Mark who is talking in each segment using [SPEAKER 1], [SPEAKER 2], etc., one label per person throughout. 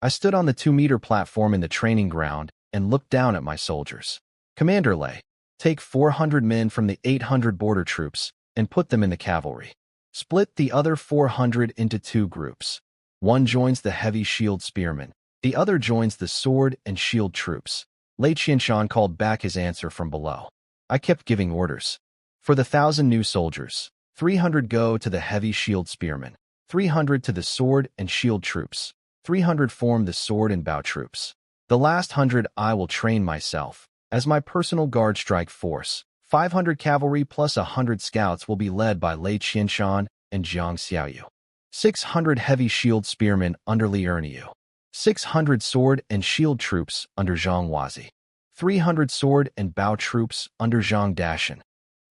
[SPEAKER 1] I stood on the 2-meter platform in the training ground and looked down at my soldiers. Commander Lei, take 400 men from the 800 border troops and put them in the cavalry. Split the other 400 into 2 groups. One joins the heavy shield spearmen. The other joins the sword and shield troops. Lei Qianshan called back his answer from below. I kept giving orders. For the 1,000 new soldiers, 300 go to the heavy shield spearmen, 300 to the sword and shield troops, 300 form the sword and bow troops. The last 100 I will train myself. As my personal guard strike force, 500 cavalry plus 100 scouts will be led by Lei Qianshan and Jiang Xiaoyu. 600 heavy shield spearmen under Li Erniu. 600 sword and shield troops under Zhang Huazi. 300 sword and bow troops under Zhang Dashan.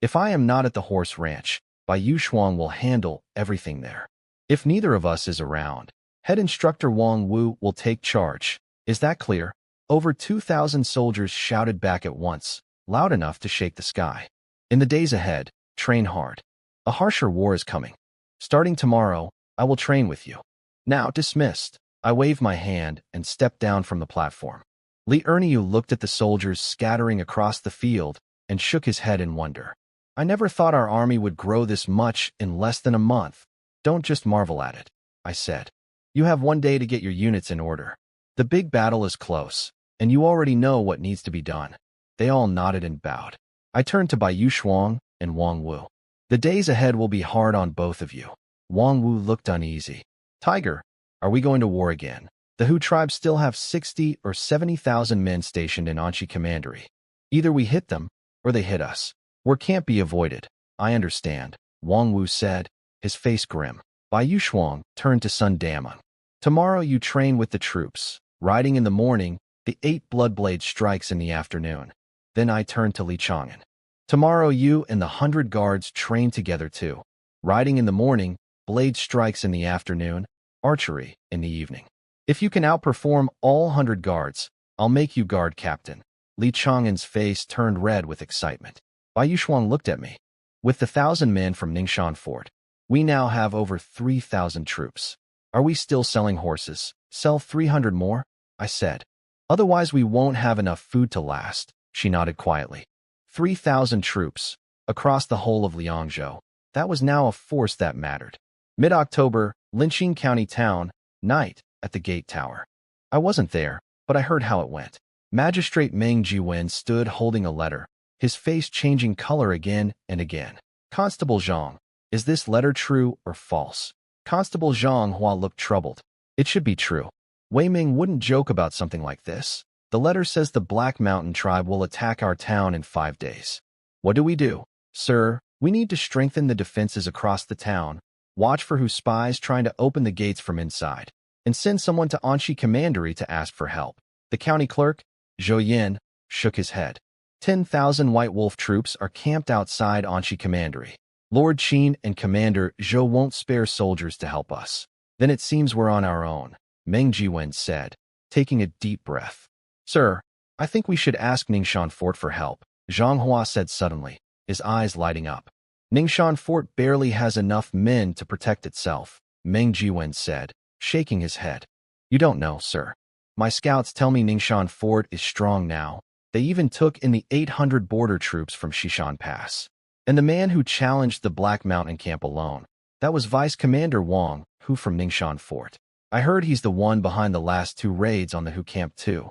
[SPEAKER 1] If I am not at the horse ranch, Bai Yushuang will handle everything there. If neither of us is around, head instructor Wang Wu will take charge. Is that clear? Over 2,000 soldiers shouted back at once, loud enough to shake the sky. In the days ahead, train hard. A harsher war is coming. Starting tomorrow, I will train with you. Now dismissed. I waved my hand and stepped down from the platform. Li Erniu looked at the soldiers scattering across the field and shook his head in wonder. I never thought our army would grow this much in less than a month. Don't just marvel at it, I said. You have 1 day to get your units in order. The big battle is close, and you already know what needs to be done. They all nodded and bowed. I turned to Bai Yushuang and Wang Wu. The days ahead will be hard on both of you. Wang Wu looked uneasy. Tiger, are we going to war again? The Hu tribes still have 60 or 70,000 men stationed in Anshi Commandery. Either we hit them, or they hit us. War can't be avoided. I understand, Wang Wu said, his face grim. Bai Yushuang turned to Sun Damon. Tomorrow you train with the troops. Riding in the morning, the 8 blood blade strikes in the afternoon. Then I turned to Li Chang'an. Tomorrow you and the 100 guards train together too. Riding in the morning, blade strikes in the afternoon, archery in the evening. If you can outperform all 100 guards, I'll make you guard captain. Li Chang'an's face turned red with excitement. Bai Yushuang looked at me. With the 1,000 men from Ningxia Fort, we now have over 3,000 troops. Are we still selling horses? Sell 300 more? I said. Otherwise we won't have enough food to last. She nodded quietly. 3,000 troops, across the whole of Liangzhou. That was now a force that mattered. Mid-October, Linqing County Town, night, at the gate tower. I wasn't there, but I heard how it went. Magistrate Meng Jiwen stood holding a letter, his face changing color again and again. Constable Zhang, is this letter true or false? Constable Zhang Hua looked troubled. It should be true. Wei Ming wouldn't joke about something like this. The letter says the Black Mountain tribe will attack our town in 5 days. What do we do? Sir, we need to strengthen the defenses across the town, watch for who spies trying to open the gates from inside, and send someone to Anshi Commandery to ask for help. The county clerk, Zhou Yin, shook his head. 10,000 White Wolf troops are camped outside Anshi Commandery. Lord Qin and Commander Zhou won't spare soldiers to help us. Then it seems we're on our own, Meng Jiwen said, taking a deep breath. Sir, I think we should ask Ningxia Fort for help, Zhang Hua said suddenly, his eyes lighting up. Ningxia Fort barely has enough men to protect itself, Meng Jiwen said, shaking his head. You don't know, sir. My scouts tell me Ningxia Fort is strong now. They even took in the 800 border troops from Xishan Pass. And the man who challenged the Black Mountain camp alone, that was Vice Commander Wang Hu from Ningxia Fort. I heard he's the one behind the last 2 raids on the Hu camp too.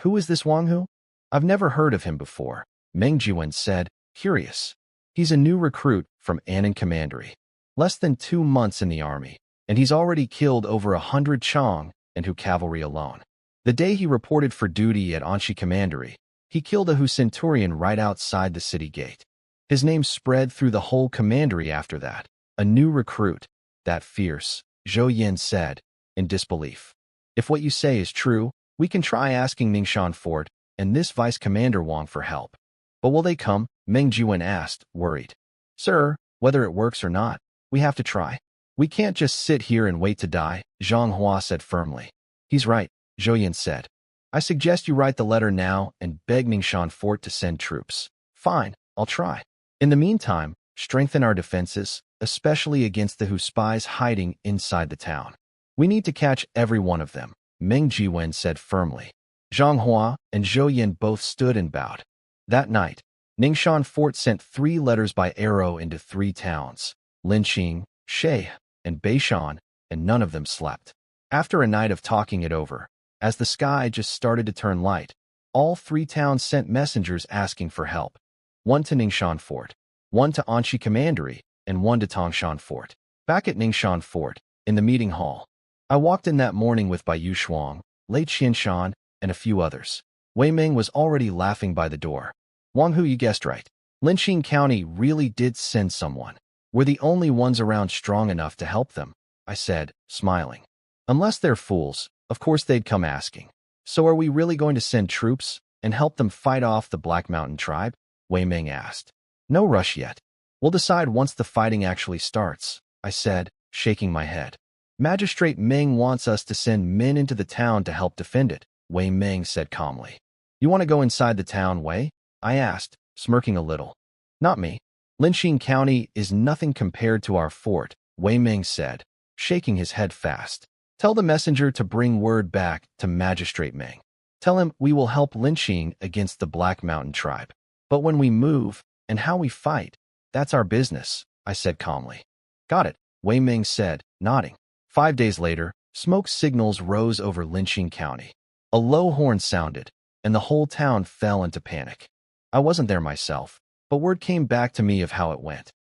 [SPEAKER 1] Who is this Wang Hu? I've never heard of him before, Meng Jiwen said, curious. He's a new recruit from Annan Commandery. Less than 2 months in the army, and he's already killed over 100 Chang and Hu cavalry alone. The day he reported for duty at Anshi Commandery, he killed a Hu centurion right outside the city gate. His name spread through the whole commandery after that. A new recruit. That fierce, Zhou Yin said, in disbelief. If what you say is true, we can try asking Ningxia Fort and this Vice Commander Wang for help. But will they come? Meng Jiwen asked, worried. Sir, whether it works or not, we have to try. We can't just sit here and wait to die, Zhang Hua said firmly. He's right, Zhou Yin said. I suggest you write the letter now and beg Ningxia Fort to send troops. Fine, I'll try. In the meantime, strengthen our defenses, especially against the Hu spies hiding inside the town. We need to catch every one of them, Meng Jiwen said firmly. Zhang Hua and Zhou Yin both stood and bowed. That night, Ningxuan Fort sent 3 letters by arrow into 3 towns, Linqing, Shay, and Beishan, and none of them slept. After a night of talking it over, as the sky just started to turn light, all 3 towns sent messengers asking for help. 1 to Ningxuan Fort, 1 to Anxi Commandery, and 1 to Tongshan Fort. Back at Ningxuan Fort, in the meeting hall, I walked in that morning with Bai Shuang, Lei Qianshan, and a few others. Wei Ming was already laughing by the door. Wang Hu, you guessed right. Linqing County really did send someone. We're the only ones around strong enough to help them, I said, smiling. Unless they're fools, of course they'd come asking. So are we really going to send troops and help them fight off the Black Mountain tribe? Wei Ming asked. No rush yet. We'll decide once the fighting actually starts, I said, shaking my head. Magistrate Ming wants us to send men into the town to help defend it, Wei Ming said calmly. You want to go inside the town, Wei? I asked, smirking a little. Not me. Linqing County is nothing compared to our fort, Wei Ming said, shaking his head fast. Tell the messenger to bring word back to Magistrate Ming. Tell him we will help Linqing against the Black Mountain tribe. But when we move and how we fight, that's our business, I said calmly. Got it, Wei Ming said, nodding. 5 days later, smoke signals rose over Linqing County. A low horn sounded, and the whole town fell into panic. I wasn't there myself, but word came back to me of how it went.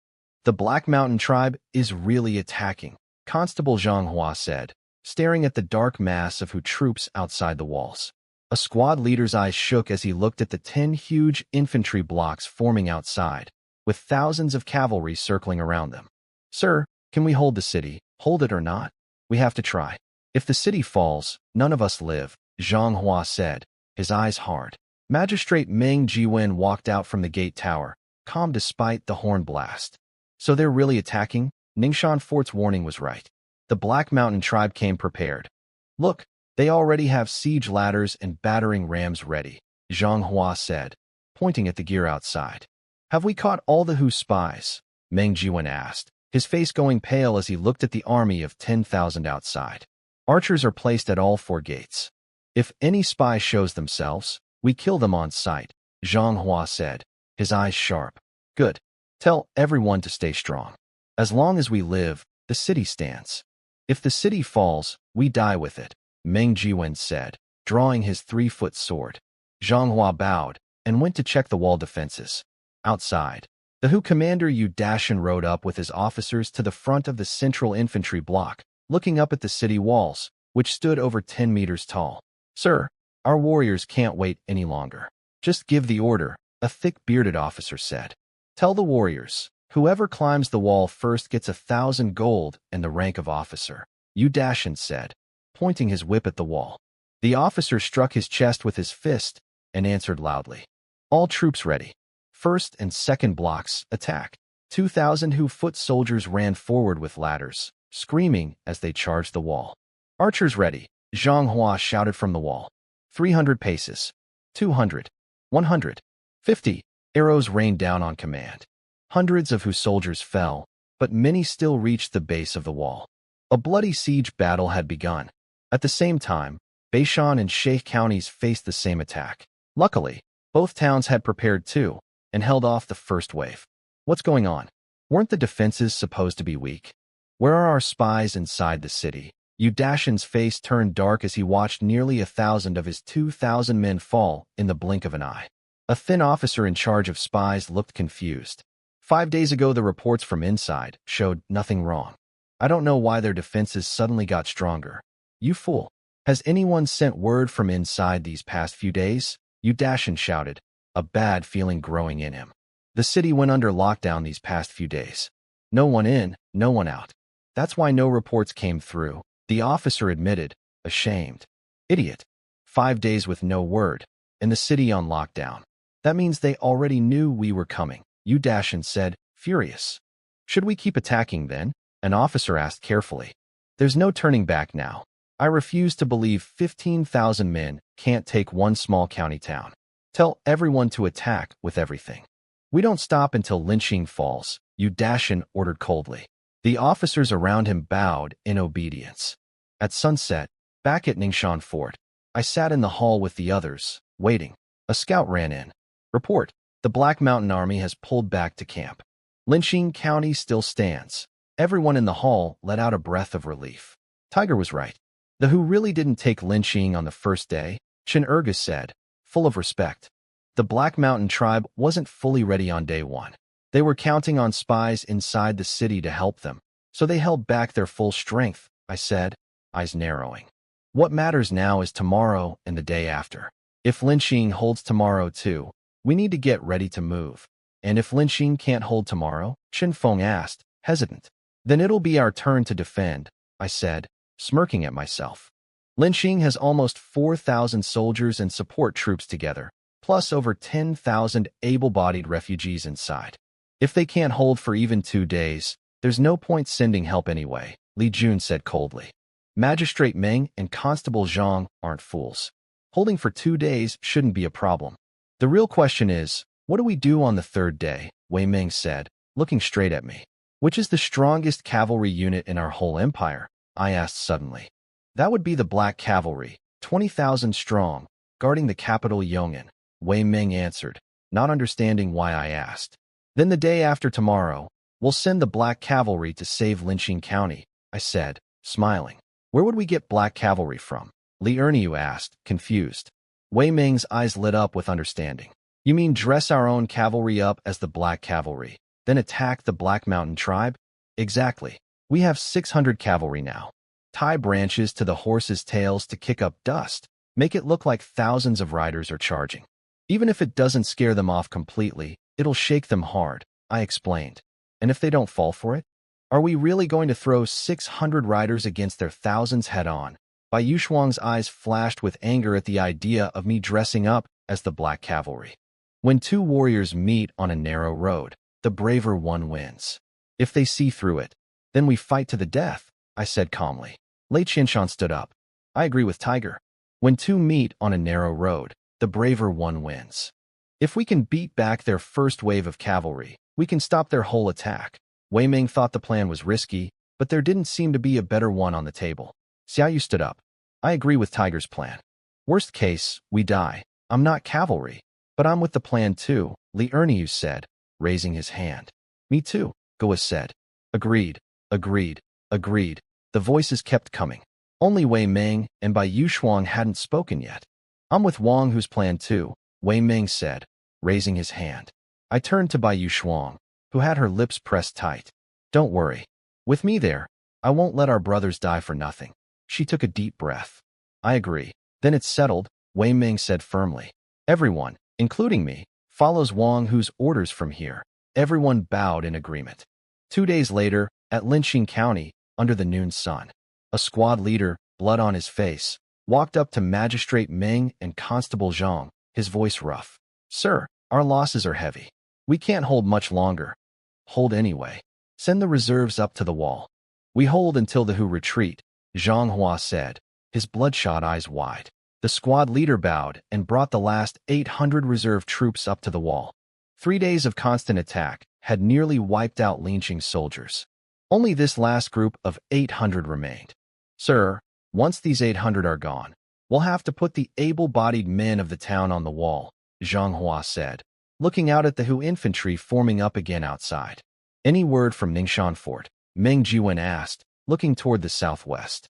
[SPEAKER 1] The Black Mountain tribe is really attacking, Constable Zhang Hua said, staring at the dark mass of troops outside the walls. A squad leader's eyes shook as he looked at the 10 huge infantry blocks forming outside, with thousands of cavalry circling around them. Sir, can we hold the city, hold it or not? We have to try. If the city falls, none of us live, Zhang Hua said, his eyes hard. Magistrate Meng Jiwen walked out from the gate tower, calm despite the horn blast. So they're really attacking? Ningxuan Fort's warning was right. The Black Mountain tribe came prepared. Look, they already have siege ladders and battering rams ready, Zhang Hua said, pointing at the gear outside. Have we caught all the Hu spies? Meng Jiwen asked, his face going pale as he looked at the army of 10,000 outside. Archers are placed at all 4 gates. If any spy shows themselves, we kill them on sight, Zhang Hua said, his eyes sharp. Good. Tell everyone to stay strong. As long as we live, the city stands. If the city falls, we die with it, Meng Jiwen said, drawing his 3-foot sword. Zhang Hua bowed and went to check the wall defenses. Outside, the Hu commander Yu Dashan rode up with his officers to the front of the central infantry block, looking up at the city walls, which stood over 10 meters tall. Sir, our warriors can't wait any longer. Just give the order, a thick-bearded officer said. Tell the warriors, whoever climbs the wall first gets 1,000 gold and the rank of officer, Yu Dashan said, pointing his whip at the wall. The officer struck his chest with his fist and answered loudly. All troops ready. First and second blocks, attack. 2,000 Hu foot soldiers ran forward with ladders, screaming as they charged the wall. Archers ready, Zhang Hua shouted from the wall. 300 paces. 200. 100. 50. Arrows rained down on command. Hundreds of Hu soldiers fell, but many still reached the base of the wall. A bloody siege battle had begun. At the same time, Beishan and Sheikh counties faced the same attack. Luckily, both towns had prepared too, and held off the first wave. What's going on? Weren't the defenses supposed to be weak? Where are our spies inside the city? Yu Dashan's face turned dark as he watched nearly 1,000 of his 2,000 men fall in the blink of an eye. A thin officer in charge of spies looked confused. 5 days ago, the reports from inside showed nothing wrong. I don't know why their defenses suddenly got stronger. You fool. Has anyone sent word from inside these past few days? Yu Dashan shouted, a bad feeling growing in him. The city went under lockdown these past few days. No one in, no one out. That's why no reports came through, the officer admitted, ashamed. Idiot. 5 days with no word, and the city on lockdown. That means they already knew we were coming, Yu Dashan said, furious. Should we keep attacking then? An officer asked carefully. There's no turning back now. I refuse to believe 15,000 men can't take one small county town. Tell everyone to attack with everything. We don't stop until Linqing falls, Yu Dashan ordered coldly. The officers around him bowed in obedience. At sunset, Back at Ningxia Fort, I sat in the hall with the others, waiting. A scout ran in. Report, the Black Mountain Army has pulled back to camp. Linqing County still stands. Everyone in the hall let out a breath of relief. Tiger was right. The Who really didn't take Linqing on the first day, Chen Ergus said, full of respect. The Black Mountain tribe wasn't fully ready on day one. They were counting on spies inside the city to help them, so they held back their full strength, I said, eyes narrowing. What matters now is tomorrow and the day after. If Linqing holds tomorrow too, we need to get ready to move. And if Linqing can't hold tomorrow, Chen Feng asked, hesitant. Then it'll be our turn to defend, I said, smirking at myself. Linqing has almost 4,000 soldiers and support troops together, plus over 10,000 able-bodied refugees inside. If they can't hold for even 2 days, there's no point sending help anyway, Li Jun said coldly. Magistrate Meng and Constable Zhang aren't fools. Holding for 2 days shouldn't be a problem. The real question is, what do we do on the 3rd day? Wei Ming said, looking straight at me. Which is the strongest cavalry unit in our whole empire? I asked suddenly. That would be the Black Cavalry, 20,000 strong, guarding the capital Yong'an, Wei Ming answered, not understanding why I asked. Then the day after tomorrow, we'll send the Black Cavalry to save Linqing County, I said, smiling. Where would we get Black Cavalry from? Li Erniu asked, confused. Wei Ming's eyes lit up with understanding. You mean dress our own cavalry up as the Black Cavalry, then attack the Black Mountain tribe? Exactly. We have 600 cavalry now. Tie branches to the horses' tails to kick up dust. Make it look like thousands of riders are charging. Even if it doesn't scare them off completely, it'll shake them hard, I explained. And if they don't fall for it? Are we really going to throw 600 riders against their thousands head-on? Bai Yushuang's eyes flashed with anger at the idea of me dressing up as the Black Cavalry. When 2 warriors meet on a narrow road, the braver one wins. If they see through it, then we fight to the death, I said calmly. Lei Qinshan stood up. I agree with Tiger. When 2 meet on a narrow road, the braver one wins. If we can beat back their first wave of cavalry, we can stop their whole attack. Wei Ming thought the plan was risky, but there didn't seem to be a better one on the table. Xiaoyu stood up. I agree with Tiger's plan. Worst case, we die. I'm not cavalry, but I'm with the plan too, Li Erniu said, raising his hand. Me too, Goa said. Agreed, agreed, agreed. The voices kept coming. Only Wei Ming and Bai Yushuang hadn't spoken yet. I'm with Wang whose plan too, Wei Ming said, raising his hand. I turned to Bai Yushuang, who had her lips pressed tight. Don't worry. With me there, I won't let our brothers die for nothing. She took a deep breath. I agree. Then it's settled, Wei Ming said firmly. Everyone, including me, follows Wang Hu's orders from here. Everyone bowed in agreement. 2 days later, at Linqing County, under the noon sun, a squad leader, blood on his face, walked up to Magistrate Meng and Constable Zhang, his voice rough. Sir, our losses are heavy. We can't hold much longer. Hold anyway. Send the reserves up to the wall. We hold until the Who retreat, Zhang Hua said, his bloodshot eyes wide. The squad leader bowed and brought the last 800 reserve troops up to the wall. 3 days of constant attack had nearly wiped out Linqing's soldiers. Only this last group of 800 remained. Sir, once these 800 are gone, we'll have to put the able-bodied men of the town on the wall, Zhang Hua said, looking out at the Hu infantry forming up again outside. Any word from Ningxia Fort? Meng Jiwen asked, looking toward the southwest.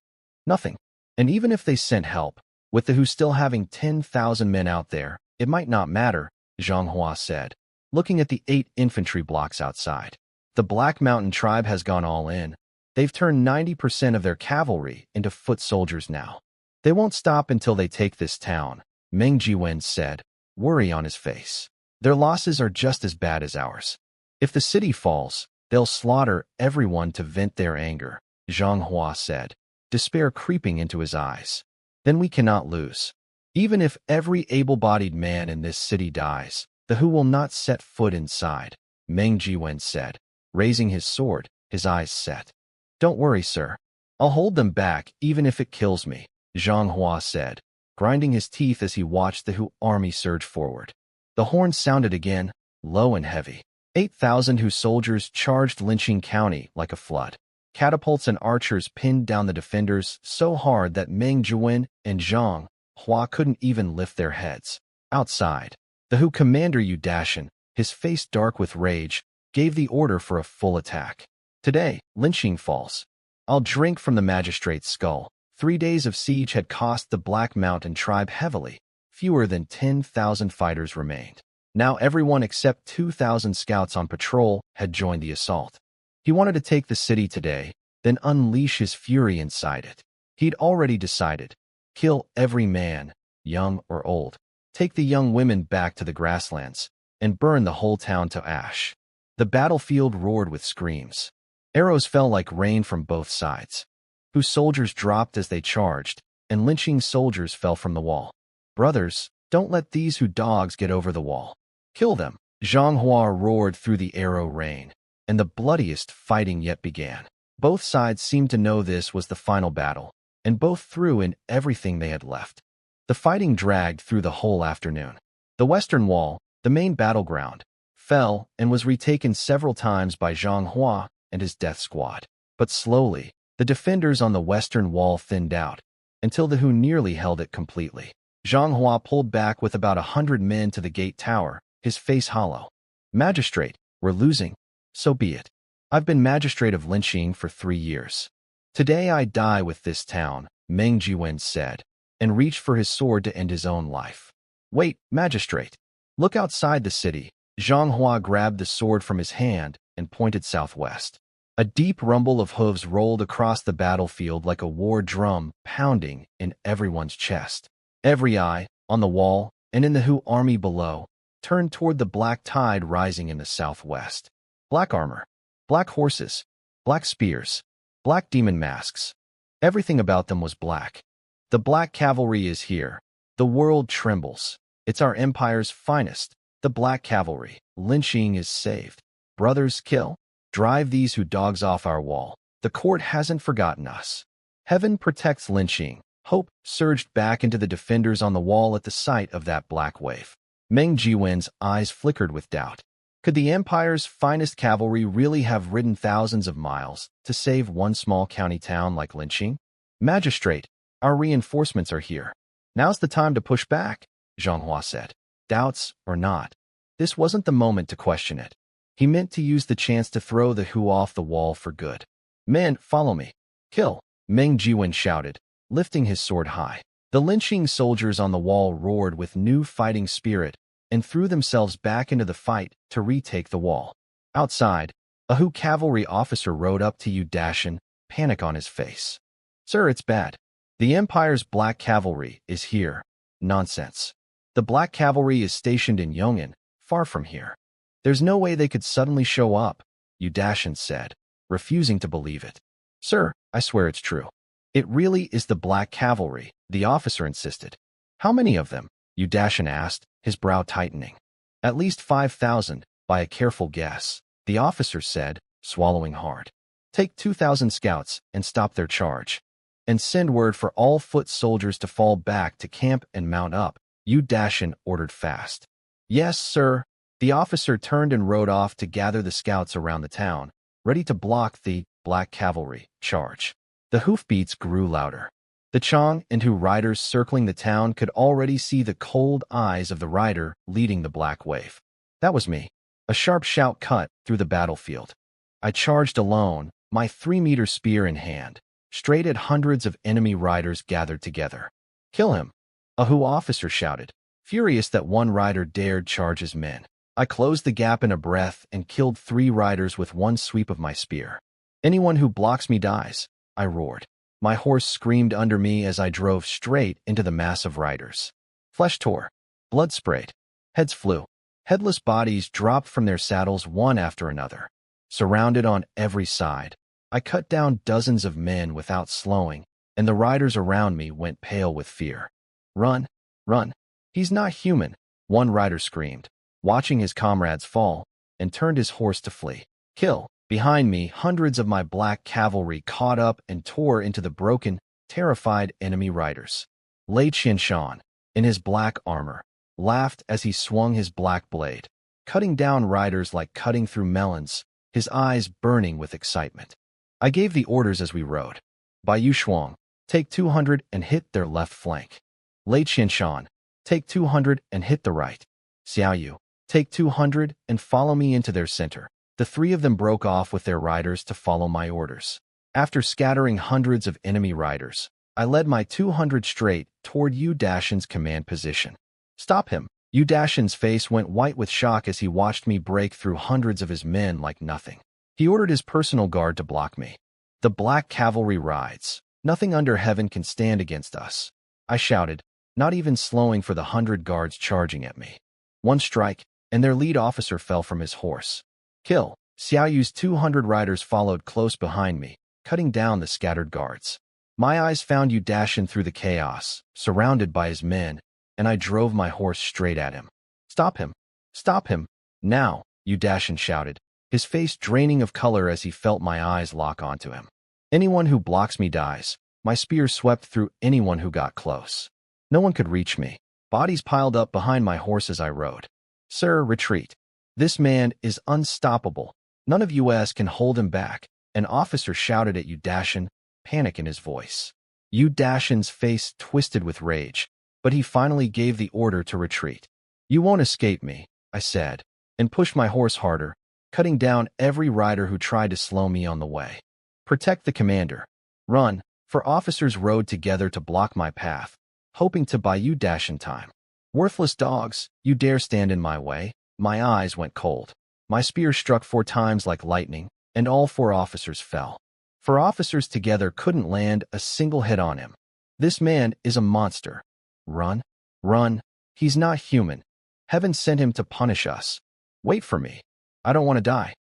[SPEAKER 1] Nothing. And even if they sent help, with the Hu still having 10,000 men out there, it might not matter, Zhang Hua said, looking at the 8 infantry blocks outside. The Black Mountain tribe has gone all in. They've turned 90% of their cavalry into foot soldiers now. They won't stop until they take this town, Meng Jiwen said, worry on his face. Their losses are just as bad as ours. If the city falls, they'll slaughter everyone to vent their anger, Zhang Hua said, despair creeping into his eyes. Then we cannot lose. Even if every able-bodied man in this city dies, the Hu will not set foot inside, Meng Jiwen said, raising his sword, his eyes set. Don't worry, sir. I'll hold them back even if it kills me, Zhang Hua said, grinding his teeth as he watched the Hu army surge forward. The horn sounded again, low and heavy. 8,000 Hu soldiers charged Linqing County like a flood. Catapults and archers pinned down the defenders so hard that Meng Jiwen and Zhang Hua couldn't even lift their heads. Outside, the Hu commander Yu Dashan, his face dark with rage, gave the order for a full attack. Today, lynching falls. I'll drink from the magistrate's skull. 3 days of siege had cost the Black Mountain tribe heavily. Fewer than 10,000 fighters remained. Now everyone except 2,000 scouts on patrol had joined the assault. He wanted to take the city today, then unleash his fury inside it. He'd already decided. Kill every man, young or old. Take the young women back to the grasslands, and burn the whole town to ash. The battlefield roared with screams. Arrows fell like rain from both sides. Whose soldiers dropped as they charged, and lynching soldiers fell from the wall. Brothers, don't let these Hu dogs get over the wall. Kill them. Zhang Hua roared through the arrow rain, and the bloodiest fighting yet began. Both sides seemed to know this was the final battle, and both threw in everything they had left. The fighting dragged through the whole afternoon. The western wall, the main battleground, fell and was retaken several times by Zhang Hua and his death squad. But slowly, the defenders on the western wall thinned out, until the Hu nearly held it completely. Zhang Hua pulled back with about 100 men to the gate tower, his face hollow. Magistrate, we're losing. So be it. I've been magistrate of Lynching for 3 years. Today I die with this town, Meng Jiwen said, and reached for his sword to end his own life. Wait, magistrate. Look outside the city. Zhang Hua grabbed the sword from his hand and pointed southwest. A deep rumble of hooves rolled across the battlefield like a war drum pounding in everyone's chest. Every eye, on the wall and in the Hu army below, turned toward the black tide rising in the southwest. Black armor, black horses, black spears, black demon masks. Everything about them was black. The black cavalry is here. The world trembles. It's our empire's finest. The black cavalry. Lynching is saved. Brothers, kill. Drive these Hu dogs off our wall. The court hasn't forgotten us. Heaven protects Lynching. Hope surged back into the defenders on the wall at the sight of that black wave. Meng Jiwen's eyes flickered with doubt. Could the empire's finest cavalry really have ridden thousands of miles to save one small county town like Lynching? Magistrate, our reinforcements are here. Now's the time to push back, Zhang Hua said. Doubts or not, this wasn't the moment to question it. He meant to use the chance to throw the Hu off the wall for good. Men, follow me. Kill, Meng Jiwen shouted, lifting his sword high. The Lynching soldiers on the wall roared with new fighting spirit and threw themselves back into the fight to retake the wall. Outside, a Hu cavalry officer rode up to Yu Dashan, panic on his face. Sir, it's bad. The Empire's black cavalry is here. Nonsense. The black cavalry is stationed in Yong'an, far from here. There's no way they could suddenly show up, Yu Dashan said, refusing to believe it. Sir, I swear it's true. It really is the black cavalry, the officer insisted. How many of them? Yu Dashan asked, his brow tightening. At least 5,000, by a careful guess, the officer said, swallowing hard. Take 2,000 scouts and stop their charge. And send word for all foot soldiers to fall back to camp and mount up, Yu Dashan ordered fast. Yes, sir. The officer turned and rode off to gather the scouts around the town, ready to block the black cavalry charge. The hoofbeats grew louder. The Chang and Hu riders circling the town could already see the cold eyes of the rider leading the black wave. That was me. A sharp shout cut through the battlefield. I charged alone, my 3-meter spear in hand, straight at hundreds of enemy riders gathered together. Kill him, a Hu officer shouted, furious that one rider dared charge his men. I closed the gap in a breath and killed 3 riders with one sweep of my spear. Anyone who blocks me dies, I roared. My horse screamed under me as I drove straight into the mass of riders. Flesh tore. Blood sprayed. Heads flew. Headless bodies dropped from their saddles one after another. Surrounded on every side, I cut down dozens of men without slowing, and the riders around me went pale with fear. Run, run. He's not human, one rider screamed, watching his comrades fall, and turned his horse to flee. Kill. Behind me, hundreds of my black cavalry caught up and tore into the broken, terrified enemy riders. Lei Qianshan, in his black armor, laughed as he swung his black blade, cutting down riders like cutting through melons, his eyes burning with excitement. I gave the orders as we rode. Bai Shuang, take 200 and hit their left flank. Lei Qianshan, take 200 and hit the right. Xiao Yu, take 200 and follow me into their center. The three of them broke off with their riders to follow my orders. After scattering hundreds of enemy riders, I led my 200 straight toward Yu Dashan's command position. Stop him! Yu Dashan's face went white with shock as he watched me break through hundreds of his men like nothing. He ordered his personal guard to block me. The black cavalry rides. Nothing under heaven can stand against us. I shouted, not even slowing for the 100 guards charging at me. One strike, and their lead officer fell from his horse. Kill! Xiao Yu's 200 riders followed close behind me, cutting down the scattered guards. My eyes found Yu Dashan through the chaos, surrounded by his men, and I drove my horse straight at him. Stop him! Stop him! Now! Yu Dashan shouted, his face draining of color as he felt my eyes lock onto him. Anyone who blocks me dies. My spear swept through anyone who got close. No one could reach me. Bodies piled up behind my horse as I rode. Sir, retreat. This man is unstoppable. None of us can hold him back. An officer shouted at Yu Dashan, panic in his voice. Yu Dashan's face twisted with rage, but he finally gave the order to retreat. You won't escape me, I said, and pushed my horse harder, cutting down every rider who tried to slow me on the way. Protect the commander. Run, for officers rode together to block my path, hoping to buy Yu Dashan time. Worthless dogs, you dare stand in my way? My eyes went cold. My spear struck 4 times like lightning, and all 4 officers fell. 4 officers together couldn't land a single hit on him. This man is a monster. Run, run, he's not human. Heaven sent him to punish us. Wait for me. I don't want to die.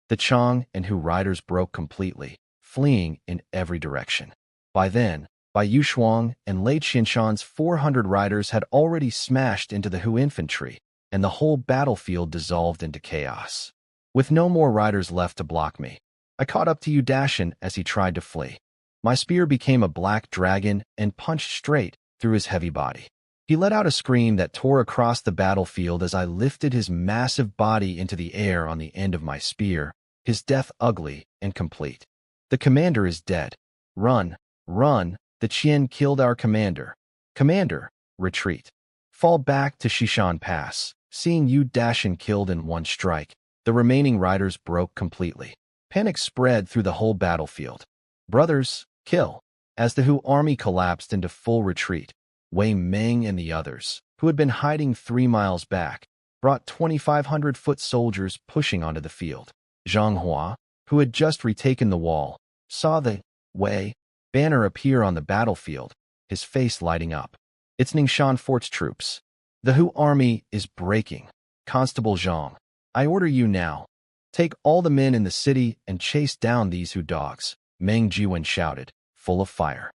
[SPEAKER 1] The Chang and Hu riders broke completely, fleeing in every direction. By then, Bai Shuang and Lei Qianshan's 400 riders had already smashed into the Hu infantry, and the whole battlefield dissolved into chaos. With no more riders left to block me, I caught up to Yu Dashan as he tried to flee. My spear became a black dragon and punched straight through his heavy body. He let out a scream that tore across the battlefield as I lifted his massive body into the air on the end of my spear, his death ugly and complete. The commander is dead. Run, run, the Qian killed our commander. Commander, retreat. Fall back to Shishan Pass. Seeing Yu Dashan killed in one strike, the remaining riders broke completely. Panic spread through the whole battlefield. Brothers, kill. As the Hu army collapsed into full retreat, Wei Meng and the others, who had been hiding 3 miles back, brought 2,500 foot soldiers pushing onto the field. Zhang Hua, who had just retaken the wall, saw the Wei banner appear on the battlefield, his face lighting up. It's Ningxia Fort's troops. The Hu army is breaking. Constable Zhang, I order you now. Take all the men in the city and chase down these Hu dogs, Meng Jiwen shouted, full of fire.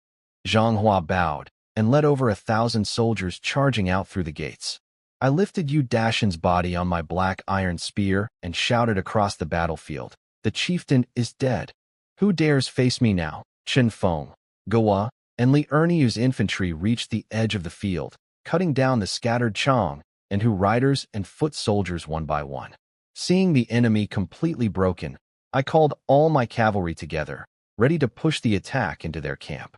[SPEAKER 1] Zhang Hua bowed and led over 1,000 soldiers charging out through the gates. I lifted Yu Dashan's body on my black iron spear and shouted across the battlefield, the chieftain is dead. Who dares face me now? Chen Feng, Goa, and Li Erniu's infantry reached the edge of the field, cutting down the scattered Chang and Hu riders and foot soldiers one by one. Seeing the enemy completely broken, I called all my cavalry together, ready to push the attack into their camp.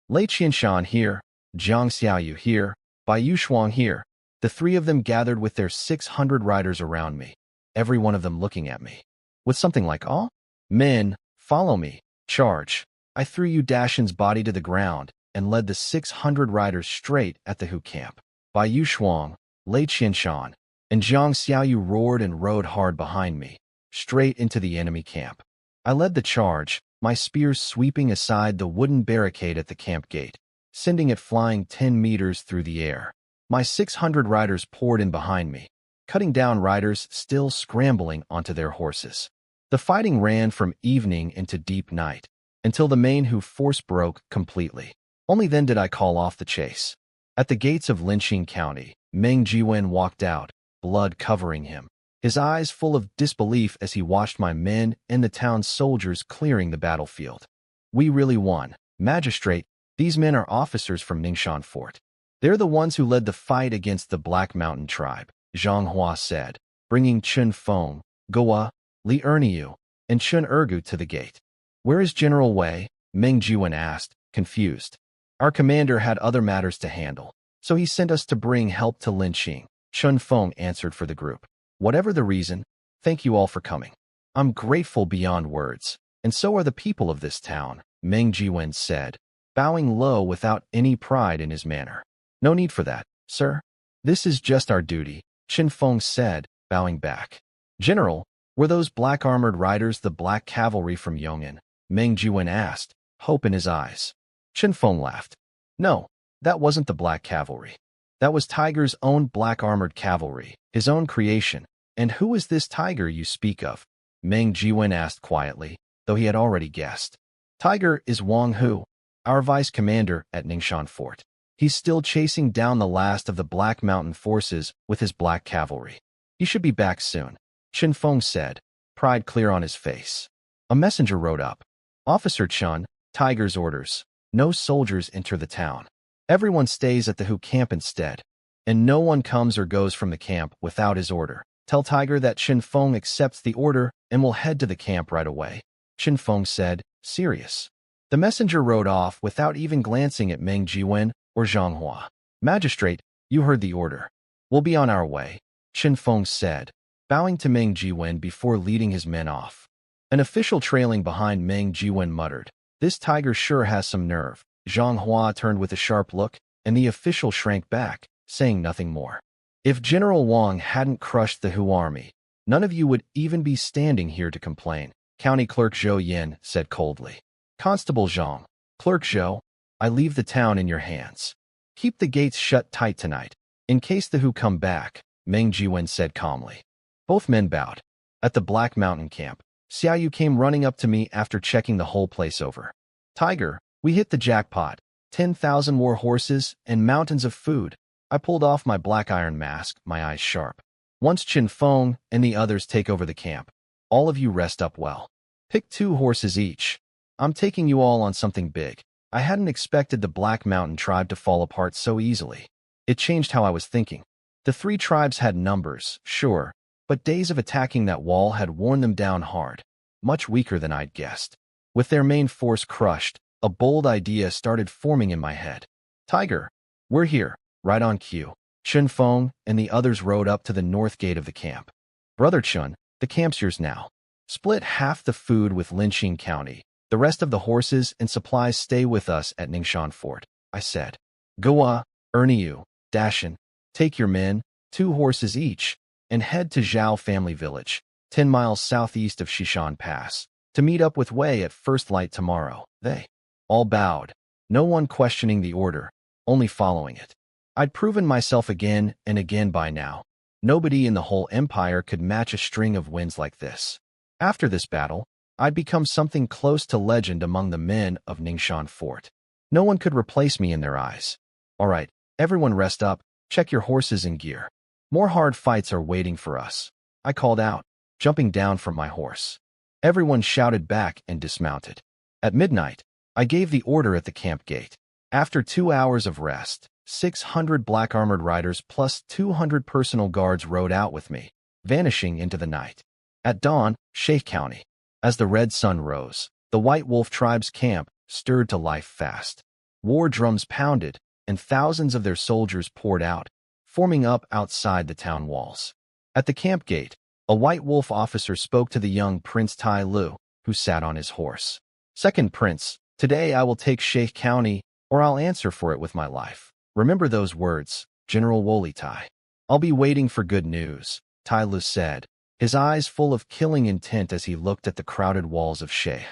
[SPEAKER 1] Lei Qianshan here, Jiang Xiaoyu here, Bai Shuang here. The 3 of them gathered with their 600 riders around me, every one of them looking at me. With something like, "Oh, men, follow me, charge." I threw Yu Dashan's body to the ground and led the 600 riders straight at the Hu camp. Bai Shuang, Lei Qianshan, and Jiang Xiaoyu roared and rode hard behind me, straight into the enemy camp. I led the charge, my spears sweeping aside the wooden barricade at the camp gate, sending it flying 10 meters through the air. My 600 riders poured in behind me, cutting down riders still scrambling onto their horses. The fighting ran from evening into deep night, until the main Hu force broke completely. Only then did I call off the chase. At the gates of Linqing County, Meng Jiwen walked out, blood covering him, his eyes full of disbelief as he watched my men and the town's soldiers clearing the battlefield. We really won. Magistrate, these men are officers from Ningxia Fort. They're the ones who led the fight against the Black Mountain tribe, Zhang Hua said, bringing Chen Feng, Goa, Li Erniu, and Chun Ergu to the gate. Where is General Wei? Meng Jiwen asked, confused. Our commander had other matters to handle, so he sent us to bring help to Linqing. Chun Feng answered for the group. Whatever the reason, thank you all for coming. I'm grateful beyond words, and so are the people of this town, Meng Jiwen said, bowing low without any pride in his manner. No need for that, sir. This is just our duty, Chin Feng said, bowing back. General, were those black-armored riders the black cavalry from Yong'an? Meng Jiwen asked, hope in his eyes. Chin Feng laughed. No, that wasn't the black cavalry. That was Tiger's own black-armored cavalry, his own creation. And who is this Tiger you speak of? Meng Jiwen asked quietly, though he had already guessed. Tiger is Wang Hu, our vice commander at Ningxia Fort. He's still chasing down the last of the Black Mountain forces with his black cavalry. He should be back soon, Chin Feng said, pride clear on his face. A messenger rode up. Officer Chun, Tiger's orders. No soldiers enter the town. Everyone stays at the Hu camp instead, and no one comes or goes from the camp without his order. Tell Tiger that Chin Feng accepts the order and will head to the camp right away. Chin Feng said, serious. The messenger rode off without even glancing at Meng Jiwen or Zhang Hua. Magistrate, you heard the order. We'll be on our way, Chin Feng said, bowing to Meng Jiwen before leading his men off. An official trailing behind Meng Jiwen muttered, this Tiger sure has some nerve. Zhang Hua turned with a sharp look, and the official shrank back, saying nothing more. If General Wang hadn't crushed the Hu army, none of you would even be standing here to complain, County Clerk Zhou Yin said coldly. Constable Zhang, Clerk Zhou, I leave the town in your hands. Keep the gates shut tight tonight, in case the Hu come back, Meng Jiwen said calmly. Both men bowed. At the Black Mountain camp, Xiaoyu came running up to me after checking the whole place over. Tiger, we hit the jackpot. 10,000 war horses and mountains of food. I pulled off my black iron mask, my eyes sharp. Once Chin Feng and the others take over the camp, all of you rest up well. Pick 2 horses each. I'm taking you all on something big. I hadn't expected the Black Mountain tribe to fall apart so easily. It changed how I was thinking. The 3 tribes had numbers, sure, but days of attacking that wall had worn them down hard, much weaker than I'd guessed. With their main force crushed, a bold idea started forming in my head. Tiger, we're here, right on cue. Chin Feng and the others rode up to the north gate of the camp. Brother Chun, the camp's yours now. Split half the food with Linqing County. The rest of the horses and supplies stay with us at Ningxia Fort, I said. Goa, Erniu, Dashan, take your men, 2 horses each, and head to Zhao family village, 10 miles southeast of Shishan Pass, to meet up with Wei at first light tomorrow. They all bowed, no one questioning the order, only following it. I'd proven myself again and again by now. Nobody in the whole empire could match a string of wins like this. After this battle, I'd become something close to legend among the men of Ningxia Fort. No one could replace me in their eyes. All right, everyone rest up, check your horses and gear. More hard fights are waiting for us, I called out, jumping down from my horse. Everyone shouted back and dismounted. At midnight, I gave the order at the camp gate. After 2 hours of rest, 600 black-armored riders plus 200 personal guards rode out with me, vanishing into the night. At dawn, Sheikh County. As the red sun rose, the White Wolf tribe's camp stirred to life fast. War drums pounded, and thousands of their soldiers poured out, forming up outside the town walls. At the camp gate, a White Wolf officer spoke to the young Prince Tai Lu, who sat on his horse. Second Prince, today I will take Sheikh County, or I'll answer for it with my life. Remember those words, General Woli Tai. I'll be waiting for good news, Tai Lu said, his eyes full of killing intent as he looked at the crowded walls of Sheikh.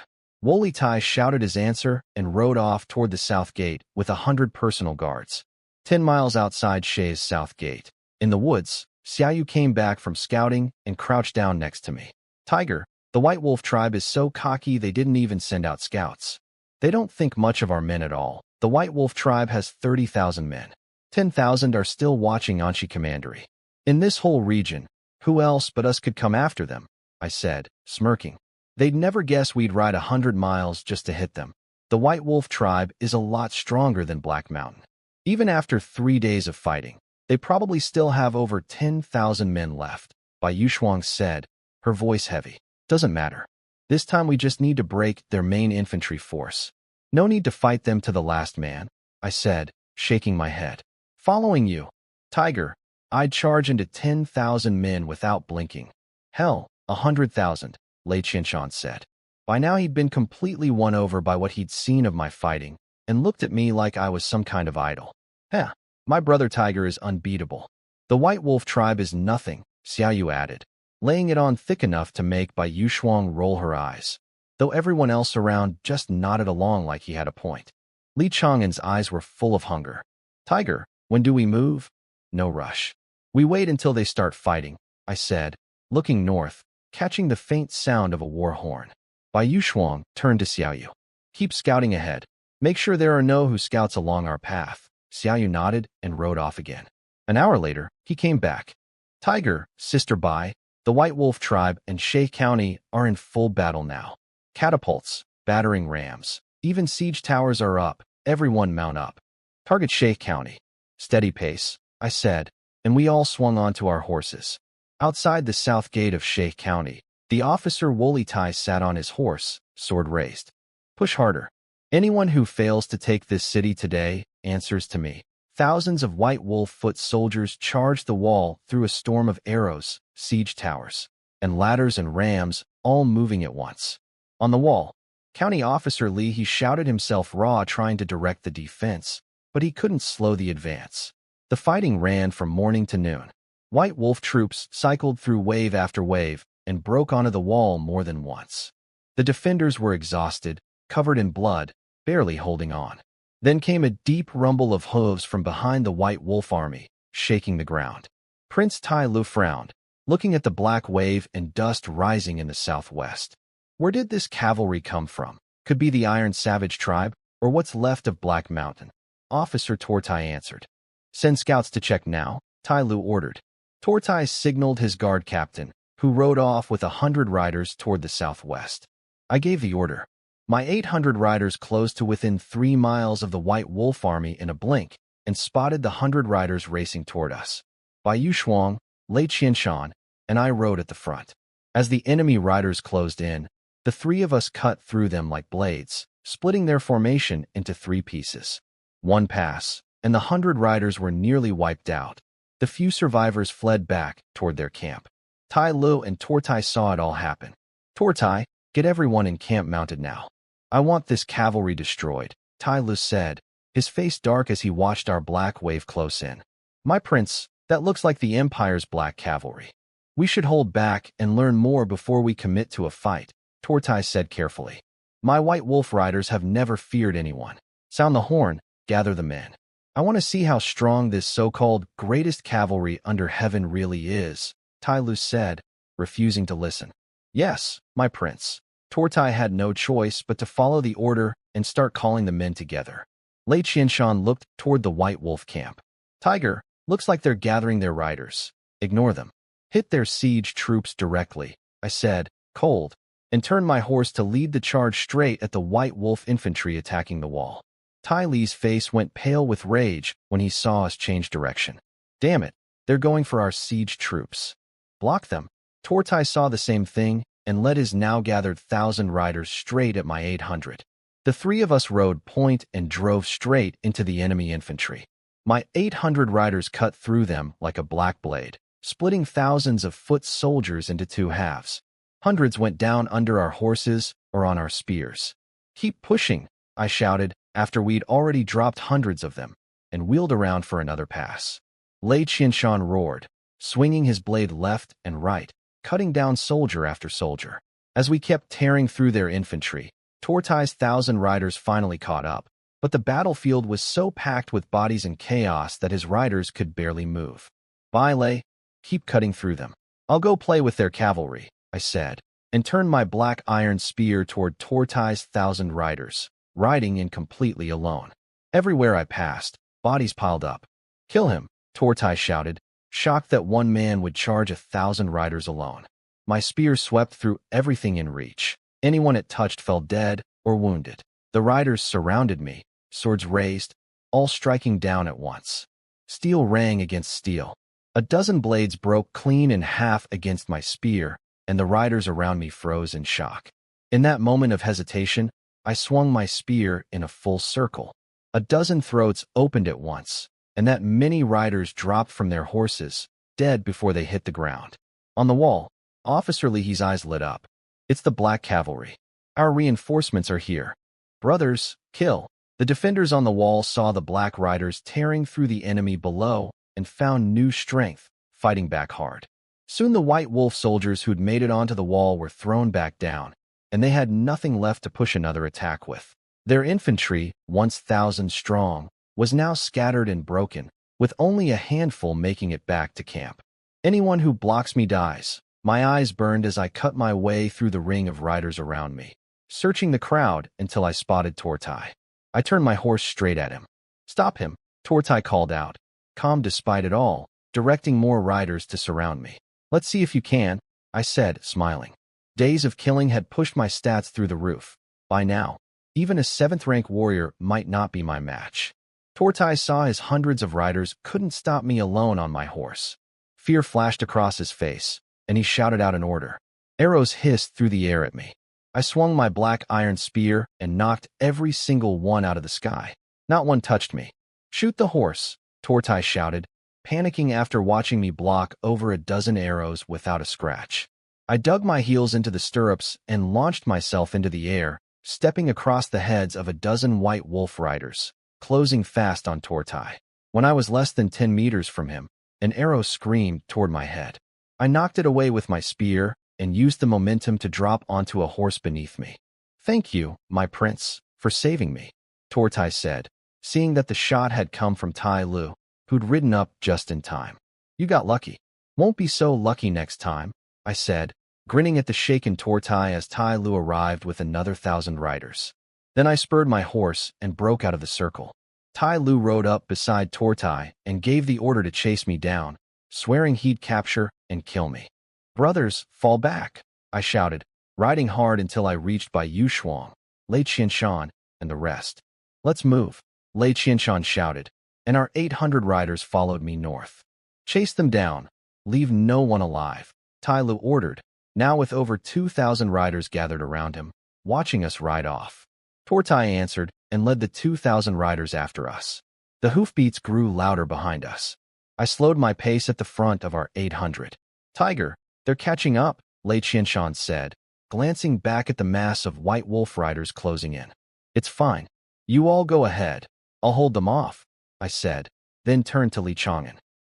[SPEAKER 1] Woli Tai shouted his answer and rode off toward the south gate with 100 personal guards. 10 miles outside Sheikh's south gate, in the woods, Xiaoyu came back from scouting and crouched down next to me. Tiger, the White Wolf tribe is so cocky they didn't even send out scouts. They don't think much of our men at all. The White Wolf tribe has 30,000 men. 10,000 are still watching Anshi Commandery. In this whole region, who else but us could come after them? I said, smirking. They'd never guess we'd ride 100 miles just to hit them. The White Wolf tribe is a lot stronger than Black Mountain. Even after 3 days of fighting, they probably still have over 10,000 men left, Bai Yushuang said, her voice heavy. Doesn't matter. This time we just need to break their main infantry force. No need to fight them to the last man, I said, shaking my head. Following you, Tiger, I'd charge into 10,000 men without blinking. Hell, 100,000, Lei Qianshan said. By now he'd been completely won over by what he'd seen of my fighting, and looked at me like I was some kind of idol. Heh, my brother Tiger is unbeatable. The White Wolf tribe is nothing, Xiaoyu added, laying it on thick enough to make Bai Yushuang roll her eyes, though everyone else around just nodded along like he had a point. Li Chang'an's eyes were full of hunger. Tiger, when do we move? No rush. We wait until they start fighting, I said, looking north, catching the faint sound of a war horn. Bai Yushuang turned to Xiaoyu. Keep scouting ahead. Make sure there are no who scouts along our path. Xiaoyu nodded and rode off again. An hour later, he came back. Tiger, Sister Bai, the White Wolf tribe and Shay County are in full battle now. Catapults, battering rams, even siege towers are up. Everyone mount up. Target Shay County. Steady pace, I said, and we all swung onto our horses. Outside the south gate of Shay County, the officer Woolly Tai sat on his horse, sword raised. Push harder. Anyone who fails to take this city today answers to me. Thousands of White Wolf foot soldiers charged the wall through a storm of arrows, siege towers, and ladders and rams, all moving at once. On the wall, County Officer Li he shouted himself raw trying to direct the defense, but he couldn't slow the advance. The fighting ran from morning to noon. White Wolf troops cycled through wave after wave and broke onto the wall more than once. The defenders were exhausted, covered in blood, barely holding on. Then came a deep rumble of hooves from behind the White Wolf army, shaking the ground. Prince Tai Lu frowned, looking at the black wave and dust rising in the southwest. Where did this cavalry come from? Could be the Iron Savage tribe, or what's left of Black Mountain. Officer Tortai answered. Send scouts to check now, Tai Lu ordered. Tortai signaled his guard captain, who rode off with 100 riders toward the southwest. I gave the order. My 800 riders closed to within 3 miles of the White Wolf army in a blink and spotted the 100 riders racing toward us. Bai Yushuang, Lei Qianshan, and I rode at the front. As the enemy riders closed in, the three of us cut through them like blades, splitting their formation into 3 pieces. One pass, and the 100 riders were nearly wiped out. The few survivors fled back toward their camp. Tai Lu and Tortai saw it all happen. Tortai, get everyone in camp mounted now. I want this cavalry destroyed, Tai Lu said, his face dark as he watched our black wave close in. My prince, that looks like the Empire's black cavalry. We should hold back and learn more before we commit to a fight, Tortai said carefully. My White Wolf riders have never feared anyone. Sound the horn, gather the men. I want to see how strong this so-called greatest cavalry under heaven really is, Tai Lu said, refusing to listen. Yes, my prince. Tortai had no choice but to follow the order and start calling the men together. Lei Qianshan looked toward the White Wolf camp. Tiger, looks like they're gathering their riders. Ignore them. Hit their siege troops directly, I said, cold, and turned my horse to lead the charge straight at the White Wolf infantry attacking the wall. Tai Li's face went pale with rage when he saw us change direction. Damn it, they're going for our siege troops. Block them. Tortai saw the same thing and led his now gathered 1,000 riders straight at my 800. The 3 of us rode point and drove straight into the enemy infantry. My 800 riders cut through them like a black blade, splitting thousands of foot soldiers into 2 halves. Hundreds went down under our horses or on our spears. Keep pushing, I shouted after we'd already dropped hundreds of them, and wheeled around for another pass. Lei Qianshan roared, swinging his blade left and right, cutting down soldier after soldier. As we kept tearing through their infantry, Tortai's 1,000 riders finally caught up, but the battlefield was so packed with bodies and chaos that his riders could barely move. Bye, Lei. Keep cutting through them. I'll go play with their cavalry, I said, and turned my black iron spear toward Tortai's 1,000 riders, riding in completely alone. Everywhere I passed, bodies piled up. Kill him, Tortai shouted, shocked that one man would charge 1,000 riders alone. My spear swept through everything in reach. Anyone it touched fell dead or wounded. The riders surrounded me, swords raised, all striking down at once. Steel rang against steel. A dozen blades broke clean in half against my spear, and the riders around me froze in shock. In that moment of hesitation, I swung my spear in a full circle. A dozen throats opened at once, and that many riders dropped from their horses, dead before they hit the ground. On the wall, Officer Leahy's eyes lit up. It's the Black Cavalry. Our reinforcements are here. Brothers, kill. The defenders on the wall saw the Black Riders tearing through the enemy below and found new strength, fighting back hard. Soon the White Wolf soldiers who'd made it onto the wall were thrown back down, and they had nothing left to push another attack with. Their infantry, once 1,000 strong, was now scattered and broken, with only a handful making it back to camp. Anyone who blocks me dies. My eyes burned as I cut my way through the ring of riders around me, searching the crowd until I spotted Tortai. I turned my horse straight at him. Stop him, Tortai called out, calm despite it all, directing more riders to surround me. Let's see if you can, I said, smiling. Days of killing had pushed my stats through the roof. By now, even a 7th-rank warrior might not be my match. Tortai saw his hundreds of riders couldn't stop me alone on my horse. Fear flashed across his face, and he shouted out an order. Arrows hissed through the air at me. I swung my black iron spear and knocked every single one out of the sky. Not one touched me. Shoot the horse, Tortai shouted, panicking after watching me block over a dozen arrows without a scratch. I dug my heels into the stirrups and launched myself into the air, stepping across the heads of a dozen White Wolf riders, closing fast on Tortai. When I was less than 10 meters from him, an arrow screamed toward my head. I knocked it away with my spear and used the momentum to drop onto a horse beneath me. Thank you, my prince, for saving me, Tortai said, seeing that the shot had come from Tai Lu, who'd ridden up just in time. You got lucky. Won't be so lucky next time, I said, grinning at the shaken Tortai as Tai Lu arrived with another 1,000 riders. Then I spurred my horse and broke out of the circle. Tai Lu rode up beside Tortai and gave the order to chase me down, swearing he'd capture and kill me. Brothers, fall back, I shouted, riding hard until I reached Bai Yushuang, Lei Qianshan, and the rest. Let's move, Lei Qianshan shouted, and our 800 riders followed me north. Chase them down, leave no one alive, Tai Lu ordered, now with over 2,000 riders gathered around him, watching us ride off. Tortai answered and led the 2,000 riders after us. The hoofbeats grew louder behind us. I slowed my pace at the front of our 800. Tiger, they're catching up, Lei Qianshan said, glancing back at the mass of White Wolf riders closing in. It's fine. You all go ahead. I'll hold them off, I said, then turned to Li Chang'an.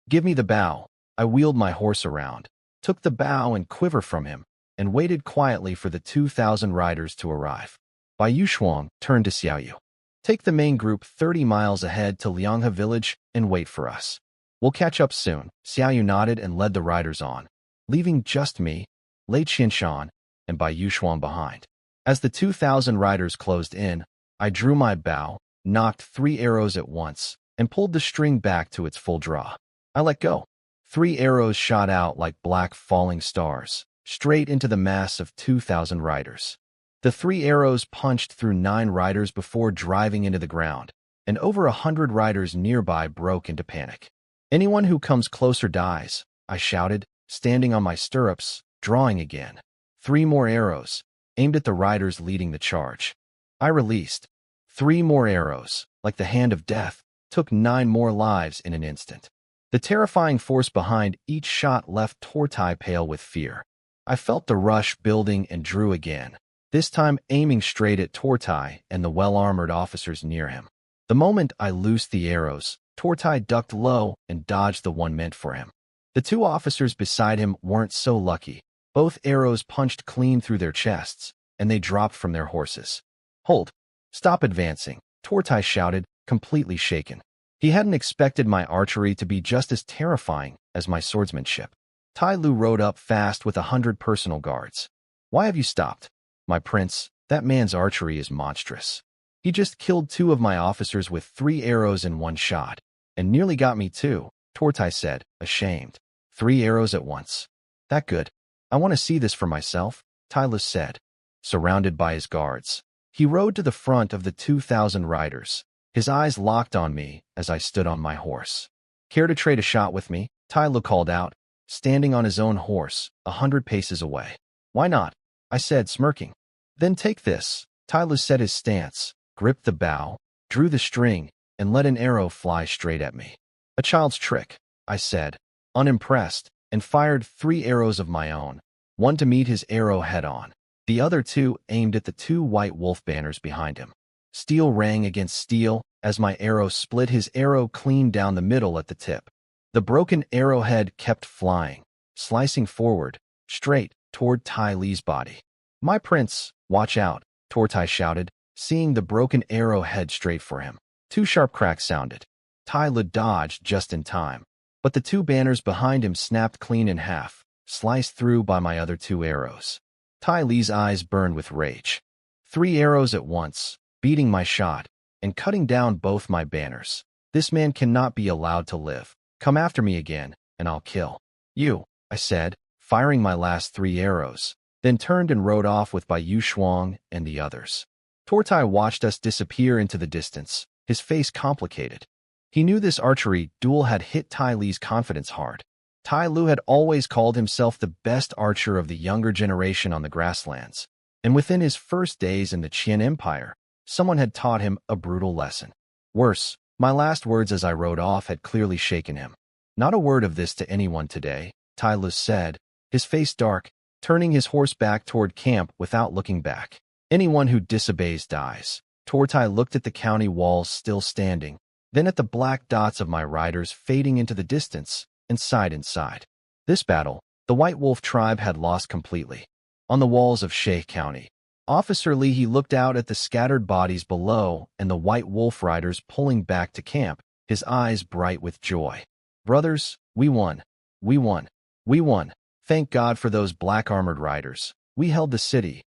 [SPEAKER 1] Give me the bow. I wheeled my horse around, took the bow and quiver from him, and waited quietly for the 2,000 riders to arrive. Bai Yushuang turned to Xiaoyu. Take the main group 30 miles ahead to Lianghe village and wait for us. We'll catch up soon. Xiaoyu nodded and led the riders on, leaving just me, Lei Qianshan, and Bai Yushuang behind. As the 2,000 riders closed in, I drew my bow, knocked 3 arrows at once, and pulled the string back to its full draw. I let go. 3 arrows shot out like black falling stars, straight into the mass of 2,000 riders. The 3 arrows punched through 9 riders before driving into the ground, and over 100 riders nearby broke into panic. Anyone who comes closer dies, I shouted, standing on my stirrups, drawing again. 3 more arrows, aimed at the riders leading the charge. I released. 3 more arrows, like the hand of death, took 9 more lives in an instant. The terrifying force behind each shot left Tortai pale with fear. I felt the rush building and drew again, this time aiming straight at Tortai and the well-armored officers near him. The moment I loosed the arrows, Tortai ducked low and dodged the one meant for him. The 2 officers beside him weren't so lucky. Both arrows punched clean through their chests, and they dropped from their horses. Hold! Stop advancing, Tortai shouted, completely shaken. He hadn't expected my archery to be just as terrifying as my swordsmanship. Tai Lu rode up fast with 100 personal guards. Why have you stopped? My prince, that man's archery is monstrous. He just killed 2 of my officers with 3 arrows in 1 shot, and nearly got me too, Tortai said, ashamed. 3 arrows at once. That good. I want to see this for myself, Tai Lu said. Surrounded by his guards, he rode to the front of the 2,000 riders, his eyes locked on me as I stood on my horse. Care to trade a shot with me? Tai Lu called out, standing on his own horse, 100 paces away. Why not? I said, smirking. Then take this. Tyler set his stance, gripped the bow, drew the string, and let an arrow fly straight at me. A child's trick, I said, unimpressed, and fired 3 arrows of my own, one to meet his arrow head-on, the other 2 aimed at the 2 white wolf banners behind him. Steel rang against steel as my arrow split his arrow clean down the middle at the tip. The broken arrowhead kept flying, slicing forward, straight toward Tai Li's body. "My prince, watch out," Tortai shouted, seeing the broken arrow head straight for him. 2 sharp cracks sounded. Tai Li dodged just in time, but the 2 banners behind him snapped clean in half, sliced through by my other 2 arrows. Tai Li's eyes burned with rage. 3 arrows at once, beating my shot, and cutting down both my banners. "This man cannot be allowed to live. Come after me again, and I'll kill you," I said, firing my last 3 arrows, then turned and rode off with Bai Yu Shuang and the others. Tortai watched us disappear into the distance, his face complicated. He knew this archery duel had hit Tai Li's confidence hard. Tai Lu had always called himself the best archer of the younger generation on the grasslands, and within his first days in the Qian Empire, someone had taught him a brutal lesson. Worse, my last words as I rode off had clearly shaken him. "Not a word of this to anyone today," Tai Lu said, his face dark, turning his horse back toward camp without looking back. "Anyone who disobeys dies." Tortai looked at the county walls still standing, then at the black dots of my riders fading into the distance, and sighed inside. This battle, the White Wolf tribe had lost completely. On the walls of Shay County, Officer Lee he looked out at the scattered bodies below and the White Wolf riders pulling back to camp, his eyes bright with joy. "Brothers, we won. We won. We won. Thank God for those black-armored riders. We held the city."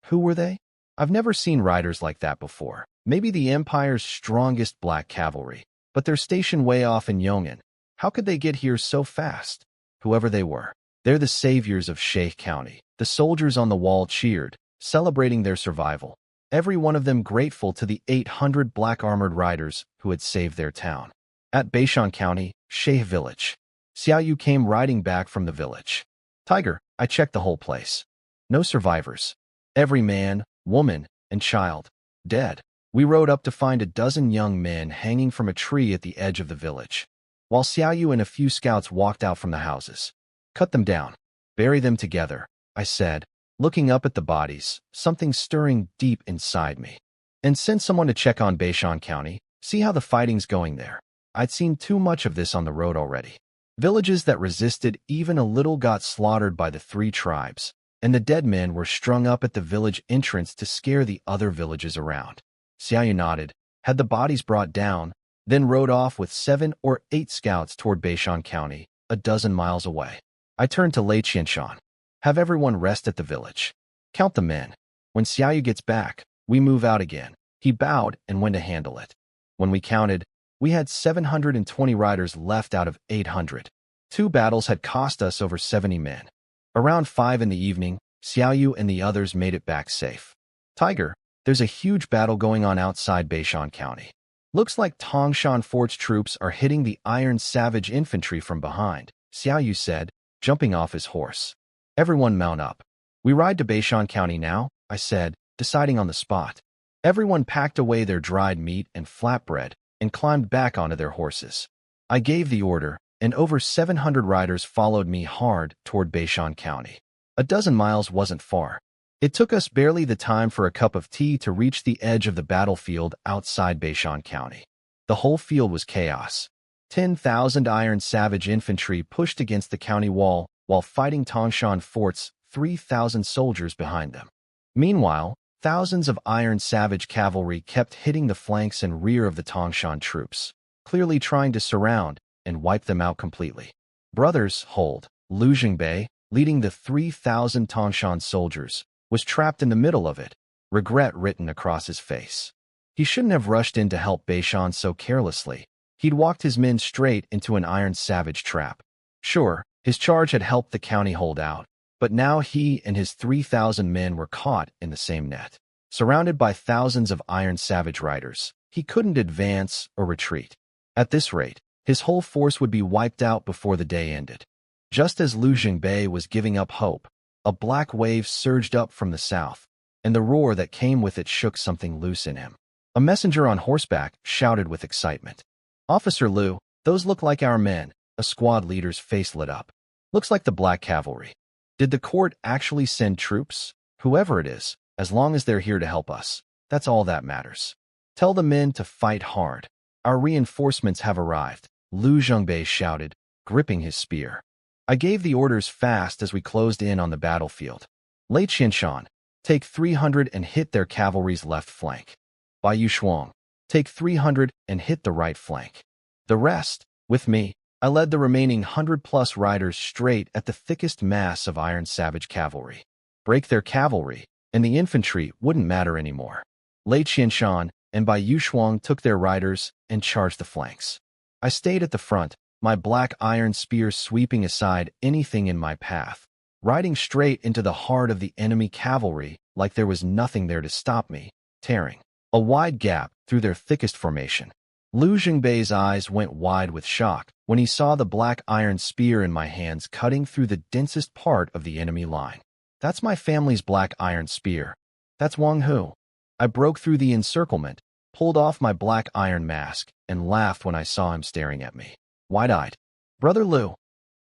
[SPEAKER 1] Who were they? I've never seen riders like that before. Maybe the Empire's strongest black cavalry, but they're stationed way off in Yong'an. How could they get here so fast? Whoever they were, they're the saviors of Shay County. The soldiers on the wall cheered, celebrating their survival, every one of them grateful to the 800 black-armored riders who had saved their town. At Beishan County, Shay Village, Xiaoyu came riding back from the village. "Tiger, I checked the whole place. No survivors. Every man, woman, and child dead." We rode up to find a dozen young men hanging from a tree at the edge of the village, while Xiaoyu and a few scouts walked out from the houses. "Cut them down. Bury them together," I said, looking up at the bodies, something stirring deep inside me. "And send someone to check on Beishan County, see how the fighting's going there." I'd seen too much of this on the road already. Villages that resisted even a little got slaughtered by the 3 tribes, and the dead men were strung up at the village entrance to scare the other villages around. Xiaoyu nodded, had the bodies brought down, then rode off with 7 or 8 scouts toward Beishan County, a dozen miles away. I turned to Lei Qianshan. "Have everyone rest at the village. Count the men. When Xiaoyu gets back, we move out again." He bowed and went to handle it. When we counted, we had 720 riders left out of 800. 2 battles had cost us over 70 men. Around 5 in the evening, Xiaoyu and the others made it back safe. "Tiger, there's a huge battle going on outside Beishan County. Looks like Tangshan Fort's troops are hitting the Iron Savage infantry from behind," Xiaoyu said, jumping off his horse. "Everyone mount up. We ride to Beishan County now," I said, deciding on the spot. Everyone packed away their dried meat and flatbread and climbed back onto their horses. I gave the order, and over 700 riders followed me hard toward Beishan County. A dozen miles wasn't far. It took us barely the time for a cup of tea to reach the edge of the battlefield outside Beishan County. The whole field was chaos. 10,000 Iron Savage infantry pushed against the county wall while fighting Tangshan Fort's 3,000 soldiers behind them. Meanwhile, thousands of Iron Savage cavalry kept hitting the flanks and rear of the Tangshan troops, clearly trying to surround and wipe them out completely. "Brothers, hold." Lu Jingbei, leading the 3,000 Tangshan soldiers, was trapped in the middle of it, regret written across his face. He shouldn't have rushed in to help Beishan so carelessly. He'd walked his men straight into an Iron Savage trap. Sure, his charge had helped the county hold out, but now he and his 3,000 men were caught in the same net. Surrounded by thousands of Iron Savage riders, he couldn't advance or retreat. At this rate, his whole force would be wiped out before the day ended. Just as Lu Jingbei was giving up hope, a black wave surged up from the south. and the roar that came with it shook something loose in him. A messenger on horseback shouted with excitement. "Officer Liu, those look like our men." A squad leader's face lit up. "Looks like the Black Cavalry. Did the court actually send troops? Whoever it is, as long as they're here to help us, that's all that matters. Tell the men to fight hard. Our reinforcements have arrived," Liu Zhengbei shouted, gripping his spear. I gave the orders fast as we closed in on the battlefield. "Lei Qianshan, take 300 and hit their cavalry's left flank. Bai Yushuang, take 300 and hit the right flank. The rest, with me." I led the remaining 100-plus riders straight at the thickest mass of Iron Savage cavalry. Break their cavalry, and the infantry wouldn't matter anymore. Lei Qianshan and Bai Yushuang took their riders and charged the flanks. I stayed at the front, my black iron spear sweeping aside anything in my path, riding straight into the heart of the enemy cavalry like there was nothing there to stop me, tearing a wide gap through their thickest formation. Liu Zhengbei's eyes went wide with shock when he saw the black iron spear in my hands cutting through the densest part of the enemy line. "That's my family's black iron spear. That's Wang Hu." I broke through the encirclement, pulled off my black iron mask, and laughed when I saw him staring at me, wide-eyed. "Brother Liu,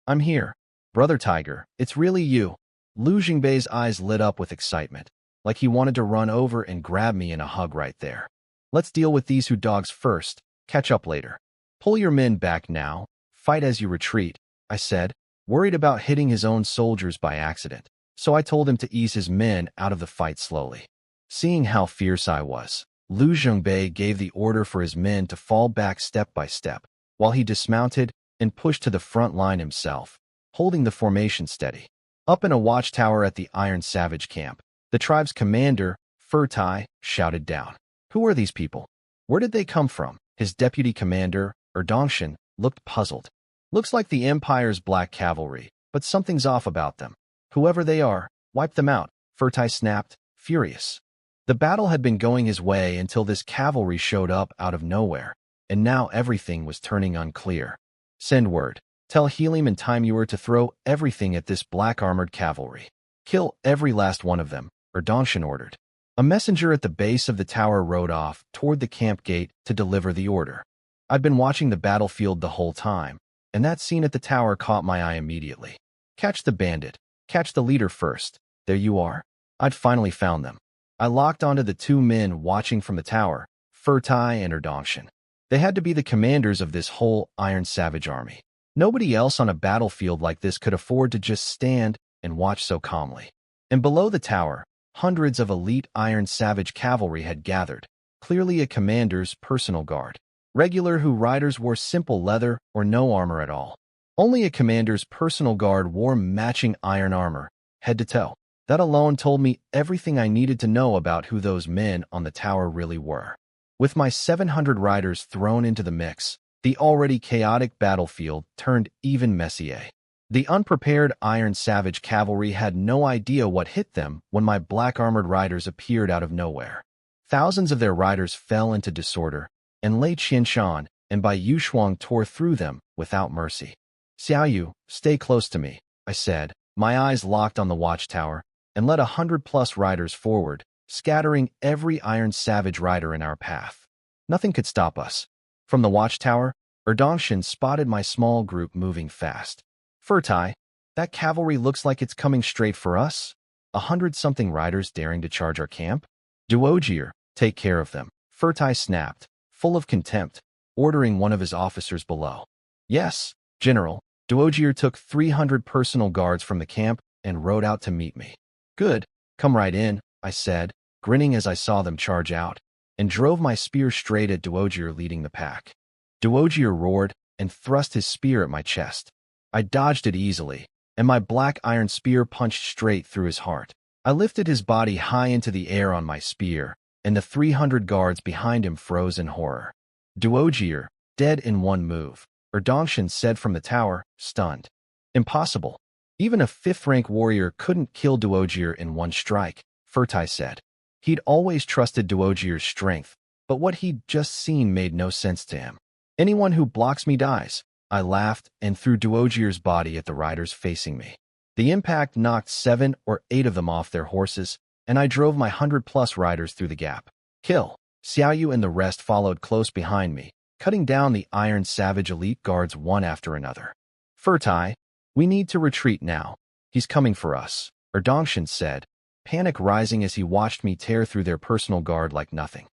[SPEAKER 1] I'm here. Brother Tiger, it's really you." Liu Zhengbei's eyes lit up with excitement, like he wanted to run over and grab me in a hug right there. "Let's deal with these Hu dogs first. Catch up later. Pull your men back now. Fight as you retreat," I said, worried about hitting his own soldiers by accident. So I told him to ease his men out of the fight slowly. Seeing how fierce I was, Liu Zhengbei gave the order for his men to fall back step by step, while he dismounted and pushed to the front line himself, holding the formation steady. Up in a watchtower at the Iron Savage camp, the tribe's commander, Furtai, shouted down. "Who are these people? Where did they come from?" His deputy commander, Erdongshan, looked puzzled. "Looks like the Empire's Black Cavalry, but something's off about them. Whoever they are, wipe them out," Furtai snapped, furious. The battle had been going his way until this cavalry showed up out of nowhere, and now everything was turning unclear. "Send word. Tell Helim and Timuer to throw everything at this black-armored cavalry. Kill every last one of them," Erdongshan ordered. A messenger at the base of the tower rode off toward the camp gate to deliver the order. I'd been watching the battlefield the whole time, and that scene at the tower caught my eye immediately. "Catch the bandit. Catch the leader first. There you are." I'd finally found them. I locked onto the two men watching from the tower, Furtai and Erdongshan. They had to be the commanders of this whole Iron Savage army. Nobody else on a battlefield like this could afford to just stand and watch so calmly. And below the tower, hundreds of elite Iron Savage cavalry had gathered, clearly a commander's personal guard. Regular Hu riders wore simple leather or no armor at all. Only a commander's personal guard wore matching iron armor, head to toe. That alone told me everything I needed to know about who those men on the tower really were. With my 700 riders thrown into the mix, the already chaotic battlefield turned even messier. The unprepared Iron Savage cavalry had no idea what hit them when my black-armored riders appeared out of nowhere. Thousands of their riders fell into disorder, and Lei Qianshan and Bai Yushuang tore through them without mercy. "Xiaoyu, stay close to me," I said, my eyes locked on the watchtower, and led 100-plus riders forward, scattering every Iron Savage rider in our path. Nothing could stop us. From the watchtower, Erdongshan spotted my small group moving fast. "Furtai, that cavalry looks like it's coming straight for us. 100-something riders daring to charge our camp? Duojier, take care of them," Furtai snapped, full of contempt, ordering one of his officers below. "Yes, General." Duojier took 300 personal guards from the camp and rode out to meet me. "Good, come right in," I said, grinning as I saw them charge out, and drove my spear straight at Duojier leading the pack. Duojier roared and thrust his spear at my chest. I dodged it easily, and my black iron spear punched straight through his heart. I lifted his body high into the air on my spear, and the 300 guards behind him froze in horror. "Duojier, dead in one move," Erdongshan said from the tower, stunned. "Impossible. Even a 5th-rank warrior couldn't kill Duojier in one strike," Furtai said. He'd always trusted Duojier's strength, but what he'd just seen made no sense to him. "Anyone who blocks me dies," I laughed and threw Duojier's body at the riders facing me. The impact knocked 7 or 8 of them off their horses, and I drove my 100-plus riders through the gap. Kill. Xiaoyu and the rest followed close behind me, cutting down the Iron Savage elite guards one after another. Furtai, we need to retreat now. He's coming for us, Erdongshan said, panic rising as he watched me tear through their personal guard like nothing.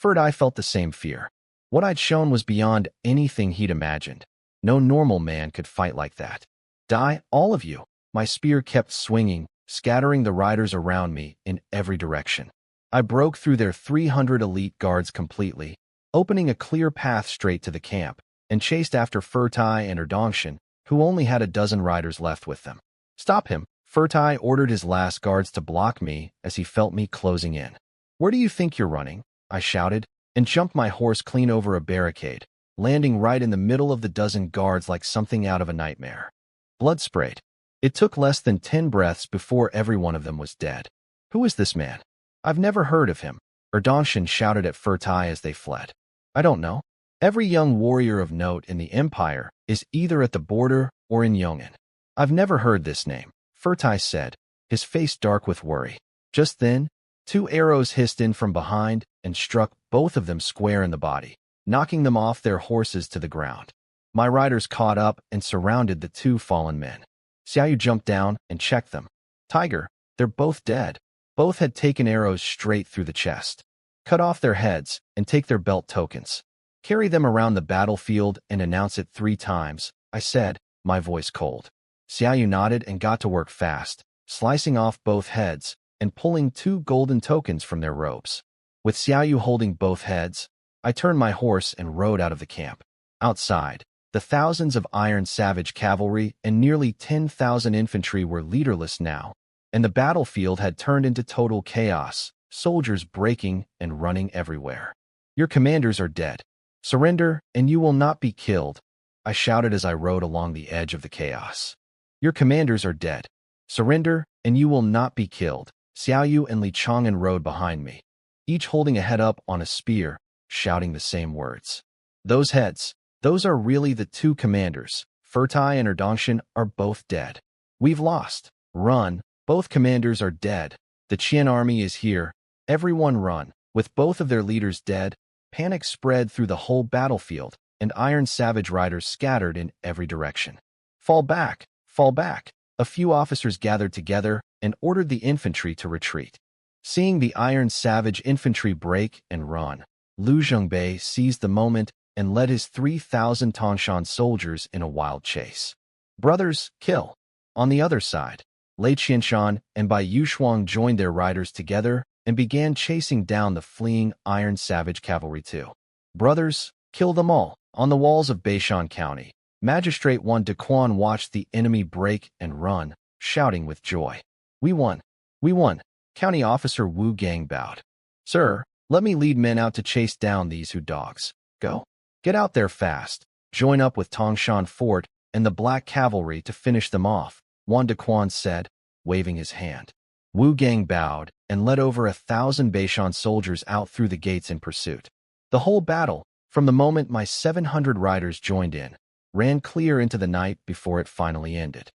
[SPEAKER 1] Furtai felt the same fear. What I'd shown was beyond anything he'd imagined. No normal man could fight like that. Die, all of you. My spear kept swinging, scattering the riders around me in every direction. I broke through their 300 elite guards completely, opening a clear path straight to the camp, and chased after Furtai and Erdongshan, who only had a dozen riders left with them. Stop him. Furtai ordered his last guards to block me as he felt me closing in. Where do you think you're running? I shouted, and jumped my horse clean over a barricade, landing right in the middle of the dozen guards like something out of a nightmare. Blood sprayed. It took less than 10 breaths before every one of them was dead. Who is this man? I've never heard of him, Erdongshan shouted at Furtai as they fled. I don't know. Every young warrior of note in the Empire is either at the border or in Yong'an. I've never heard this name, Furtai said, his face dark with worry. Just then, 2 arrows hissed in from behind and struck both of them square in the body, knocking them off their horses to the ground. My riders caught up and surrounded the 2 fallen men. Xiaoyu jumped down and checked them. Tiger, they're both dead. Both had taken arrows straight through the chest. Cut off their heads and take their belt tokens. Carry them around the battlefield and announce it 3 times, I said, my voice cold. Xiaoyu nodded and got to work fast, slicing off both heads and pulling 2 golden tokens from their robes. With Xiaoyu holding both heads, I turned my horse and rode out of the camp. Outside, the thousands of Iron Savage cavalry and nearly 10,000 infantry were leaderless now, and the battlefield had turned into total chaos, soldiers breaking and running everywhere. Your commanders are dead. Surrender, and you will not be killed, I shouted as I rode along the edge of the chaos. Your commanders are dead. Surrender, and you will not be killed. Xiaoyu and Li Chang'an rode behind me, each holding a head up on a spear, shouting the same words. Those heads, those are really the 2 commanders. Furtai and Erdongshan are both dead. We've lost. Run. Both commanders are dead. The Qian army is here. Everyone run. With both of their leaders dead, panic spread through the whole battlefield, and Iron Savage riders scattered in every direction. Fall back. Fall back. A few officers gathered together and ordered the infantry to retreat. Seeing the Iron Savage infantry break and run, Lu Zhengbei seized the moment and led his 3,000 Tangshan soldiers in a wild chase. Brothers, kill. On the other side, Lei Qianshan and Bai Yushuang joined their riders together and began chasing down the fleeing Iron Savage cavalry too. Brothers, kill them all. On the walls of Beishan County, Magistrate Wan Dequan watched the enemy break and run, shouting with joy. We won. We won. County Officer Wu Gang bowed. Sir, let me lead men out to chase down these dogs. Go. Get out there fast. Join up with Tangshan Fort and the Black Cavalry to finish them off, Wan Dequan said, waving his hand. Wu Gang bowed and led over 1,000 Beishan soldiers out through the gates in pursuit. The whole battle, from the moment my 700 riders joined in, ran clear into the night before it finally ended.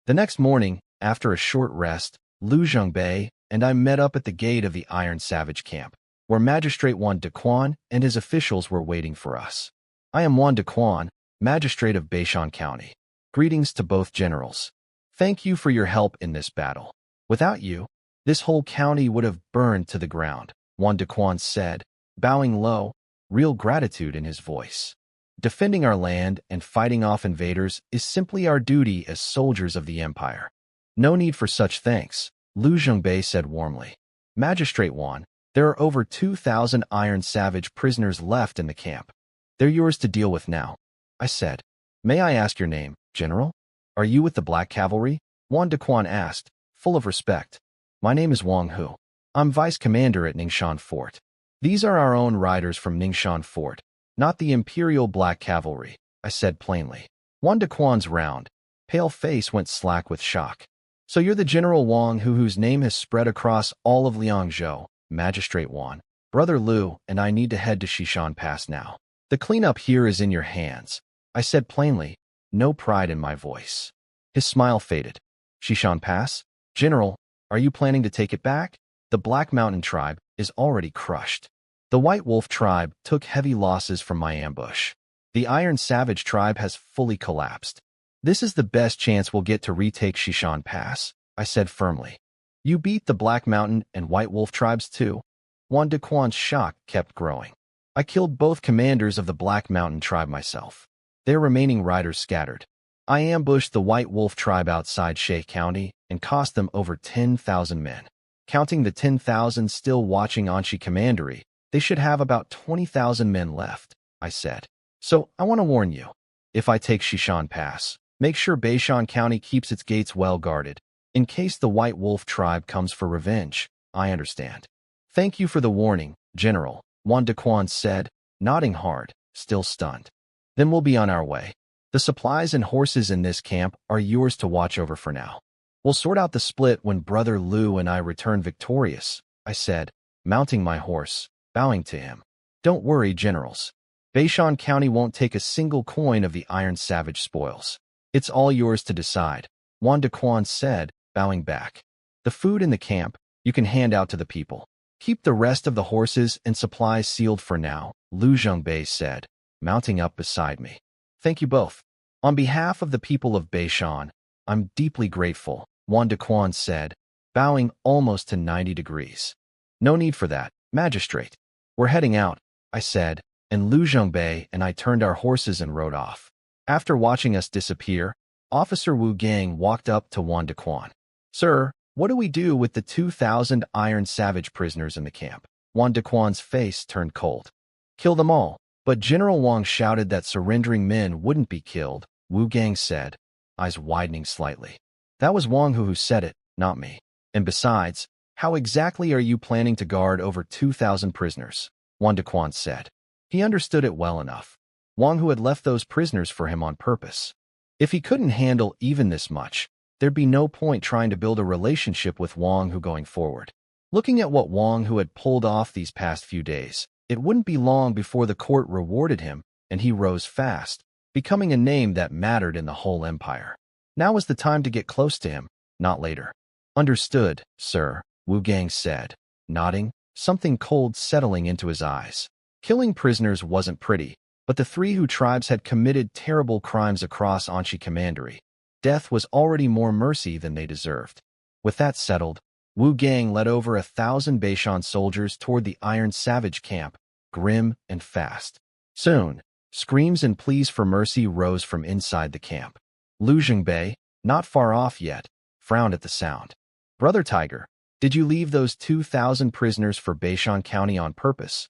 [SPEAKER 1] The next morning, after a short rest, Lu Zhengbei and I met up at the gate of the Iron Savage camp, where Magistrate Wan Dequan and his officials were waiting for us. I am Wan Dequan, Magistrate of Beishan County. Greetings to both generals. Thank you for your help in this battle. Without you, this whole county would have burned to the ground, Wan Dequan said, bowing low, real gratitude in his voice. Defending our land and fighting off invaders is simply our duty as soldiers of the Empire. No need for such thanks, Lu Zhengbei said warmly. Magistrate Wan, there are over 2,000 Iron Savage prisoners left in the camp. They're yours to deal with now, I said. May I ask your name, General? Are you with the Black Cavalry? Wan Dequan asked, full of respect. My name is Wang Hu. I'm Vice Commander at Ningxian Fort. These are our own riders from Ningxian Fort, not the Imperial Black Cavalry, I said plainly. Wan Dequan's round, pale face went slack with shock. So you're the General Wang Hu whose name has spread across all of Liangzhou, Magistrate Wan. Brother Lu and I need to head to Xishan Pass now. The cleanup here is in your hands, I said plainly, no pride in my voice. His smile faded. Xishan Pass? General, are you planning to take it back? The Black Mountain tribe is already crushed. The White Wolf tribe took heavy losses from my ambush. The Iron Savage tribe has fully collapsed. This is the best chance we'll get to retake Shishan Pass, I said firmly. You beat the Black Mountain and White Wolf tribes too? Juan de Quan's shock kept growing. I killed both commanders of the Black Mountain tribe myself. Their remaining riders scattered. I ambushed the White Wolf tribe outside Shea County and cost them over 10,000 men. Counting the 10,000 still watching Anshi Commandery, they should have about 20,000 men left, I said. So, I want to warn you. If I take Shishan Pass, make sure Beishan County keeps its gates well guarded. In case the White Wolf tribe comes for revenge, I understand. Thank you for the warning, General, Juan de Quan said, nodding hard, still stunned. Then we'll be on our way. The supplies and horses in this camp are yours to watch over for now. We'll sort out the split when Brother Liu and I return victorious, I said, mounting my horse, bowing to him. Don't worry, generals. Beishan County won't take a single coin of the Iron Savage spoils. It's all yours to decide, Juan de Quan said, bowing back. The food in the camp, you can hand out to the people. Keep the rest of the horses and supplies sealed for now, Lu Zhongbei said, mounting up beside me. Thank you both. On behalf of the people of Beishan, I'm deeply grateful, Juan de Quan said, bowing almost to 90 degrees. No need for that, magistrate. We're heading out, I said, and Lu Zhongbei and I turned our horses and rode off. After watching us disappear, Officer Wu Gang walked up to Juan de Quan. Sir, what do we do with the 2,000 Iron Savage prisoners in the camp? Juan de Quan's face turned cold. Kill them all. But General Wang shouted that surrendering men wouldn't be killed, Wu Gang said, eyes widening slightly. That was Wang who said it, not me. And besides, how exactly are you planning to guard over 2,000 prisoners? Juan de Quan said. He understood it well enough. Wang Hu had left those prisoners for him on purpose. If he couldn't handle even this much, there'd be no point trying to build a relationship with Wang Hu going forward. Looking at what Wang Hu had pulled off these past few days, it wouldn't be long before the court rewarded him, and he rose fast, becoming a name that mattered in the whole empire. Now was the time to get close to him, not later. Understood, sir, Wu Gang said, nodding, something cold settling into his eyes. Killing prisoners wasn't pretty, but the three Hu tribes had committed terrible crimes across Anshi Commandery. Death was already more mercy than they deserved. With that settled, Wu Gang led over 1,000 Beishan soldiers toward the Iron Savage camp, grim and fast. Soon, screams and pleas for mercy rose from inside the camp. Lu Zhongbei, not far off yet, frowned at the sound. Brother Tiger, did you leave those 2,000 prisoners for Beishan County on purpose?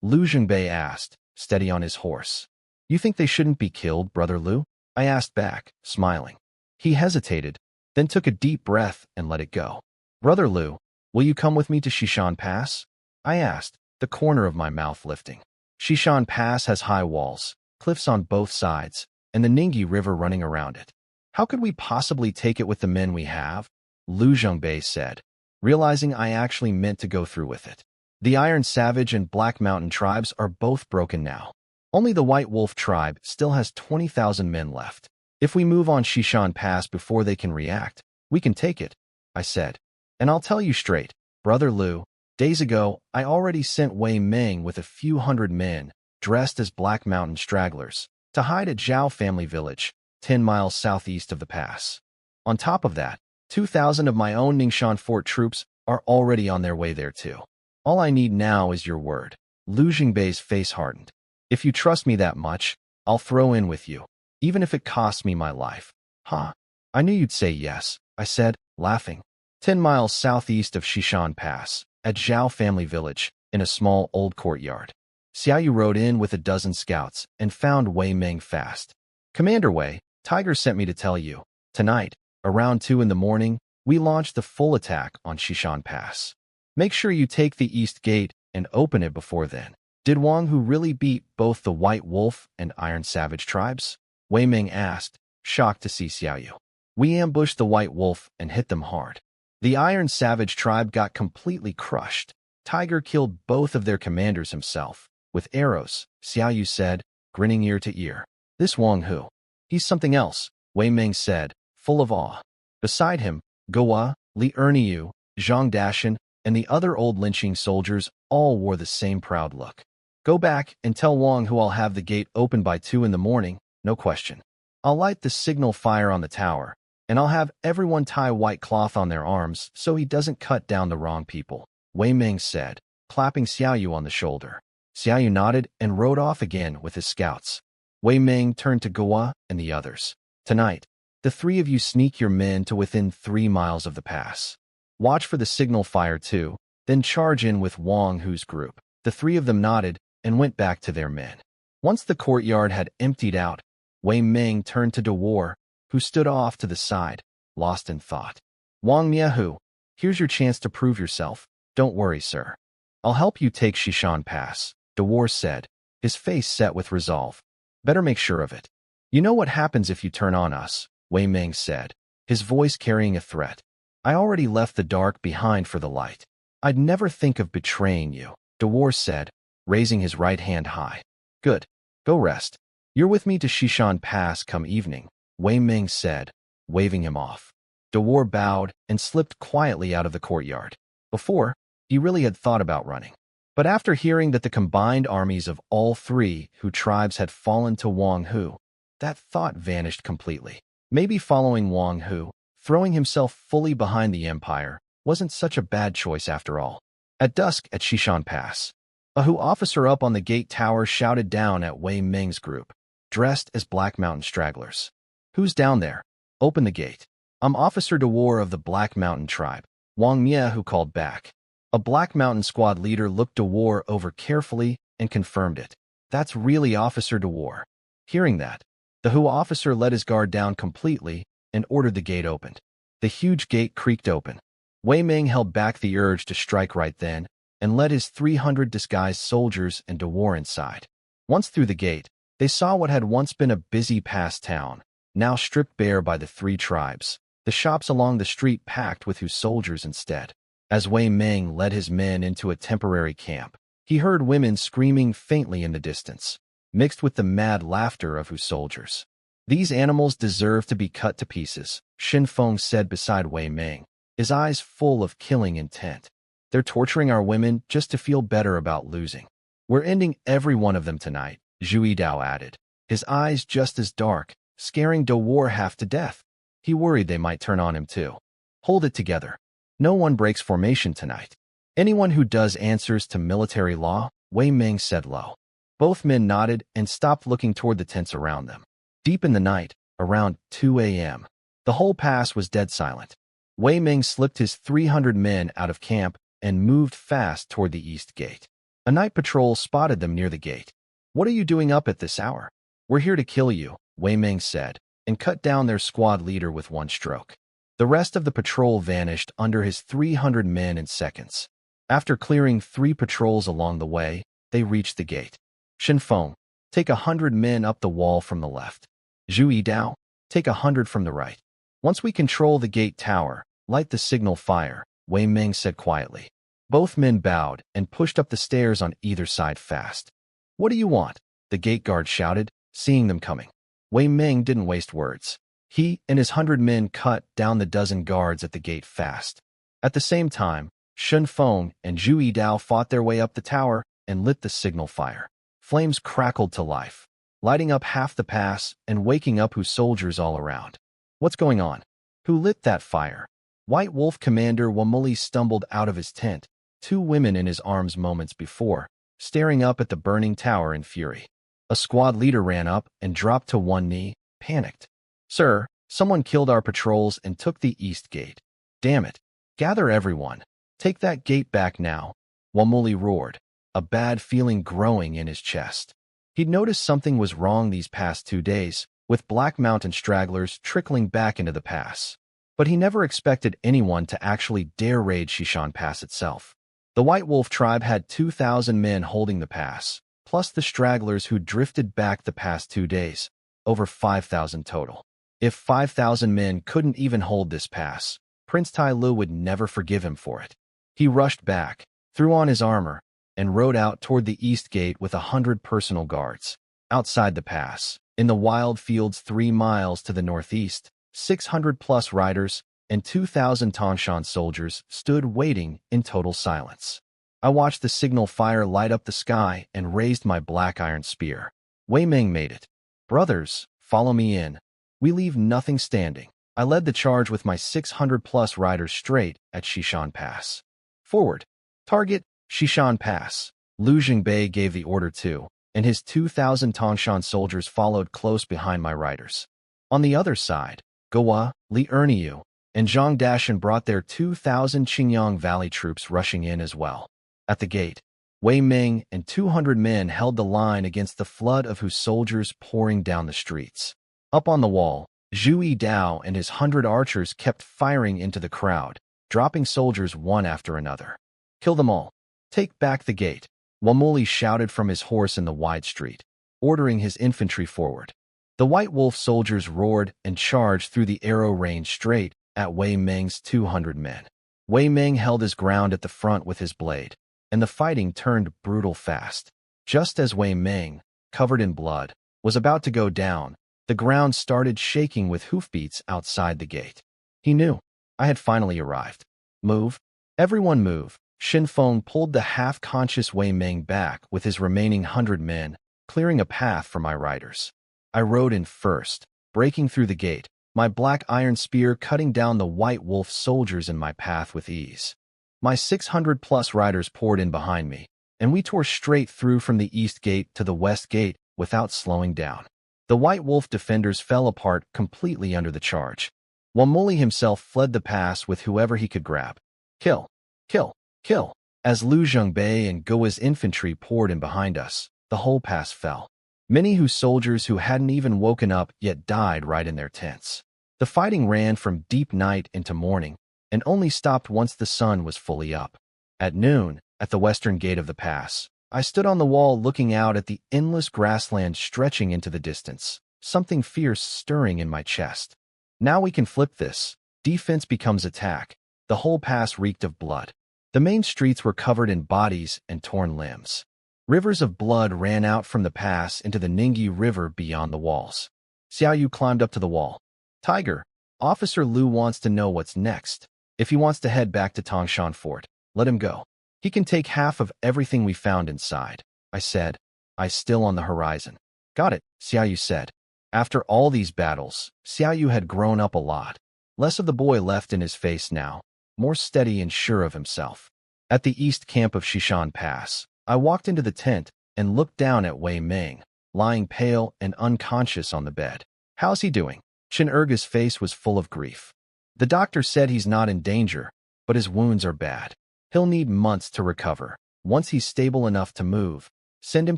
[SPEAKER 1] Lu Zhongbei asked, steady on his horse. You think they shouldn't be killed, Brother Lu? I asked back, smiling. He hesitated, then took a deep breath and let it go. Brother Liu, will you come with me to Shishan Pass? I asked, the corner of my mouth lifting. Shishan Pass has high walls, cliffs on both sides, and the Ningyi River running around it. How could we possibly take it with the men we have? Lu Zhongbei said, realizing I actually meant to go through with it. The Iron Savage and Black Mountain tribes are both broken now. Only the White Wolf tribe still has 20,000 men left. If we move on Shishan Pass before they can react, we can take it, I said. And I'll tell you straight, Brother Liu, days ago, I already sent Wei Meng with a few hundred men, dressed as Black Mountain stragglers, to hide at Zhao family village, 10 miles southeast of the pass. On top of that, 2,000 of my own Ningxia Fort troops are already on their way there too. All I need now is your word. Lu Zhongbei's face hardened. If you trust me that much, I'll throw in with you, even if it costs me my life. Huh? I knew you'd say yes, I said, laughing. 10 miles southeast of Shishan Pass, at Zhao family village, in a small old courtyard. Xiaoyu rode in with a dozen scouts and found Wei Meng fast. Commander Wei, Tiger sent me to tell you. Tonight, around 2 in the morning, we launched the full attack on Shishan Pass. Make sure you take the east gate and open it before then. Did Wang Hu really beat both the White Wolf and Iron Savage tribes? Wei Meng asked, shocked to see Xiaoyu. We ambushed the White Wolf and hit them hard. The Iron Savage tribe got completely crushed. Tiger killed both of their commanders himself, with arrows, Xiaoyu said, grinning ear to ear. This Wang Hu. He's something else, Wei Meng said, full of awe. Beside him, Gowa, Li Erniu, Zhang Dashan, and the other old lynching soldiers all wore the same proud look. Go back and tell Wang Hu I'll have the gate open by 2 in the morning, no question. I'll light the signal fire on the tower, and I'll have everyone tie white cloth on their arms so he doesn't cut down the wrong people, Wei Ming said, clapping Xiaoyu on the shoulder. Xiaoyu nodded and rode off again with his scouts. Wei Ming turned to Gua and the others. Tonight, the 3 of you sneak your men to within 3 miles of the pass. Watch for the signal fire too, then charge in with Wang Hu's group. The 3 of them nodded and went back to their men. Once the courtyard had emptied out, Wei Ming turned to Dewar, who stood off to the side, lost in thought. Wang Miahu, here's your chance to prove yourself. Don't worry, sir. I'll help you take Shishan Pass, Dewar said, his face set with resolve. Better make sure of it. You know what happens if you turn on us, Wei Ming said, his voice carrying a threat. I already left the dark behind for the light. I'd never think of betraying you, Dewar said, raising his right hand high. Good. Go rest. You're with me to Shishan Pass come evening, Wei Ming said, waving him off. Dewar bowed and slipped quietly out of the courtyard. Before, he really had thought about running. But after hearing that the combined armies of all 3 Hu tribes had fallen to Wang Hu, that thought vanished completely. Maybe following Wang Hu, throwing himself fully behind the empire, wasn't such a bad choice after all. At dusk at Shishan Pass, a Hu officer up on the gate tower shouted down at Wei Ming's group, dressed as Black Mountain stragglers. Who's down there? Open the gate. I'm Officer Dewar of the Black Mountain tribe, Wang Miahu called back. A Black Mountain squad leader looked Dewar over carefully and confirmed it. That's really Officer Dewar. Hearing that, the Hu officer let his guard down completely and ordered the gate opened. The huge gate creaked open. Wei Ming held back the urge to strike right then and led his 300 disguised soldiers and Dewar inside. Once through the gate, they saw what had once been a busy pass town, now stripped bare by the 3 tribes, the shops along the street packed with Hu soldiers instead. As Wei Ming led his men into a temporary camp, he heard women screaming faintly in the distance, mixed with the mad laughter of Hu soldiers. These animals deserve to be cut to pieces, Shin Feng said beside Wei Ming, his eyes full of killing intent. They're torturing our women just to feel better about losing. We're ending every one of them tonight, Zhu Dao added, his eyes just as dark, scaring Dewar half to death. He worried they might turn on him too. Hold it together. No one breaks formation tonight. Anyone who does answers to military law, Wei Ming said low. Both men nodded and stopped looking toward the tents around them. Deep in the night, around 2 a.m., the whole pass was dead silent. Wei Ming slipped his 300 men out of camp and moved fast toward the east gate. A night patrol spotted them near the gate. What are you doing up at this hour? We're here to kill you, Wei Ming said, and cut down their squad leader with one stroke. The rest of the patrol vanished under his 300 men in seconds. After clearing 3 patrols along the way, they reached the gate. Shin Feng, take 100 men up the wall from the left. Zhu Dao, take 100 from the right. Once we control the gate tower, light the signal fire, Wei Ming said quietly. Both men bowed and pushed up the stairs on either side fast. What do you want? The gate guard shouted, seeing them coming. Wei Ming didn't waste words. He and his 100 men cut down the dozen guards at the gate fast. At the same time, Shin Feng and Zhu Dao fought their way up the tower and lit the signal fire. Flames crackled to life, lighting up half the pass and waking up Hu soldiers all around. What's going on? Who lit that fire? White Wolf Commander Wamuli stumbled out of his tent, 2 women in his arms moments before, staring up at the burning tower in fury. A squad leader ran up and dropped to one knee, panicked. Sir, someone killed our patrols and took the east gate. Damn it. Gather everyone. Take that gate back now, Wamuli roared, a bad feeling growing in his chest. He'd noticed something was wrong these past 2 days, with Black Mountain stragglers trickling back into the pass. But he never expected anyone to actually dare raid Shishan Pass itself. The White Wolf tribe had 2,000 men holding the pass, plus the stragglers who drifted back the past 2 days, over 5,000 total. If 5,000 men couldn't even hold this pass, Prince Tai Lu would never forgive him for it. He rushed back, threw on his armor, and rode out toward the east gate with 100 personal guards. Outside the pass, in the wild fields 3 miles to the northeast, 600-plus riders, and 2,000 Tangshan soldiers stood waiting in total silence. I watched the signal fire light up the sky and raised my black iron spear. Wei Ming made it. Brothers, follow me in. We leave nothing standing. I led the charge with my 600-plus riders straight at Xishan Pass. Forward. Target, Xishan Pass. Lu Jingbei gave the order too, and his 2,000 Tangshan soldiers followed close behind my riders. On the other side, Gowa, Li Erniu, and Zhang Dashan brought their 2,000 Qingyang Valley troops rushing in as well. At the gate, Wei Ming and 200 men held the line against the flood of whose soldiers pouring down the streets. Up on the wall, Zhu Yidao and his 100 archers kept firing into the crowd, dropping soldiers one after another. Kill them all. Take back the gate. Wamuli shouted from his horse in the wide street, ordering his infantry forward. The White Wolf soldiers roared and charged through the arrow range straight at Wei Ming's 200 men. Wei Ming held his ground at the front with his blade, and the fighting turned brutal fast. Just as Wei Ming, covered in blood, was about to go down, the ground started shaking with hoofbeats outside the gate. He knew. I had finally arrived. Move. Everyone move. Xin Feng pulled the half-conscious Wei Ming back with his remaining 100 men, clearing a path for my riders. I rode in first, breaking through the gate, my black iron spear cutting down the White Wolf soldiers in my path with ease. My 600-plus riders poured in behind me, and we tore straight through from the east gate to the west gate without slowing down. The White Wolf defenders fell apart completely under the charge. Wamuli himself fled the pass with whoever he could grab. Kill! Kill! Kill! As Lu Jingbei and Gowa's infantry poured in behind us, the whole pass fell. Many soldiers who hadn't even woken up yet died right in their tents. The fighting ran from deep night into morning, and only stopped once the sun was fully up. At noon, at the western gate of the pass, I stood on the wall looking out at the endless grassland stretching into the distance, something fierce stirring in my chest. Now we can flip this. Defense becomes attack. The whole pass reeked of blood. The main streets were covered in bodies and torn limbs. Rivers of blood ran out from the pass into the Ningyi River beyond the walls. Xiaoyu climbed up to the wall. Tiger, Officer Lu wants to know what's next. If he wants to head back to Tangshan Fort, let him go. He can take half of everything we found inside, I said. Eyes still on the horizon. Got it, Xiaoyu said. After all these battles, Xiaoyu had grown up a lot. Less of the boy left in his face now, more steady and sure of himself. At the east camp of Xishan Pass, I walked into the tent and looked down at Wei Ming, lying pale and unconscious on the bed. How's he doing? Chen Erga's face was full of grief. The doctor said he's not in danger, but his wounds are bad. He'll need months to recover. Once he's stable enough to move, send him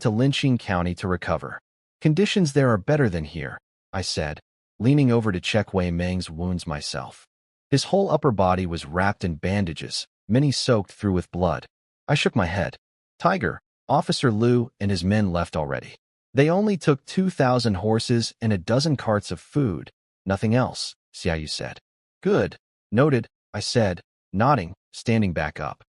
[SPEAKER 1] to Linqing County to recover. Conditions there are better than here, I said, leaning over to check Wei Ming's wounds myself. His whole upper body was wrapped in bandages, many soaked through with blood. I shook my head. Tiger, Officer Lu and his men left already. They only took 2,000 horses and a dozen carts of food. Nothing else, Xiaoyu said. Good. Noted, I said, nodding, standing back up.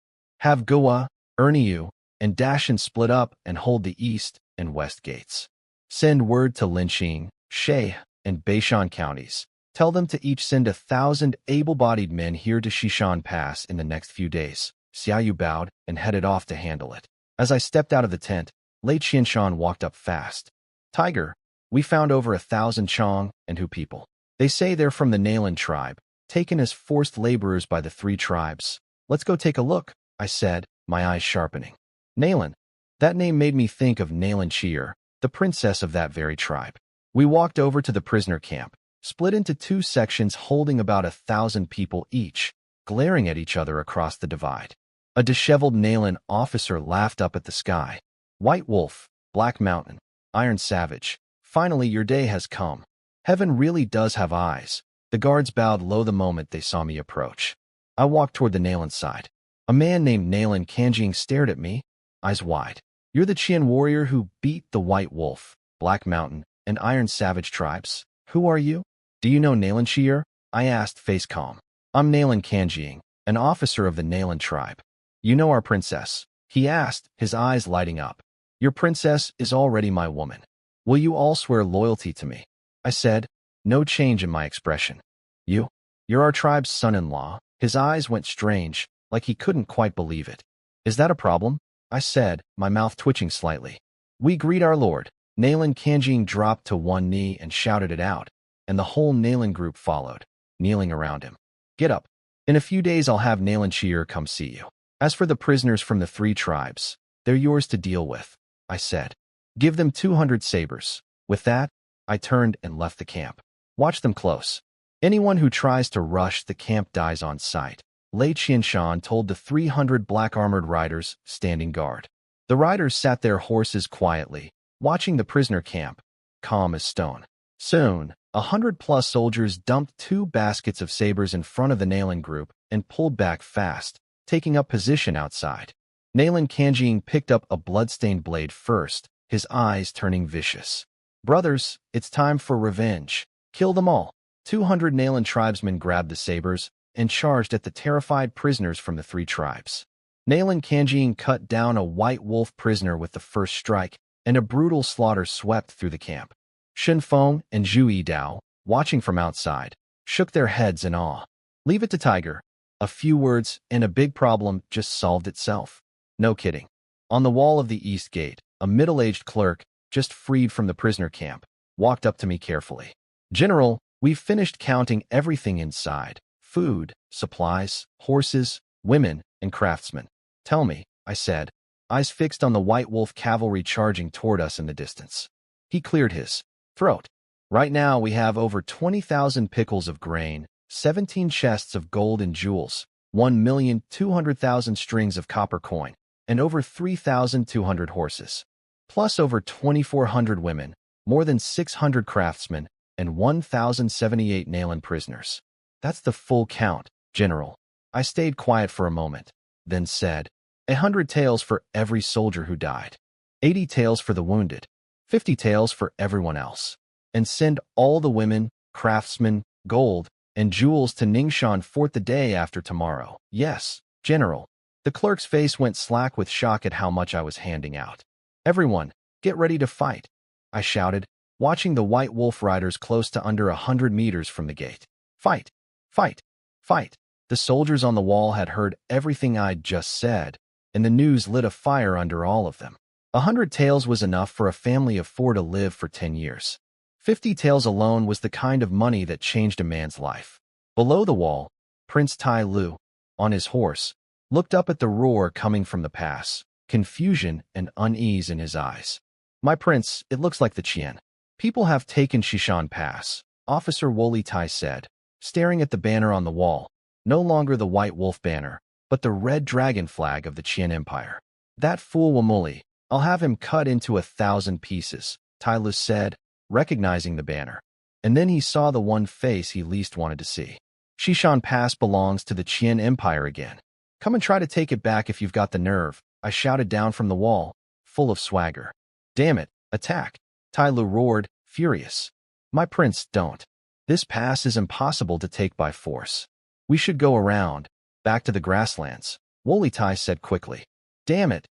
[SPEAKER 1] Have Gowa, Erniu, and Dashan split up and hold the east and west gates. Send word to Linqing, Shay, and Beishan counties. Tell them to each send 1,000 able-bodied men here to Xishan Pass in the next few days. Xiaoyu bowed and headed off to handle it. As I stepped out of the tent, Lei Qianshan walked up fast. Tiger, we found over 1,000 Chong and Hu people. They say they're from the Nalan tribe, taken as forced laborers by the 3 tribes. Let's go take a look, I said, my eyes sharpening. Nalan. That name made me think of Nalan Chier, the princess of that very tribe. We walked over to the prisoner camp, split into 2 sections holding about 1,000 people each, glaring at each other across the divide. A disheveled Nalan officer laughed up at the sky. White Wolf, Black Mountain, Iron Savage, finally your day has come. Heaven really does have eyes. The guards bowed low the moment they saw me approach. I walked toward the Nalan side. A man named Nalan Kanjing stared at me, eyes wide. You're the Qian warrior who beat the White Wolf, Black Mountain, and Iron Savage tribes. Who are you? Do you know Nalan Chier? I asked, face calm. I'm Nalan Kanjing, an officer of the Nalan tribe. You know our princess? He asked, his eyes lighting up. Your princess is already my woman. Will you all swear loyalty to me? I said, no change in my expression. You? You're our tribe's son-in-law." His eyes went strange, like he couldn't quite believe it. "Is that a problem?" I said, my mouth twitching slightly. "We greet our lord." Nalan Kanjing dropped to one knee and shouted it out, and the whole Nalan group followed, kneeling around him. "Get up. In a few days I'll have Nalan Chiir come see you. As for the prisoners from the 3 tribes, they're yours to deal with," I said. "Give them 200 sabers." With that, I turned and left the camp. "Watch them close. Anyone who tries to rush the camp dies on sight," Lei Qianshan told the 300 black-armored riders standing guard. The riders sat their horses quietly, watching the prisoner camp, calm as stone. Soon, 100+ soldiers dumped 2 baskets of sabers in front of the Nalan group and pulled back fast, taking up position outside. Nalan Kanjing picked up a blood-stained blade first, his eyes turning vicious. "Brothers, it's time for revenge. Kill them all." 200 Nalan tribesmen grabbed the sabers and charged at the terrified prisoners from the 3 tribes. Nalan Kanjing cut down a white wolf prisoner with the first strike, and a brutal slaughter swept through the camp. Shen Feng and Zhu Yidao, watching from outside, shook their heads in awe. "Leave it to Tiger." A few words, and a big problem just solved itself. No kidding. On the wall of the east gate, a middle-aged clerk, just freed from the prisoner camp, walked up to me carefully. "General, we've finished counting everything inside. Food, supplies, horses, women, and craftsmen." "Tell me," I said, eyes fixed on the White Wolf cavalry charging toward us in the distance. He cleared his throat. "Right now we have over 20,000 pickles of grain, 17 chests of gold and jewels, 1,200,000 strings of copper coin, and over 3,200 horses. Plus over 2,400 women, more than 600 craftsmen, and 1,078 Nalan prisoners. That's the full count, General." I stayed quiet for a moment, then said, 100 taels for every soldier who died, 80 taels for the wounded, 50 taels for everyone else. And send all the women, craftsmen, gold, and jewels to Ningxuan Fort the day after tomorrow." "Yes, General." The clerk's face went slack with shock at how much I was handing out. "Everyone, get ready to fight," I shouted, watching the White Wolf riders close to under 100 meters from the gate. "Fight! Fight! Fight!" The soldiers on the wall had heard everything I'd just said, and the news lit a fire under all of them. 100 taels was enough for a family of 4 to live for 10 years. 50 taels alone was the kind of money that changed a man's life. Below the wall, Prince Tai Lu, on his horse, looked up at the roar coming from the pass, confusion and unease in his eyes. "My prince, it looks like the Qian people have taken Shishan Pass," Officer Woli Tai said, staring at the banner on the wall, no longer the White Wolf banner, but the red dragon flag of the Qian Empire. "That fool Wamuli, I'll have him cut into 1,000 pieces," Tai Lu said, recognizing the banner. And then he saw the one face he least wanted to see. "Shishan Pass belongs to the Qian Empire again. Come and try to take it back if you've got the nerve," I shouted down from the wall, full of swagger. "Damn it, attack!" Tai Lu roared, furious. "My prince, don't. This pass is impossible to take by force. We should go around, back to the grasslands," Woli Tai said quickly. "Damn it!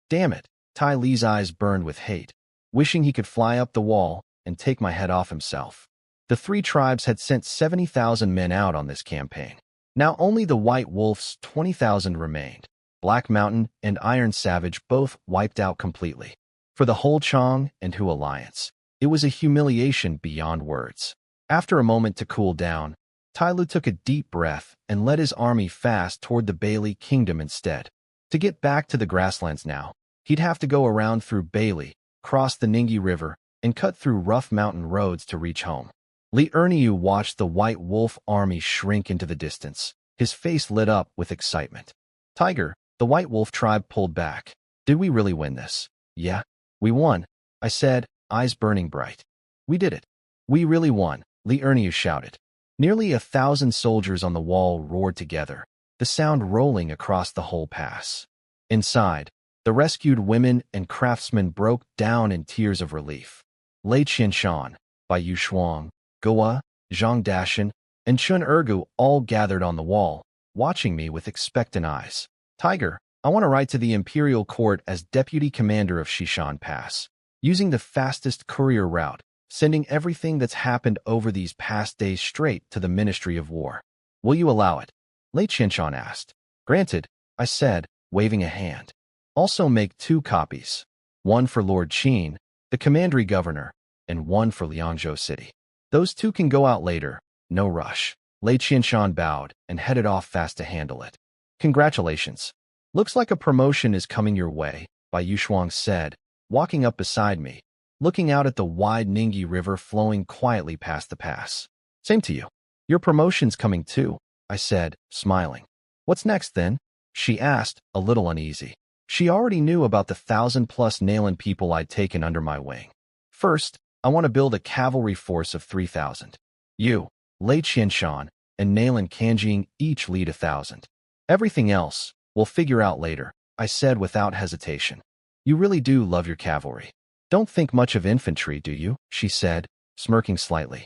[SPEAKER 1] Damn it!" Tai Li's eyes burned with hate, wishing he could fly up the wall and take my head off himself. The 3 tribes had sent 70,000 men out on this campaign. Now only the White Wolf's 20,000 remained. Black Mountain and Iron Savage both wiped out completely. For the whole Chong and Hu alliance, it was a humiliation beyond words. After a moment to cool down, Tai Lu took a deep breath and led his army fast toward the Bailey Kingdom instead. To get back to the grasslands now, he'd have to go around through Bailey, cross the Ningyi River, and cut through rough mountain roads to reach home. Li Erniu watched the White Wolf army shrink into the distance, his face lit up with excitement. "Tiger," the White Wolf tribe pulled back. "Did we really win this?" "Yeah, we won," I said, eyes burning bright. "We did it. We really won," Li Erniu shouted. Nearly 1,000 soldiers on the wall roared together, the sound rolling across the whole pass. Inside, the rescued women and craftsmen broke down in tears of relief. Lei Qianshan, Bai Yushuang, Goa, Zhang Dashan, and Chun Ergu all gathered on the wall, watching me with expectant eyes. "Tiger, I want to write to the Imperial Court as Deputy Commander of Shishan Pass, using the fastest courier route, sending everything that's happened over these past days straight to the Ministry of War. Will you allow it? Lei Qianshan asked. Granted, I said, waving a hand. Also make 2 copies. One for Lord Qin, the commandery governor, and one for Liangzhou City. Those 2 can go out later, no rush. Lei Qianshan bowed and headed off fast to handle it. Congratulations. Looks like a promotion is coming your way, Bai Yushuang said, walking up beside me, looking out at the wide Ningyi River flowing quietly past the pass. Same to you. Your promotion's coming too, I said, smiling. What's next then? She asked, a little uneasy. She already knew about the 1,000+ Nalan people I'd taken under my wing. First, I want to build a cavalry force of 3,000. You, Lei Qianshan, and Nalan Kanjing each lead 1,000. Everything else, we'll figure out later, I said without hesitation. You really do love your cavalry. Don't think much of infantry, do you? She said, smirking slightly.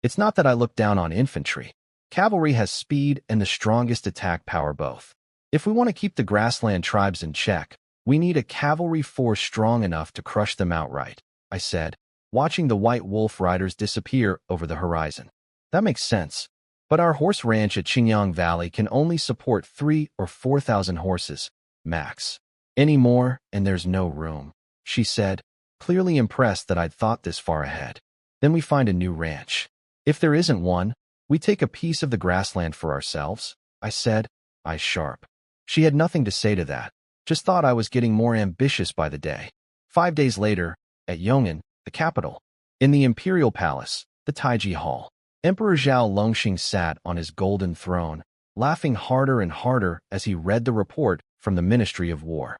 [SPEAKER 1] It's not that I look down on infantry. Cavalry has speed and the strongest attack power both. If we want to keep the grassland tribes in check, we need a cavalry force strong enough to crush them outright, I said, watching the white wolf riders disappear over the horizon. That makes sense. But our horse ranch at Qingyang Valley can only support 3,000 or 4,000 horses, max. Any more, and there's no room, she said, clearly impressed that I'd thought this far ahead. Then we find a new ranch. If there isn't one, we take a piece of the grassland for ourselves, I said, eyes sharp. She had nothing to say to that, just thought I was getting more ambitious by the day. 5 days later, at Yong'an, the capital, in the imperial palace, the Taiji Hall, Emperor Zhao Longxing sat on his golden throne, laughing harder and harder as he read the report from the Ministry of War.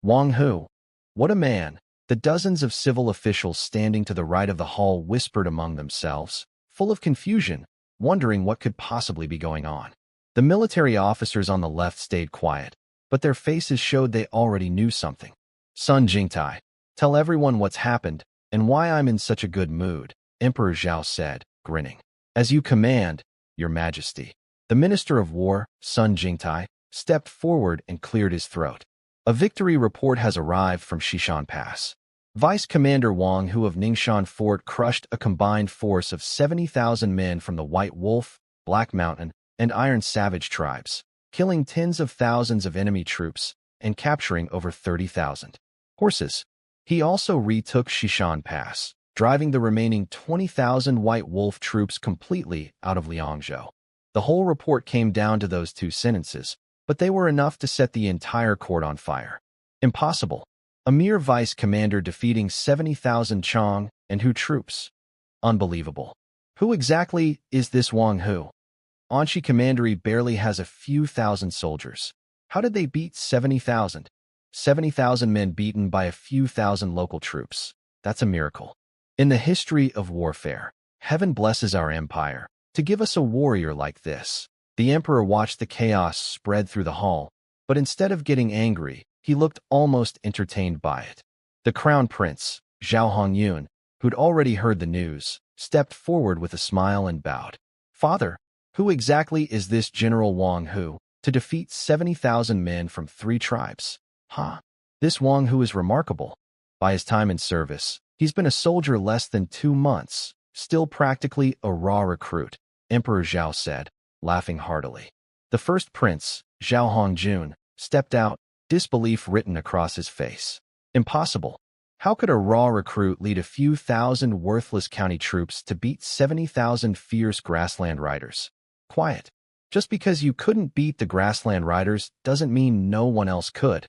[SPEAKER 1] Wang Hu. What a man! The dozens of civil officials standing to the right of the hall whispered among themselves, full of confusion, wondering what could possibly be going on. The military officers on the left stayed quiet, but their faces showed they already knew something. Sun Jingtai, tell everyone what's happened and why I'm in such a good mood, Emperor Zhao said, grinning. As you command, Your Majesty. The Minister of War, Sun Jingtai, stepped forward and cleared his throat. A victory report has arrived from Xishan Pass. Vice Commander Wang Hu of Ningxuan Fort crushed a combined force of 70,000 men from the White Wolf, Black Mountain, and Iron Savage tribes, killing tens of thousands of enemy troops and capturing over 30,000 horses. He also retook Xishan Pass, driving the remaining 20,000 White Wolf troops completely out of Liangzhou. The whole report came down to those 2 sentences, but they were enough to set the entire court on fire. Impossible. A mere vice commander defeating 70,000 Chong and Hu troops. Unbelievable. Who exactly is this Wang Hu? Anshi Commandery barely has a few thousand soldiers. How did they beat 70,000? 70,000 men beaten by a few thousand local troops. That's a miracle. In the history of warfare, heaven blesses our empire to give us a warrior like this. The emperor watched the chaos spread through the hall, but instead of getting angry, he looked almost entertained by it. The crown prince, Zhao Hongyun, who'd already heard the news, stepped forward with a smile and bowed. Father, who exactly is this General Wang Hu to defeat 70,000 men from 3 tribes? This Wang Hu is remarkable. By his time in service, he's been a soldier less than 2 months, still practically a raw recruit, Emperor Zhao said, laughing heartily. The first prince, Zhao Hongjun, stepped out, disbelief written across his face. Impossible. How could a raw recruit lead a few thousand worthless county troops to beat 70,000 fierce grassland riders? Quiet. Just because you couldn't beat the grassland riders doesn't mean no one else could.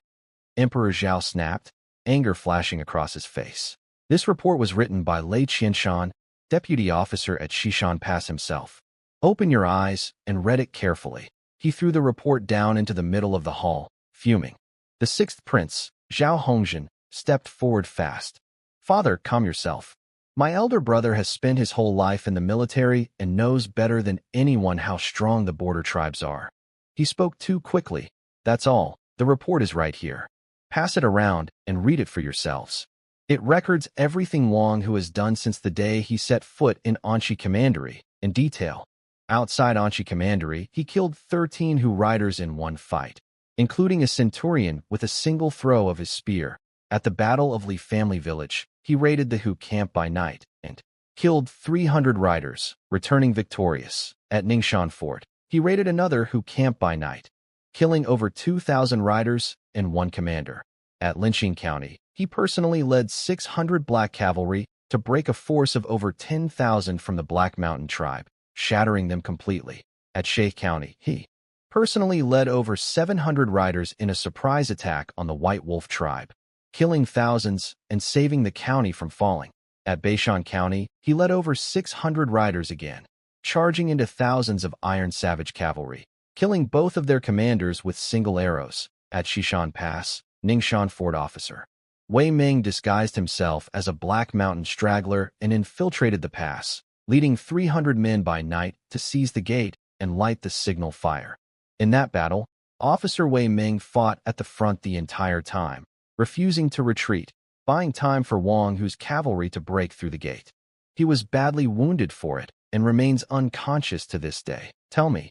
[SPEAKER 1] Emperor Zhao snapped, anger flashing across his face. This report was written by Lei Qianshan, deputy officer at Xishan Pass himself. Open your eyes and read it carefully. He threw the report down into the middle of the hall, fuming. The 6th prince, Zhao Hongzhen, stepped forward fast. Father, calm yourself. My elder brother has spent his whole life in the military and knows better than anyone how strong the border tribes are. He spoke too quickly. That's all. The report is right here. Pass it around and read it for yourselves. It records everything Wang Hu has done since the day he set foot in Anshi Commandery, in detail. Outside Anshi Commandery, he killed 13 Hu riders in one fight, including a centurion with a single throw of his spear. At the Battle of Li Family Village, he raided the Hu camp by night and killed 300 riders, returning victorious. At Ningxuan Fort, He raided another who camped by night, killing over 2,000 riders and one commander. At Linqing County, he personally led 600 black cavalry to break a force of over 10,000 from the Black Mountain tribe, shattering them completely. At Sheikh County, he personally led over 700 riders in a surprise attack on the White Wolf tribe, killing thousands and saving the county from falling. At Beishan County, he led over 600 riders again, charging into thousands of Iron Savage cavalry, killing both of their commanders with single arrows. At Shishan Pass, Ningxuan Fort officer Wei Ming disguised himself as a Black Mountain straggler and infiltrated the pass, leading 300 men by night to seize the gate and light the signal fire. In that battle, Officer Wei Ming fought at the front the entire time, refusing to retreat, buying time for Wang Hu's cavalry to break through the gate. He was badly wounded for it and remains unconscious to this day. Tell me,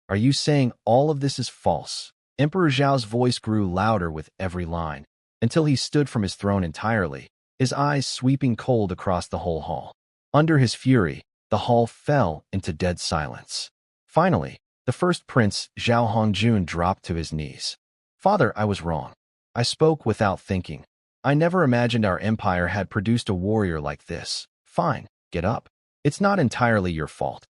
[SPEAKER 1] are you saying all of this is false? Emperor Zhao's voice grew louder with every line, until he stood from his throne entirely, his eyes sweeping cold across the whole hall. Under his fury, the hall fell into dead silence. Finally, the first prince, Zhao Hongjun, dropped to his knees. Father, I was wrong. I spoke without thinking. I never imagined our empire had produced a warrior like this. Fine, get up. It's not entirely your fault.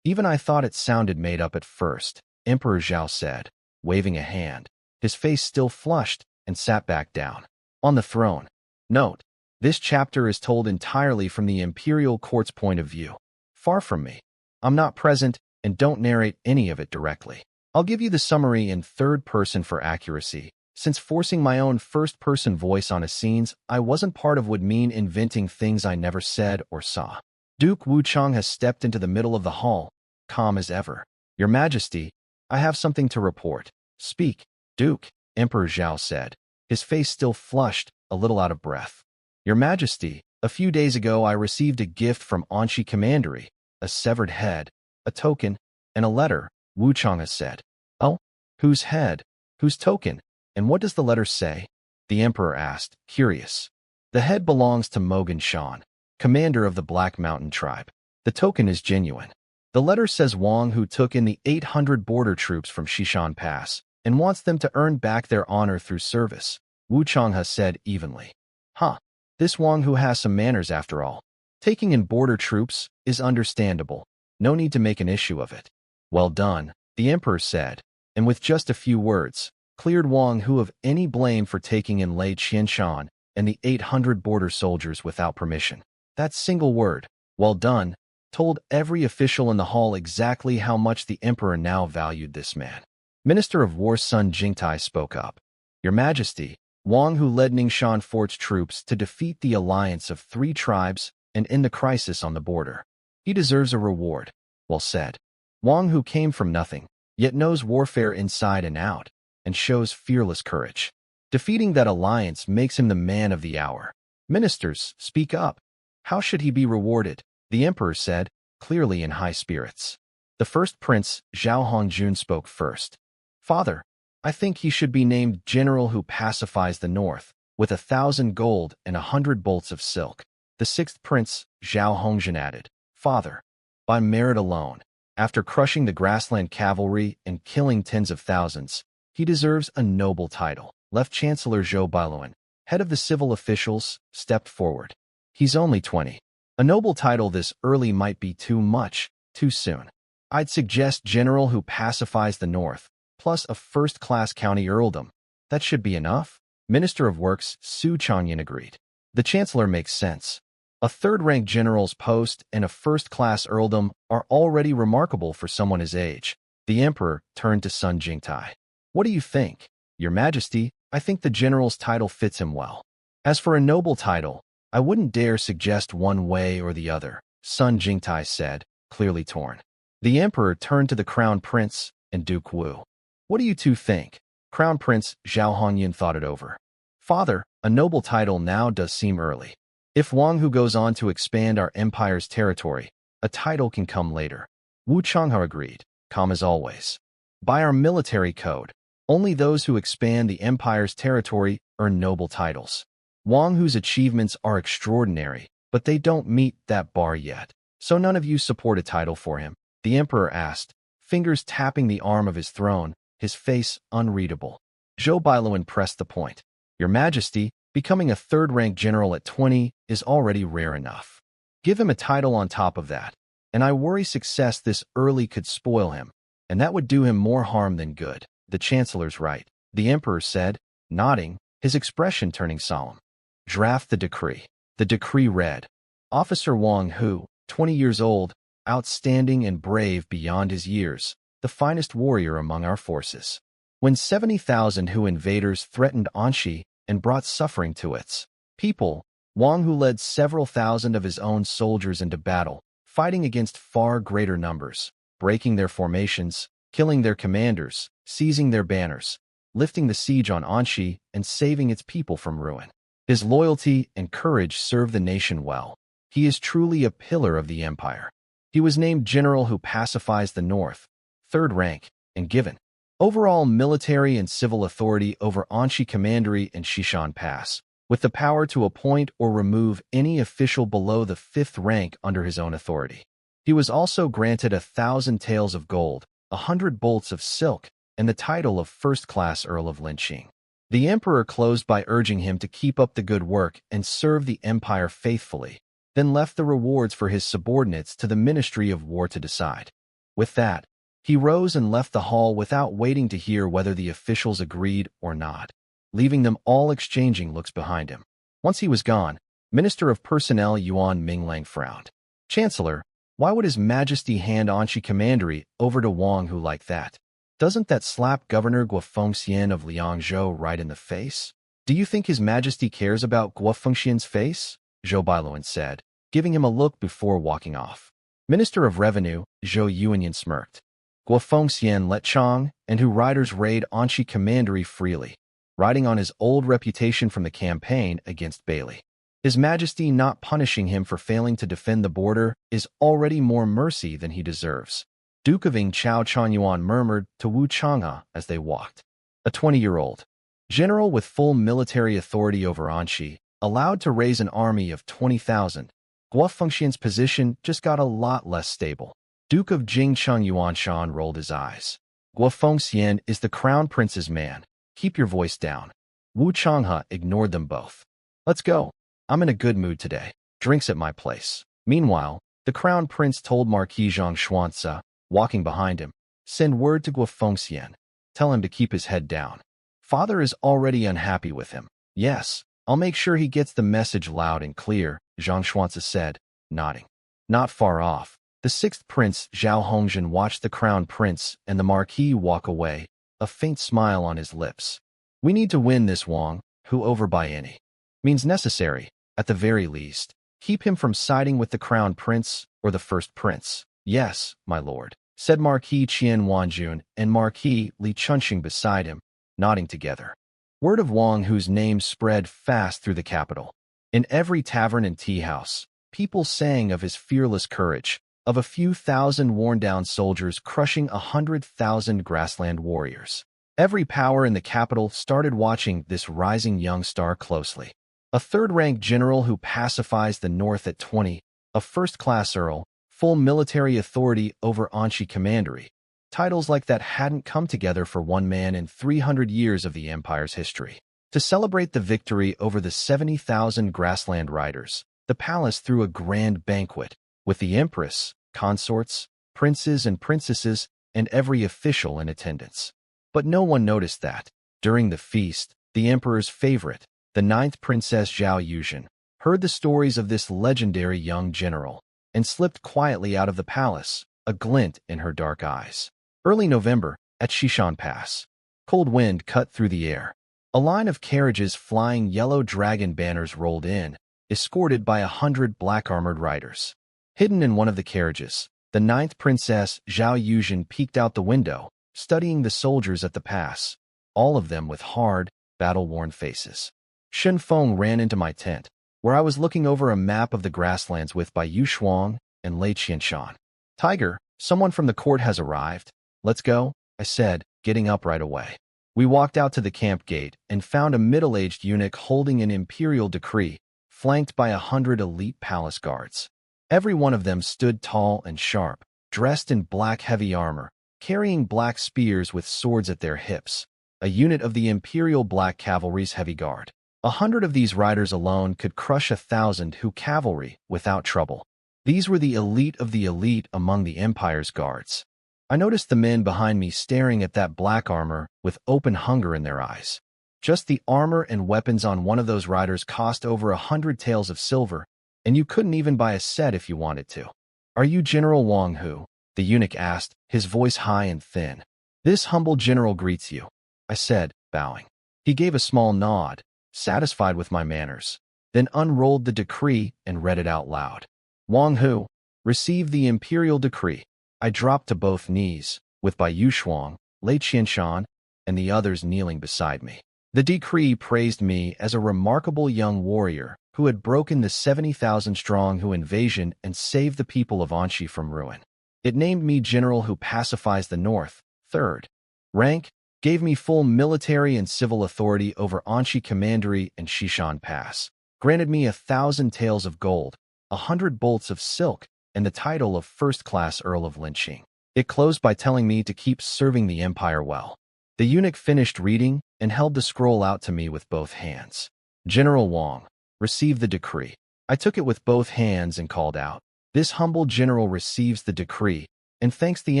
[SPEAKER 1] Even I thought it sounded made up at first, Emperor Zhao said, waving a hand. His face still flushed and sat back down on the throne. Note, this chapter is told entirely from the imperial court's point of view. Far from me. I'm not present and don't narrate any of it directly. I'll give you the summary in third person for accuracy, since forcing my own first-person voice on scenes I wasn't part of would mean inventing things I never said or saw. Duke Wuchang has stepped into the middle of the hall, calm as ever. Your Majesty, I have something to report. Speak, Duke, Emperor Zhao said, his face still flushed, a little out of breath. Your Majesty, a few days ago I received a gift from Anshi Commandery, a severed head, a token, and a letter, Wuchang has said. Oh? Whose head? Whose token? And what does the letter say? The Emperor asked, curious. The head belongs to Mogan Shan, commander of the Black Mountain tribe. The token is genuine. The letter says Wang Hu took in the 800 border troops from Shishan Pass and wants them to earn back their honor through service, Wuchang has said evenly. Huh. This Wang Hu has some manners after all. Taking in border troops is understandable. No need to make an issue of it. Well done, the Emperor said, and with just a few words, cleared Wang Hu of any blame for taking in Lei Qianshan and the 800 border soldiers without permission. That single word, well done, told every official in the hall exactly how much the Emperor now valued this man. Minister of War Sun Jingtai spoke up. Your Majesty, Wang Hu led Ningxuan Fort's troops to defeat the alliance of 3 tribes and end the crisis on the border. He deserves a reward. Well said. Wang Hu came from nothing, yet knows warfare inside and out, and shows fearless courage. Defeating that alliance makes him the man of the hour. Ministers, speak up. How should he be rewarded? The Emperor said, clearly in high spirits. The first prince, Zhao Hongjun, spoke first. Father, I think he should be named General who pacifies the north, with 1,000 gold and 100 bolts of silk. The sixth prince, Zhao Hongjun, added, Father, by merit alone, after crushing the grassland cavalry and killing tens of thousands, he deserves a noble title. Left Chancellor Zhou Bailuan, head of the civil officials, stepped forward. He's only 20. A noble title this early might be too much, too soon. I'd suggest General who pacifies the north, plus a first-class county earldom. That should be enough. Minister of Works Su Changyan agreed. The Chancellor makes sense. A third-rank general's post and a first-class earldom are already remarkable for someone his age. The Emperor turned to Sun Jingtai. What do you think? Your Majesty, I think the general's title fits him well. As for a noble title, I wouldn't dare suggest one way or the other, Sun Jingtai said, clearly torn. The Emperor turned to the Crown Prince and Duke Wu. What do you two think? Crown Prince Zhao Hongyan thought it over. Father, a noble title now does seem early. If Wang Hu goes on to expand our empire's territory, a title can come later. Wu Changhe agreed, calm as always. By our military code, only those who expand the empire's territory earn noble titles. Wang Hu's achievements are extraordinary, but they don't meet that bar yet. So none of you support a title for him? The Emperor asked, fingers tapping the arm of his throne, his face unreadable. Zhou Bailuan pressed the point. Your Majesty, becoming a third-rank general at 20 is already rare enough. Give him a title on top of that, and I worry success this early could spoil him, and that would do him more harm than good. The Chancellor's right, the Emperor said, nodding, his expression turning solemn. Draft the decree. The decree read, Officer Wang Hu, 20 years old, outstanding and brave beyond his years, the finest warrior among our forces. When 70,000 Hu invaders threatened Anxi and brought suffering to its people, Wang Hu led several thousand of his own soldiers into battle, fighting against far greater numbers, breaking their formations, killing their commanders, seizing their banners, lifting the siege on Anxi and saving its people from ruin. His loyalty and courage serve the nation well. He is truly a pillar of the empire. He was named general who pacifies the north, third rank, and given overall military and civil authority over Anxi Commandery and Xishan Pass, with the power to appoint or remove any official below the fifth rank under his own authority. He was also granted 1,000 taels of gold, 100 bolts of silk, and the title of first-class Earl of Linqing. The emperor closed by urging him to keep up the good work and serve the empire faithfully, then left the rewards for his subordinates to the Ministry of War to decide. With that, he rose and left the hall without waiting to hear whether the officials agreed or not, leaving them all exchanging looks behind him. Once he was gone, Minister of Personnel Yuan Minglang frowned. Chancellor, why would His Majesty hand Anxi Commandery over to Wang Hu like that? Doesn't that slap Governor Guofengxian of Liangzhou right in the face? Do you think His Majesty cares about Guofengxian's face? Zhou Bailuan said, giving him a look before walking off. Minister of Revenue, Zhou Yuanyan smirked. Guofengxian let Chang and Hu riders raid Anxi Commandery freely, riding on his old reputation from the campaign against Bailey. His Majesty not punishing him for failing to defend the border is already more mercy than he deserves. Duke of Ing Chao Chanyuan murmured to Wu Changhe as they walked. A 20-year-old general with full military authority over Anxi, allowed to raise an army of 20,000. Guofengxian's position just got a lot less stable. Duke of Jingcheng Yuanshan rolled his eyes. Guofengxian is the crown prince's man. Keep your voice down. Wu Changhe ignored them both. Let's go. I'm in a good mood today. Drinks at my place. Meanwhile, the crown prince told Marquis Zhang Xuanzi, walking behind him, send word to Guofengxian. Tell him to keep his head down. Father is already unhappy with him. Yes, I'll make sure he gets the message loud and clear, Zhang Xuanzi said, nodding. Not far off, the sixth prince Zhao Hongzhen watched the crown prince and the marquis walk away, a faint smile on his lips. We need to win this Wang Hu over by any means necessary, at the very least. Keep him from siding with the crown prince or the first prince. Yes, my lord, said Marquis Qian Wanjun and Marquis Li Chunxing beside him, nodding together. Word of Wang Hu's name spread fast through the capital. In every tavern and tea-house, people sang of his fearless courage, of a few thousand worn-down soldiers crushing 100,000 grassland warriors. Every power in the capital started watching this rising young star closely. A third-rank general who pacifies the north at 20, a first-class earl, full military authority over Anxi Commandery. Titles like that hadn't come together for one man in 300 years of the empire's history. To celebrate the victory over the 70,000 grassland riders, the palace threw a grand banquet, with the empress, consorts, princes and princesses, and every official in attendance. But no one noticed that, during the feast, the emperor's favorite, the ninth Princess Zhao Yuzhen, heard the stories of this legendary young general, and slipped quietly out of the palace, a glint in her dark eyes. Early November, at Xishan Pass. Cold wind cut through the air. A line of carriages flying yellow dragon banners rolled in, escorted by 100 black-armored riders. Hidden in one of the carriages, the ninth Princess Zhao Yuzhen peeked out the window, studying the soldiers at the pass, all of them with hard, battle-worn faces. Shen Feng ran into my tent, where I was looking over a map of the grasslands with Bai Yushuang and Lei Qianshan. Tiger, someone from the court has arrived. Let's go, I said, getting up right away. We walked out to the camp gate and found a middle-aged eunuch holding an imperial decree, flanked by 100 elite palace guards. Every one of them stood tall and sharp, dressed in black heavy armor, carrying black spears with swords at their hips, a unit of the Imperial Black Cavalry's heavy guard. 100 of these riders alone could crush 1,000 Hu cavalry without trouble. These were the elite of the elite among the Empire's guards. I noticed the men behind me staring at that black armor with open hunger in their eyes. Just the armor and weapons on one of those riders cost over 100 taels of silver, and you couldn't even buy a set if you wanted to. "Are you General Wang Hu?" the eunuch asked, his voice high and thin. "This humble general greets you," I said, bowing. He gave a small nod, satisfied with my manners, then unrolled the decree and read it out loud. "Wang Hu, receive the imperial decree." I dropped to both knees, with Bai Yushuang, Lei Qianshan, and the others kneeling beside me. The decree praised me as a remarkable young warrior who had broken the 70,000-strong Hu invasion and saved the people of Anxi from ruin. It named me general who pacifies the north, third rank, gave me full military and civil authority over Anxi Commandery and Xishan Pass, granted me 1,000 taels of gold, 100 bolts of silk, and the title of first-class Earl of Linqing. It closed by telling me to keep serving the Empire well. The eunuch finished reading and held the scroll out to me with both hands. "General Wang, receive the decree." I took it with both hands and called out, "This humble general receives the decree and thanks the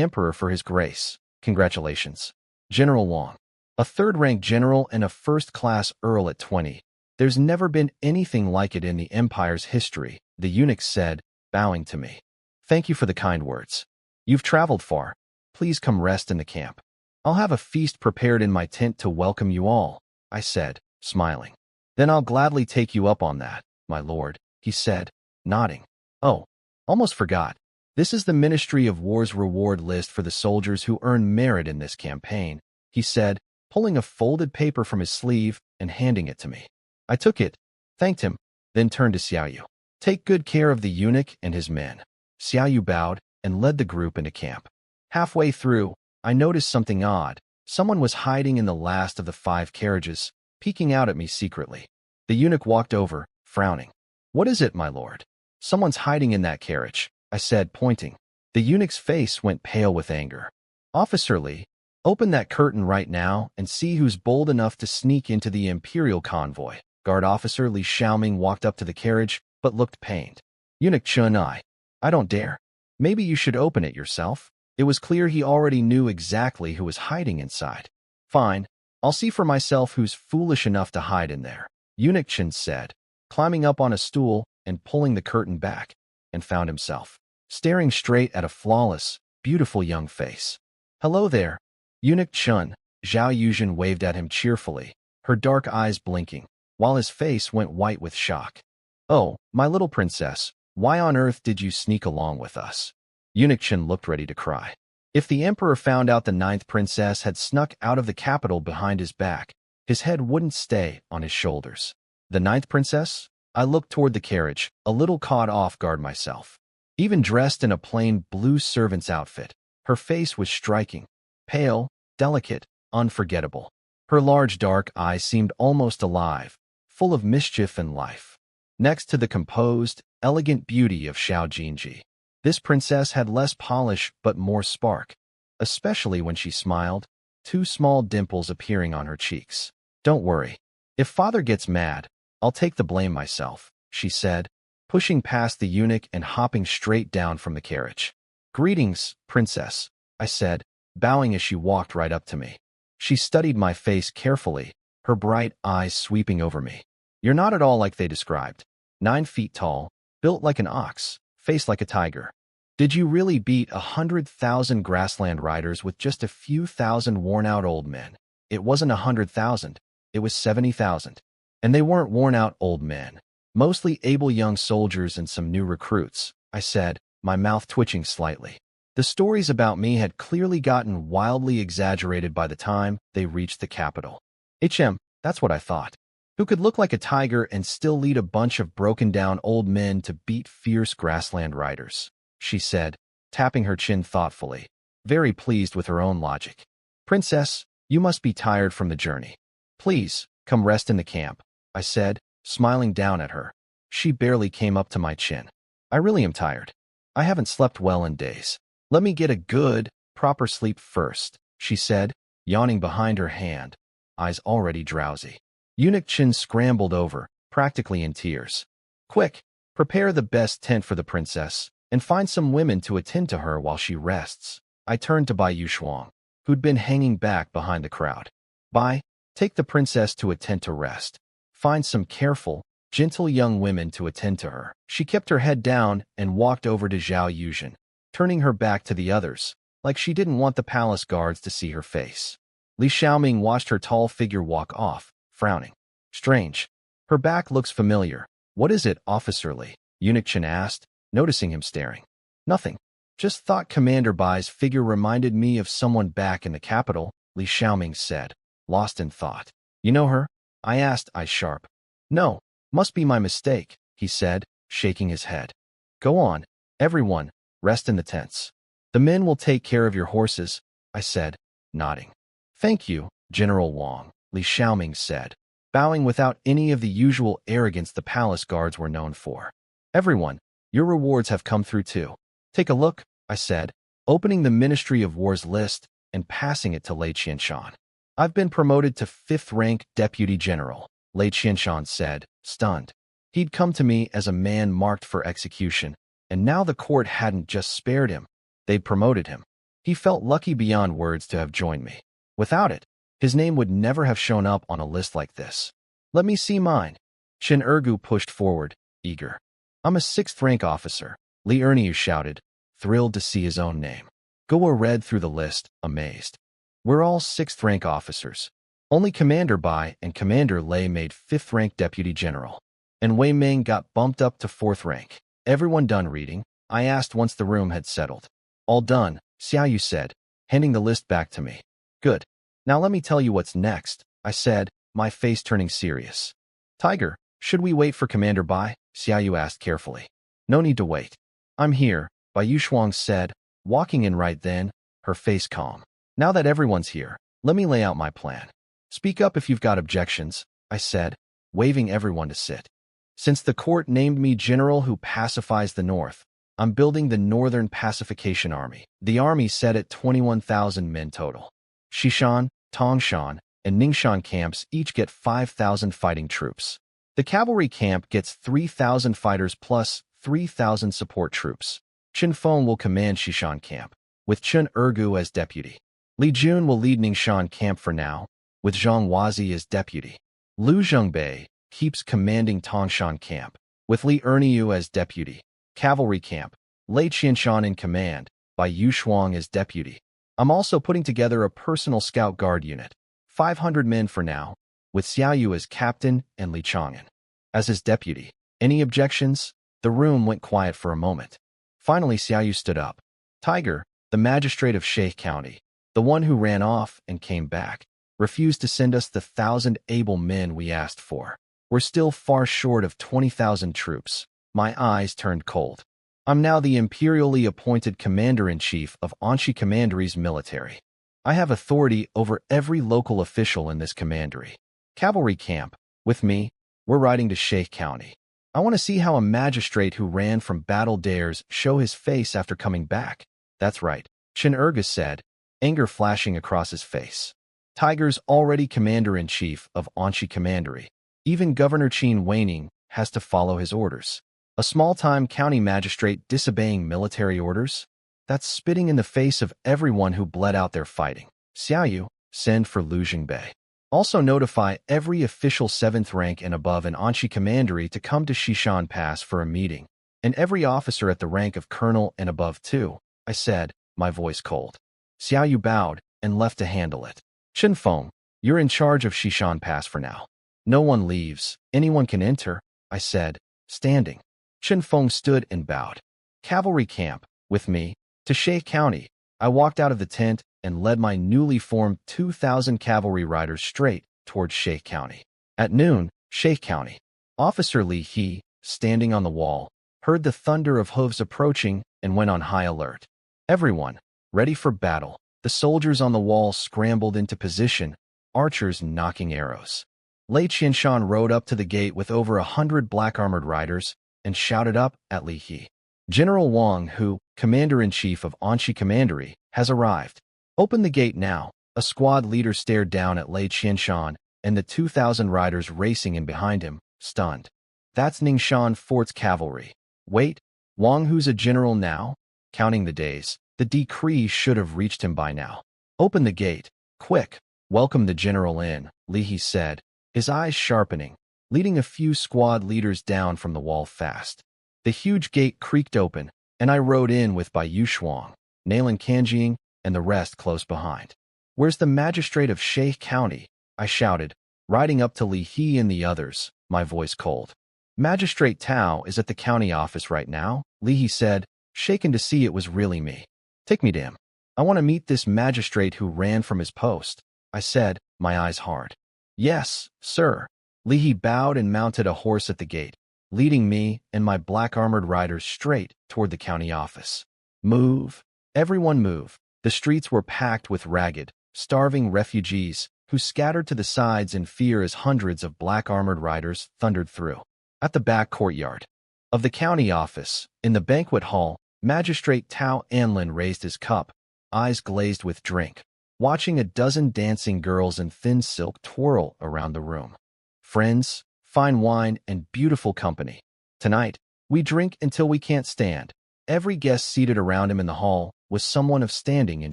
[SPEAKER 1] Emperor for his grace. Congratulations, General Wang. A third-rank general and a first-class Earl at 20. There's never been anything like it in the Empire's history," the eunuch said, bowing to me. "Thank you for the kind words. You've traveled far. Please come rest in the camp. I'll have a feast prepared in my tent to welcome you all," I said, smiling. "Then I'll gladly take you up on that, my lord," he said, nodding. "Oh, almost forgot. This is the Ministry of War's reward list for the soldiers who earn merit in this campaign," he said, pulling a folded paper from his sleeve and handing it to me. I took it, thanked him, then turned to Xiaoyu. "Take good care of the eunuch and his men." Xiaoyu bowed and led the group into camp. Halfway through, I noticed something odd. Someone was hiding in the last of the 5 carriages, peeking out at me secretly. The eunuch walked over, frowning. "What is it, my lord?" "Someone's hiding in that carriage," I said, pointing. The eunuch's face went pale with anger. "Officer Li, open that curtain right now and see who's bold enough to sneak into the imperial convoy." Guard officer Li Xiaoming walked up to the carriage, but looked pained. "Eunuch Chun, I don't dare." "Maybe you should open it yourself." It was clear he already knew exactly who was hiding inside. "Fine, I'll see for myself who's foolish enough to hide in there," Eunuch Chen said, climbing up on a stool and pulling the curtain back, and found himself staring straight at a flawless, beautiful young face. "Hello there, Eunuch Chen," Zhao Yuzhen waved at him cheerfully, her dark eyes blinking, while his face went white with shock. "Oh, my little princess, why on earth did you sneak along with us?" Eunuch Chen looked ready to cry. If the emperor found out the 9th princess had snuck out of the capital behind his back, his head wouldn't stay on his shoulders. "The 9th princess?" I looked toward the carriage, a little caught off guard myself. Even dressed in a plain blue servant's outfit, her face was striking, pale, delicate, unforgettable. Her large dark eyes seemed almost alive, full of mischief and life. Next to the composed, elegant beauty of Xiao Jinji, this princess had less polish but more spark, especially when she smiled, 2 small dimples appearing on her cheeks. "Don't worry. If father gets mad, I'll take the blame myself," she said, pushing past the eunuch and hopping straight down from the carriage. "Greetings, princess," I said, bowing as she walked right up to me. She studied my face carefully, her bright eyes sweeping over me. "You're not at all like they described. 9 feet tall, built like an ox, face like a tiger. Did you really beat 100,000 grassland riders with just a few thousand worn-out old men?" "It wasn't 100,000, it was 70,000. And they weren't worn-out old men. Mostly able young soldiers and some new recruits," I said, my mouth twitching slightly. The stories about me had clearly gotten wildly exaggerated by the time they reached the capital. That's what I thought. Who could look like a tiger and still lead a bunch of broken-down old men to beat fierce grassland riders?" she said, tapping her chin thoughtfully, very pleased with her own logic. "Princess, you must be tired from the journey. Please, come rest in the camp," I said, smiling down at her. She barely came up to my chin. "I really am tired. I haven't slept well in days. Let me get a good, proper sleep first," she said, yawning behind her hand, eyes already drowsy. Eunuch Chen scrambled over, practically in tears. "Quick, prepare the best tent for the princess, and find some women to attend to her while she rests." I turned to Bai Yushuang, who'd been hanging back behind the crowd. "Bai, take the princess to a tent to rest. Find some careful, gentle young women to attend to her." She kept her head down and walked over to Zhao Yuzhen, turning her back to the others, like she didn't want the palace guards to see her face. Li Xiaoming watched her tall figure walk off, frowning. "Strange. Her back looks familiar. What is it, Officer Li?" Eunuch Chen asked, noticing him staring. "Nothing. Just thought Commander Bai's figure reminded me of someone back in the capital," Li Xiaoming said, lost in thought. "You know her?" I asked, eyes sharp. "No, must be my mistake," he said, shaking his head. "Go on, everyone, rest in the tents. The men will take care of your horses," I said, nodding. "Thank you, General Wang," Li Xiaoming said, bowing without any of the usual arrogance the palace guards were known for. "Everyone, your rewards have come through too. Take a look," I said, opening the Ministry of War's list and passing it to Lei Qianshan. "I've been promoted to 5th rank Deputy General," Lei Qianshan said, stunned. He'd come to me as a man marked for execution, and now the court hadn't just spared him, they'd promoted him. He felt lucky beyond words to have joined me. Without it, his name would never have shown up on a list like this. "Let me see mine." Chen Ergu pushed forward, eager. "I'm a 6th rank officer," Li Erniu shouted, thrilled to see his own name. Guo read through the list, amazed. "We're all 6th rank officers. Only Commander Bai and Commander Lei made 5th rank Deputy General. And Wei Ming got bumped up to 4th rank. Everyone done reading?" I asked once the room had settled. "All done," Xiaoyu said, handing the list back to me. "Good. Now let me tell you what's next," I said, my face turning serious. "Tiger, should we wait for Commander Bai?" Xiaoyu asked carefully. "No need to wait. I'm here," Bai Yushuang said, walking in right then, her face calm. "Now that everyone's here, let me lay out my plan. Speak up if you've got objections," I said, waving everyone to sit. "Since the court named me general who pacifies the north, I'm building the Northern Pacification Army." The army set at 21,000 men total. Xishan, Tongshan, and Ningxan camps each get 5,000 fighting troops. The cavalry camp gets 3,000 fighters plus 3,000 support troops. Chen Feng will command Xishan camp, with Chen Ergu as deputy. Li Jun will lead Ningxan camp for now, with Zhang Wazi as deputy. Lu Zhengbei keeps commanding Tongshan camp, with Li Erniu as deputy. Cavalry camp, Lei Qianshan in command, Bai Yushuang as deputy. I'm also putting together a personal scout guard unit, 500 men for now, with Xiaoyu as captain and Li Chang'an as his deputy. Any objections? The room went quiet for a moment. Finally, Xiaoyu stood up. "Tiger, the magistrate of Sheikh County, the one who ran off and came back, refused to send us the 1,000 able men we asked for. We're still far short of 20,000 troops." My eyes turned cold. "I'm now the imperially appointed commander-in-chief of Anshi Commandery's military. I have authority over every local official in this commandery. Cavalry camp, with me, we're riding to Sheikh County. I want to see how a magistrate who ran from battle dares show his face after coming back." "That's right," Chen Ergus said, anger flashing across his face. "Tiger's already commander-in-chief of Anshi Commandery. Even Governor Qin Weining has to follow his orders. A small-time county magistrate disobeying military orders? That's spitting in the face of everyone who bled out their fighting. Xiaoyu, send for Lu Zhengbei. Also notify every official 7th rank and above in Anshi Commandery to come to Xishan Pass for a meeting, and every officer at the rank of colonel and above too," I said, my voice cold. Xiaoyu bowed and left to handle it. "Chen Feng, you're in charge of Xishan Pass for now. No one leaves, anyone can enter," I said, standing. Chen Feng stood and bowed. "Cavalry camp, with me, to Sheikh County." I walked out of the tent and led my newly formed 2,000 cavalry riders straight towards Sheikh County. At noon, Sheikh County. Officer Li He, standing on the wall, heard the thunder of hooves approaching and went on high alert. Everyone, ready for battle. The soldiers on the wall scrambled into position, archers knocking arrows. Lei Qianshan rode up to the gate with over 100 black-armored riders and shouted up at Li He. General Wang, who, Commander-in-Chief of Anshi Commandery, has arrived. Open the gate now. A squad leader stared down at Lei Qianshan and the 2,000 riders racing in behind him, stunned. That's Ningxian Fort's cavalry. Wait, Wang Hu's a general now? Counting the days, the decree should have reached him by now. Open the gate, quick. Welcome the general in, Li He said, his eyes sharpening, leading a few squad leaders down from the wall fast. The huge gate creaked open, and I rode in with Bai Yushuang, Nailan Kanjing, and the rest close behind. Where's the magistrate of Sheikh County? I shouted, riding up to Li He and the others, my voice cold. Magistrate Tao is at the county office right now, Li He said, shaken to see it was really me. Take me to him. I want to meet this magistrate who ran from his post, I said, my eyes hard. Yes, sir. Li He bowed and mounted a horse at the gate, leading me and my black-armored riders straight toward the county office. Move. Everyone move. The streets were packed with ragged, starving refugees who scattered to the sides in fear as hundreds of black-armored riders thundered through. At the back courtyard of the county office, in the banquet hall, Magistrate Tao Anlin raised his cup, eyes glazed with drink, watching a dozen dancing girls in thin silk twirl around the room. Friends, fine wine, and beautiful company. Tonight, we drink until we can't stand. Every guest seated around him in the hall was someone of standing in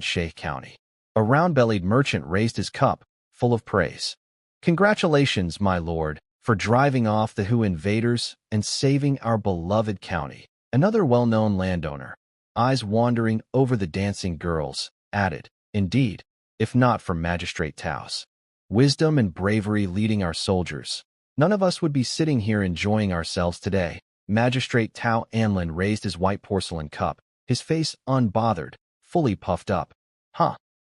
[SPEAKER 1] Sheikh County. A round-bellied merchant raised his cup, full of praise. Congratulations, my lord, for driving off the Hu invaders and saving our beloved county. Another well-known landowner, eyes wandering over the dancing girls, added, indeed, if not for Magistrate Tao's wisdom and bravery leading our soldiers, none of us would be sitting here enjoying ourselves today. Magistrate Tao Anlin raised his white porcelain cup, his face unbothered, fully puffed up.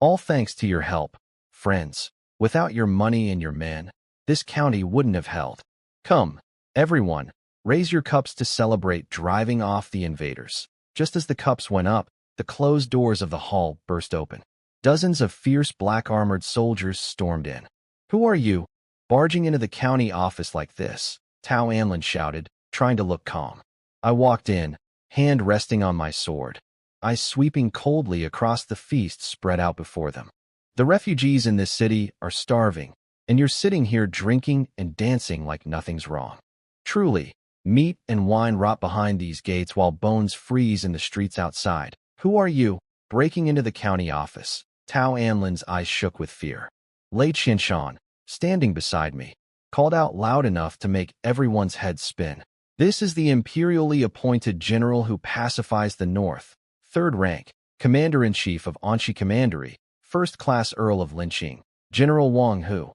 [SPEAKER 1] All thanks to your help, friends. Without your money and your men, this county wouldn't have held. Come, everyone, raise your cups to celebrate driving off the invaders. Just as the cups went up, the closed doors of the hall burst open. Dozens of fierce black-armored soldiers stormed in. Who are you, barging into the county office like this? Tao Anlin shouted, trying to look calm. I walked in, hand resting on my sword, eyes sweeping coldly across the feast spread out before them. The refugees in this city are starving, and you're sitting here drinking and dancing like nothing's wrong. Truly, meat and wine rot behind these gates while bones freeze in the streets outside. Who are you, breaking into the county office? Tao Anlin's eyes shook with fear. Lei Qianshan, standing beside me, called out loud enough to make everyone's head spin. This is the imperially appointed general who pacifies the north, third rank, commander-in-chief of Anshi Commandery, first-class Earl of Linqing, General Wang Hu.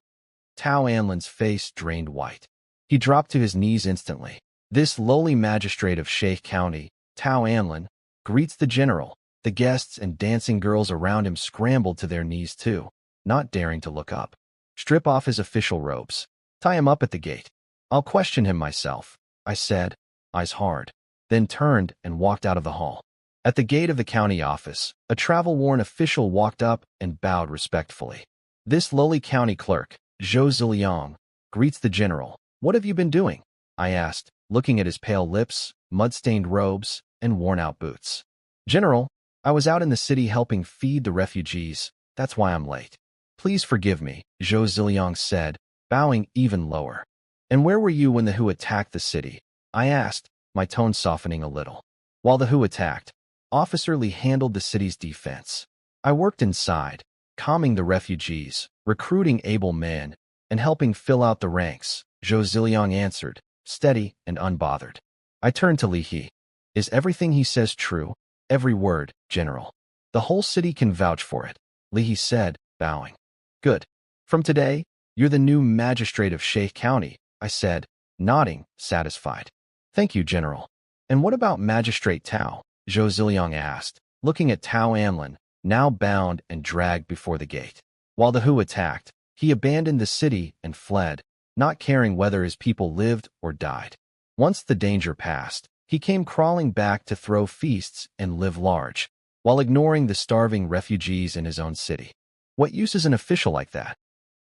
[SPEAKER 1] Tao Anlin's face drained white. He dropped to his knees instantly. This lowly magistrate of Sheikh County, Tao Anlin, greets the general. The guests and dancing girls around him scrambled to their knees too, not daring to look up. Strip off his official robes. Tie him up at the gate. I'll question him myself, I said, eyes hard, then turned and walked out of the hall. At the gate of the county office, a travel-worn official walked up and bowed respectfully. This lowly county clerk, Zhou Ziliang, greets the general. What have you been doing? I asked, looking at his pale lips, mud-stained robes, and worn-out boots. General, I was out in the city helping feed the refugees. That's why I'm late. Please forgive me, Zhou Ziliang said, bowing even lower. And where were you when the Hu attacked the city? I asked, my tone softening a little. While the Hu attacked, Officer Li handled the city's defense. I worked inside, calming the refugees, recruiting able men, and helping fill out the ranks, Zhou Ziliang answered, steady and unbothered. I turned to Li He. Is everything he says true? Every word, General. The whole city can vouch for it, Li He said, bowing. Good. From today, you're the new magistrate of Sheikh County, I said, nodding, satisfied. Thank you, General. And what about Magistrate Tao? Zhou Ziliang asked, looking at Tao Anlin, now bound and dragged before the gate. While the Hu attacked, he abandoned the city and fled, not caring whether his people lived or died. Once the danger passed, he came crawling back to throw feasts and live large, while ignoring the starving refugees in his own city. What use is an official like that?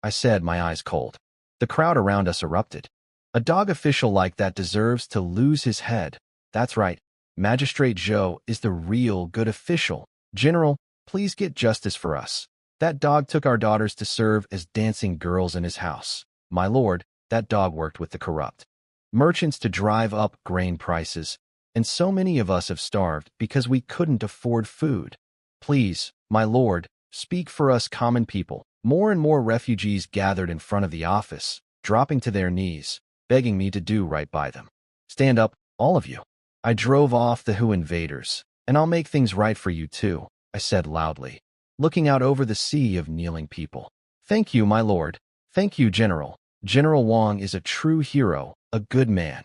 [SPEAKER 1] I said, my eyes cold. The crowd around us erupted. A dog official like that deserves to lose his head. That's right, Magistrate Zhou is the real good official. General, please get justice for us. That dog took our daughters to serve as dancing girls in his house. My lord, that dog worked with the corrupt merchants to drive up grain prices, and so many of us have starved because we couldn't afford food. Please, my lord, speak for us common people. More and more refugees gathered in front of the office, dropping to their knees, begging me to do right by them. Stand up, all of you. I drove off the Hu invaders, and I'll make things right for you too, I said loudly, looking out over the sea of kneeling people. Thank you, my lord. Thank you, General. General Wang is a true hero, a good man.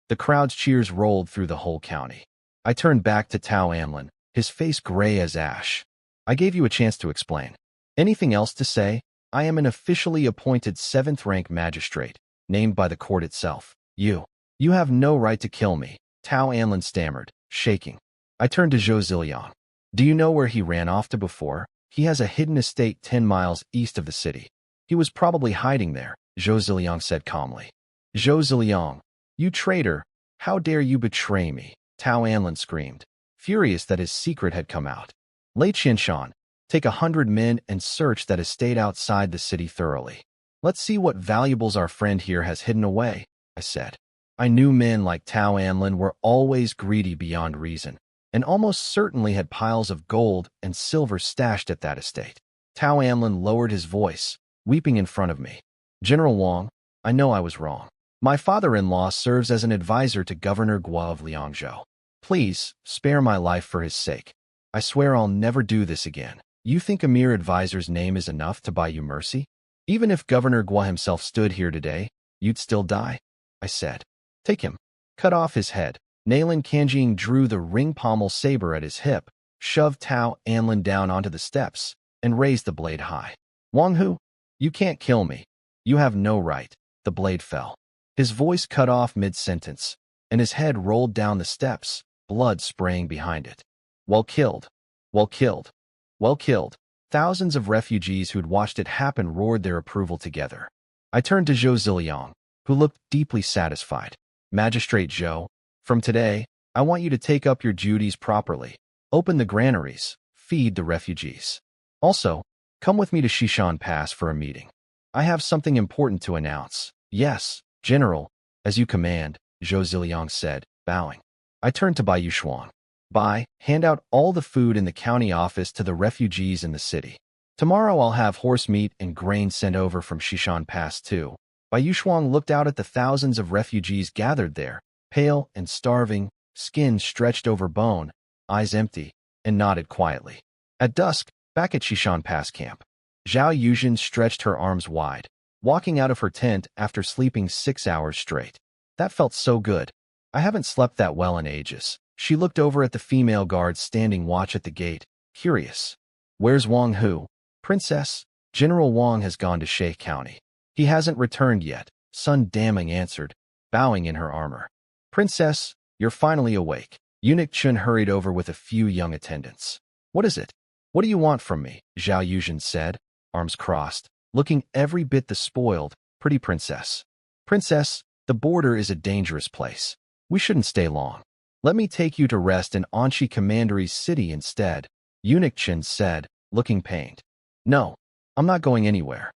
[SPEAKER 1] The crowd's cheers rolled through the whole county. I turned back to Tao Amlin, his face gray as ash. I gave you a chance to explain. Anything else to say? I am an officially appointed 7th-rank magistrate, named by the court itself. You have no right to kill me, Tao Anlin stammered, shaking. I turned to Zhou Ziliang. Do you know where he ran off to before? He has a hidden estate 10 miles east of the city. He was probably hiding there, Zhou Ziliang said calmly. Zhou Ziliang, you traitor! How dare you betray me? Tao Anlin screamed, furious that his secret had come out. Lei Qinshan, take 100 men and search that estate outside the city thoroughly. Let's see what valuables our friend here has hidden away, I said. I knew men like Tao Anlin were always greedy beyond reason, and almost certainly had piles of gold and silver stashed at that estate. Tao Anlin lowered his voice, weeping in front of me. General Wang, I know I was wrong. My father-in-law serves as an advisor to Governor Guo of Liangzhou. Please, spare my life for his sake. I swear I'll never do this again. You think a mere advisor's name is enough to buy you mercy? Even if Governor Guo himself stood here today, you'd still die, I said. Take him. Cut off his head. Nailan Kanjing drew the ring pommel saber at his hip, shoved Tao Anlin down onto the steps, and raised the blade high. Wang Hu, you can't kill me. You have no right. The blade fell. His voice cut off mid-sentence, and his head rolled down the steps, blood spraying behind it. Well killed. Well killed. Well killed. Thousands of refugees who'd watched it happen roared their approval together. I turned to Zhou Ziliang, who looked deeply satisfied. Magistrate Zhou, from today, I want you to take up your duties properly. Open the granaries, feed the refugees. Also, come with me to Xishan Pass for a meeting. I have something important to announce. Yes, General, as you command, Zhou Ziliang said, bowing. I turned to Bai Yuxuan. Bai, hand out all the food in the county office to the refugees in the city. Tomorrow I'll have horse meat and grain sent over from Xishan Pass too. Bai Yuxuan looked out at the thousands of refugees gathered there, pale and starving, skin stretched over bone, eyes empty, and nodded quietly. At dusk, back at Xishan Pass camp, Zhao Yuzhen stretched her arms wide, walking out of her tent after sleeping 6 hours straight. That felt so good. I haven't slept that well in ages. She looked over at the female guards standing watch at the gate, curious. Where's Wang Hu? Princess, General Wang has gone to Shay County. He hasn't returned yet, Sun Daming answered, bowing in her armor. Princess, you're finally awake. Eunuch Chun hurried over with a few young attendants. What is it? What do you want from me? Zhao Yuzhen said, arms crossed, looking every bit the spoiled, pretty princess. Princess, the border is a dangerous place. We shouldn't stay long. Let me take you to rest in Anshi Commandery's city instead, Eunuch Chen said, looking pained. No, I'm not going anywhere.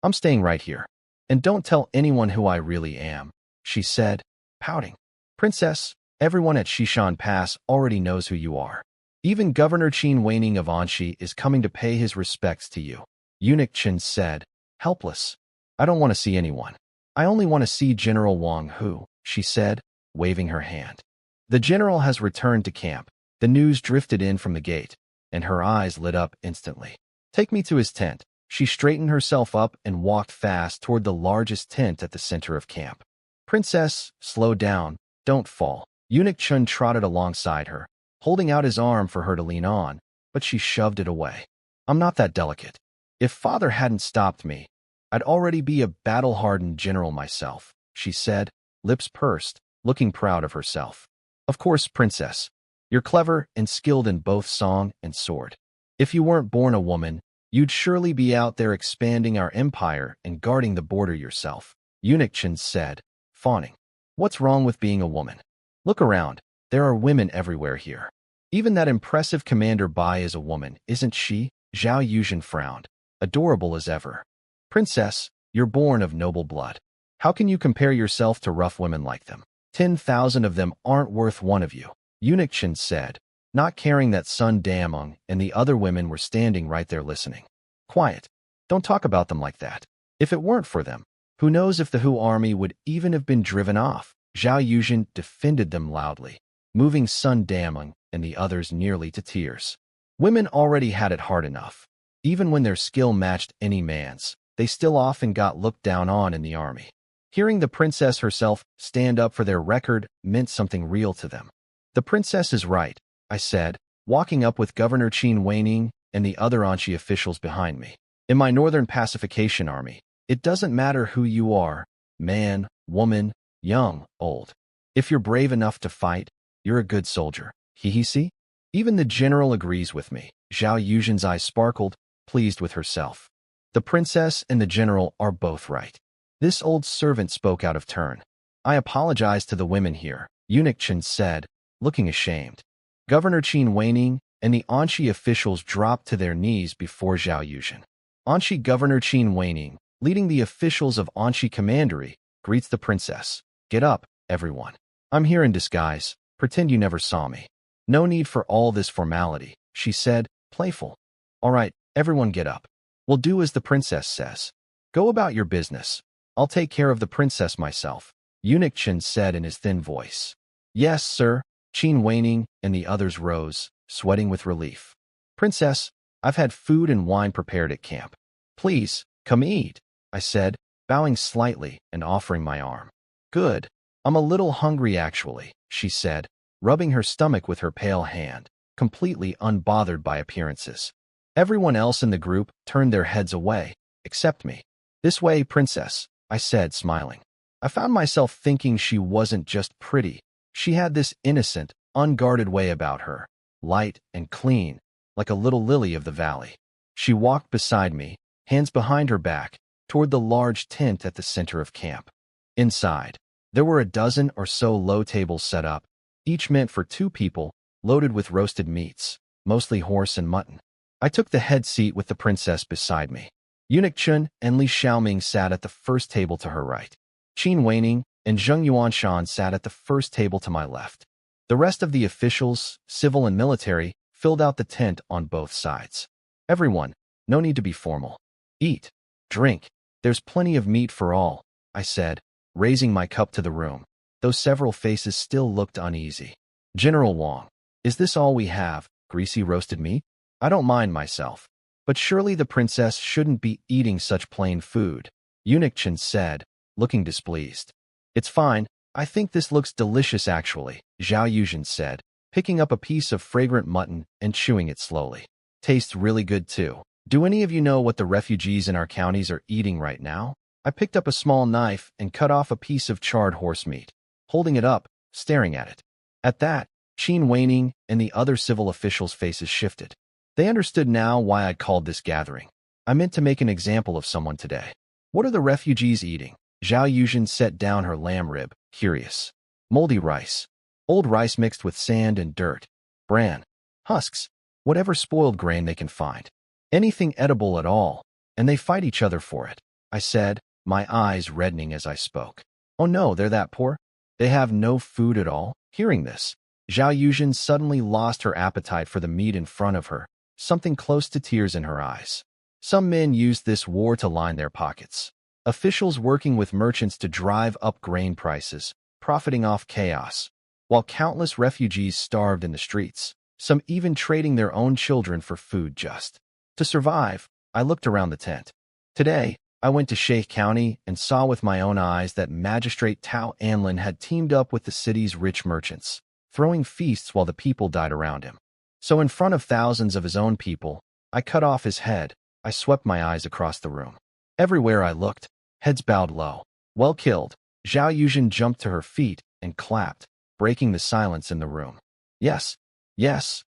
[SPEAKER 1] I'm staying right here. And don't tell anyone who I really am, she said, pouting. Princess, everyone at Xishan Pass already knows who you are. Even Governor Qin Weining of Anshi is coming to pay his respects to you. Eunuch Chen said, helpless. I don't want to see anyone. I only want to see General Wang Hu, she said, waving her hand. The general has returned to camp. The news drifted in from the gate, and her eyes lit up instantly. Take me to his tent. She straightened herself up and walked fast toward the largest tent at the center of camp. Princess, slow down. Don't fall. Eunuch Chun trotted alongside her, holding out his arm for her to lean on, but she shoved it away. I'm not that delicate. If father hadn't stopped me, I'd already be a battle-hardened general myself, she said, lips pursed, looking proud of herself. Of course, princess. You're clever and skilled in both song and sword. If you weren't born a woman, you'd surely be out there expanding our empire and guarding the border yourself, Eunuch Chen said, fawning. What's wrong with being a woman? Look around. There are women everywhere here. Even that impressive Commander Bai is a woman, isn't she? Zhao Yuzhen frowned. Adorable as ever. Princess, you're born of noble blood. How can you compare yourself to rough women like them? 10,000 of them aren't worth one of you. Eunuch Chen said, not caring that Sun Damong and the other women were standing right there listening. Quiet. Don't talk about them like that. If it weren't for them, who knows if the Hu army would even have been driven off? Zhao Yuzhen defended them loudly, moving Sun Damong and the others nearly to tears. Women already had it hard enough. Even when their skill matched any man's, they still often got looked down on in the army. Hearing the princess herself stand up for their record meant something real to them. The princess is right, I said, walking up with Governor Qin Weining and the other Anchi officials behind me. In my Northern Pacification Army, it doesn't matter who you are, man, woman, young, old. If you're brave enough to fight, you're a good soldier. See? Even the general agrees with me. Zhao Yuzhen's eyes sparkled, pleased with herself. The princess and the general are both right. This old servant spoke out of turn. I apologize to the women here, Eunuch Chen said, looking ashamed. Governor Qin Weining and the Anchi officials dropped to their knees before Zhao Yuzhen. Anchi Governor Qin Weining, leading the officials of Anchi Commandery, greets the princess. Get up, everyone. I'm here in disguise. Pretend you never saw me. No need for all this formality, she said, playful. All right, everyone get up. We'll do as the princess says. Go about your business. I'll take care of the princess myself, Eunuch Chen said in his thin voice. Yes, sir. Qin Weining and the others rose, sweating with relief. Princess, I've had food and wine prepared at camp. Please, come eat, I said, bowing slightly and offering my arm. Good. I'm a little hungry actually, she said, rubbing her stomach with her pale hand, completely unbothered by appearances. Everyone else in the group turned their heads away, except me. This way, princess, I said, smiling. I found myself thinking she wasn't just pretty. She had this innocent, unguarded way about her, light and clean, like a little lily of the valley. She walked beside me, hands behind her back, toward the large tent at the center of camp. Inside, there were a dozen or so low tables set up, each meant for 2 people, loaded with roasted meats, mostly horse and mutton. I took the head seat with the princess beside me. Eunuch Chen and Li Xiaoming sat at the first table to her right. Qin Weining and Zheng Yuanshan sat at the first table to my left. The rest of the officials, civil and military, filled out the tent on both sides. Everyone, no need to be formal. Eat, drink. There's plenty of meat for all, I said, raising my cup to the room, though several faces still looked uneasy. General Wang, is this all we have, greasy roasted meat? I don't mind myself. But surely the princess shouldn't be eating such plain food, Eunuch Chen said, looking displeased. It's fine. I think this looks delicious actually, Zhao Yuzhen said, picking up a piece of fragrant mutton and chewing it slowly. Tastes really good too. Do any of you know what the refugees in our counties are eating right now? I picked up a small knife and cut off a piece of charred horse meat, holding it up, staring at it. At that, Qin Weining and the other civil officials' faces shifted. They understood now why I'd called this gathering. I meant to make an example of someone today. What are the refugees eating? Zhao Yuzhen set down her lamb rib, curious. Moldy rice. Old rice mixed with sand and dirt. Bran. Husks. Whatever spoiled grain they can find. Anything edible at all. And they fight each other for it, I said, my eyes reddening as I spoke. Oh no, they're that poor? They have no food at all? Hearing this, Zhao Yuzhen suddenly lost her appetite for the meat in front of her, something close to tears in her eyes. Some men used this war to line their pockets. Officials working with merchants to drive up grain prices, profiting off chaos, while countless refugees starved in the streets, some even trading their own children for food just to survive. I looked around the tent. Today, I went to Sheikh County and saw with my own eyes that Magistrate Tao Anlin had teamed up with the city's rich merchants, throwing feasts while the people died around him. So in front of thousands of his own people, I cut off his head. I swept my eyes across the room. Everywhere I looked, heads bowed low. Well killed. Zhao Yuzhen jumped to her feet and clapped, breaking the silence in the room. Yes,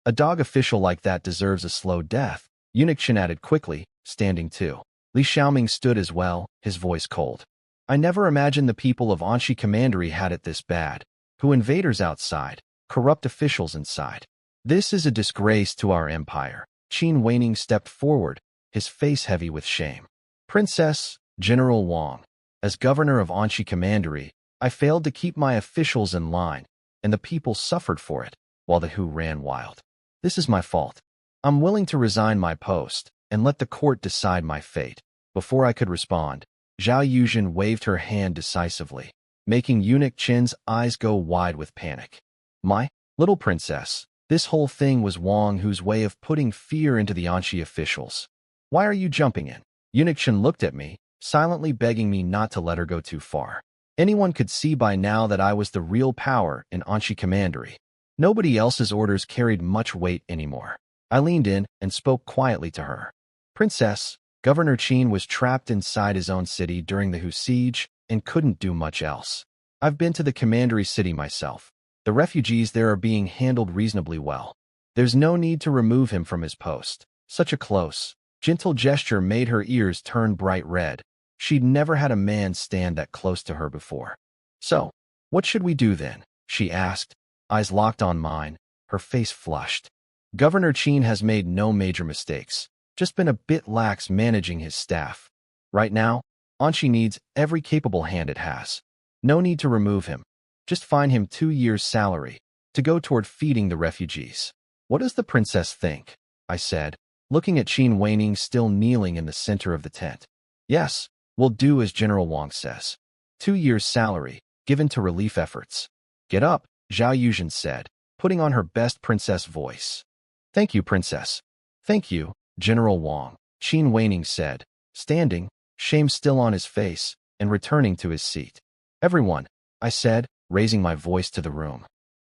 [SPEAKER 1] a dog official like that deserves a slow death, Eunuch Chen added quickly, standing too. Li Xiaoming stood as well, his voice cold. I never imagined the people of Anchi Commandery had it this bad. Who invaders outside? corrupt officials inside. This is a disgrace to our empire. Qin Weining stepped forward, his face heavy with shame. Princess, General Wang, as governor of Anxi Commandery, I failed to keep my officials in line, and the people suffered for it, while the Hu ran wild. This is my fault. I'm willing to resign my post and let the court decide my fate. Before I could respond, Zhao Yuzhen waved her hand decisively, making Eunuch Qin's eyes go wide with panic. My little princess, this whole thing was Wang Hu's way of putting fear into the Anxi officials. Why are you jumping in? Eunuch Qin looked at me, silently begging me not to let her go too far. Anyone could see by now that I was the real power in Anxi Commandery. Nobody else's orders carried much weight anymore. I leaned in and spoke quietly to her. Princess, Governor Qin was trapped inside his own city during the Hu siege and couldn't do much else. I've been to the commandery city myself. The refugees there are being handled reasonably well. There's no need to remove him from his post. Such a close, gentle gesture made her ears turn bright red. She'd never had a man stand that close to her before. So, what should we do then? She asked, eyes locked on mine, her face flushed. Governor Qin has made no major mistakes, just been a bit lax managing his staff. Right now, Anxi needs every capable hand it has. No need to remove him. Just fine him 2 years' salary to go toward feeding the refugees. What does the princess think? I said, looking at Qin Weining still kneeling in the center of the tent. Yes, we'll do as General Wang says. 2 years' salary, given to relief efforts. Get up, Zhao Yuzhen said, putting on her best princess voice. Thank you, princess. Thank you, General Wang, Qin Weining said, standing, shame still on his face, and returning to his seat. Everyone, I said, raising my voice to the room.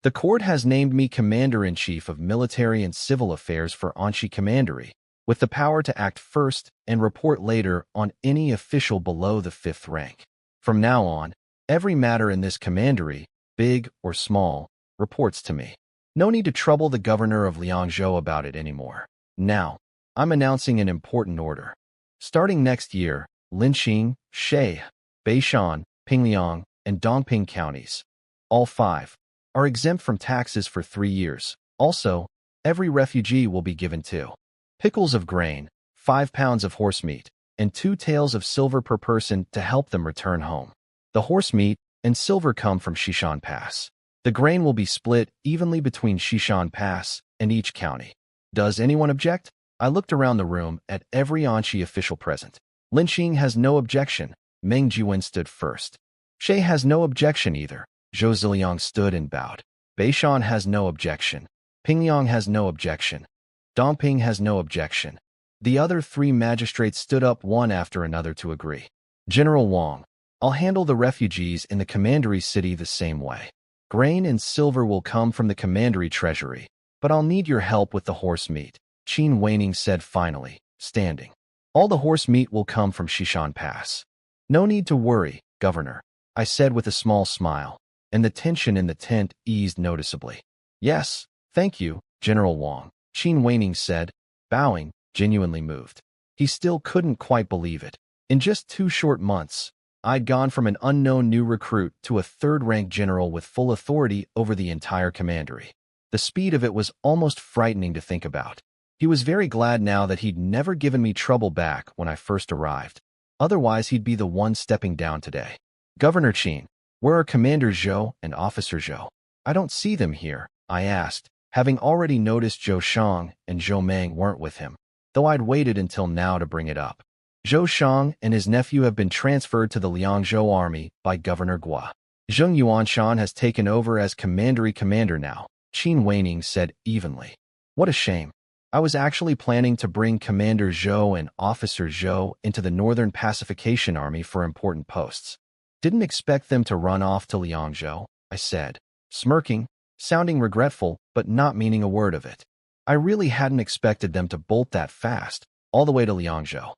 [SPEAKER 1] The court has named me Commander-in-Chief of Military and Civil Affairs for Anxi Commandery, with the power to act first and report later on any official below the 5th rank. From now on, every matter in this commandery, big or small, reports to me. No need to trouble the governor of Liangzhou about it anymore. Now, I'm announcing an important order. Starting next year, Linqing, Shay, Beishan, Pingliang, and Dongping counties, all 5, are exempt from taxes for 3 years. Also, every refugee will be given 2 pickles of grain, 5 pounds of horse meat, and 2 taels of silver per person to help them return home. The horse meat and silver come from Xishan Pass. The grain will be split evenly between Xishan Pass and each county. Does anyone object? I looked around the room at every Anxi official present. Linqing has no objection. Meng Jiwen stood first. Shay has no objection either. Zhou Ziliang stood and bowed. Beishan has no objection. Pingliang has no objection. Dongping has no objection. The other 3 magistrates stood up one after another to agree. General Wang, I'll handle the refugees in the commandery city the same way. Grain and silver will come from the commandery treasury, but I'll need your help with the horse meat, Qin Weining said finally, standing. All the horse meat will come from Xishan Pass. No need to worry, Governor, I said with a small smile, and the tension in the tent eased noticeably. Yes, thank you, General Wang, Qin Weining said, bowing, genuinely moved. He still couldn't quite believe it. In just 2 short months, I'd gone from an unknown new recruit to a 3rd-rank general with full authority over the entire commandery. The speed of it was almost frightening to think about. He was very glad now that he'd never given me trouble back when I first arrived. Otherwise, he'd be the one stepping down today. Governor Qin, where are Commander Zhou and Officer Zhou? I don't see them here, I asked, having already noticed Zhou Shang and Zhou Meng weren't with him, though I'd waited until now to bring it up. Zhou Shang and his nephew have been transferred to the Liangzhou army by Governor Gua. Zheng Yuanshan has taken over as commandery commander now, Qin Weining said evenly. What a shame. I was actually planning to bring Commander Zhou and Officer Zhou into the Northern Pacification Army for important posts. Didn't expect them to run off to Liangzhou, I said, smirking, sounding regretful but not meaning a word of it. I really hadn't expected them to bolt that fast, all the way to Liangzhou.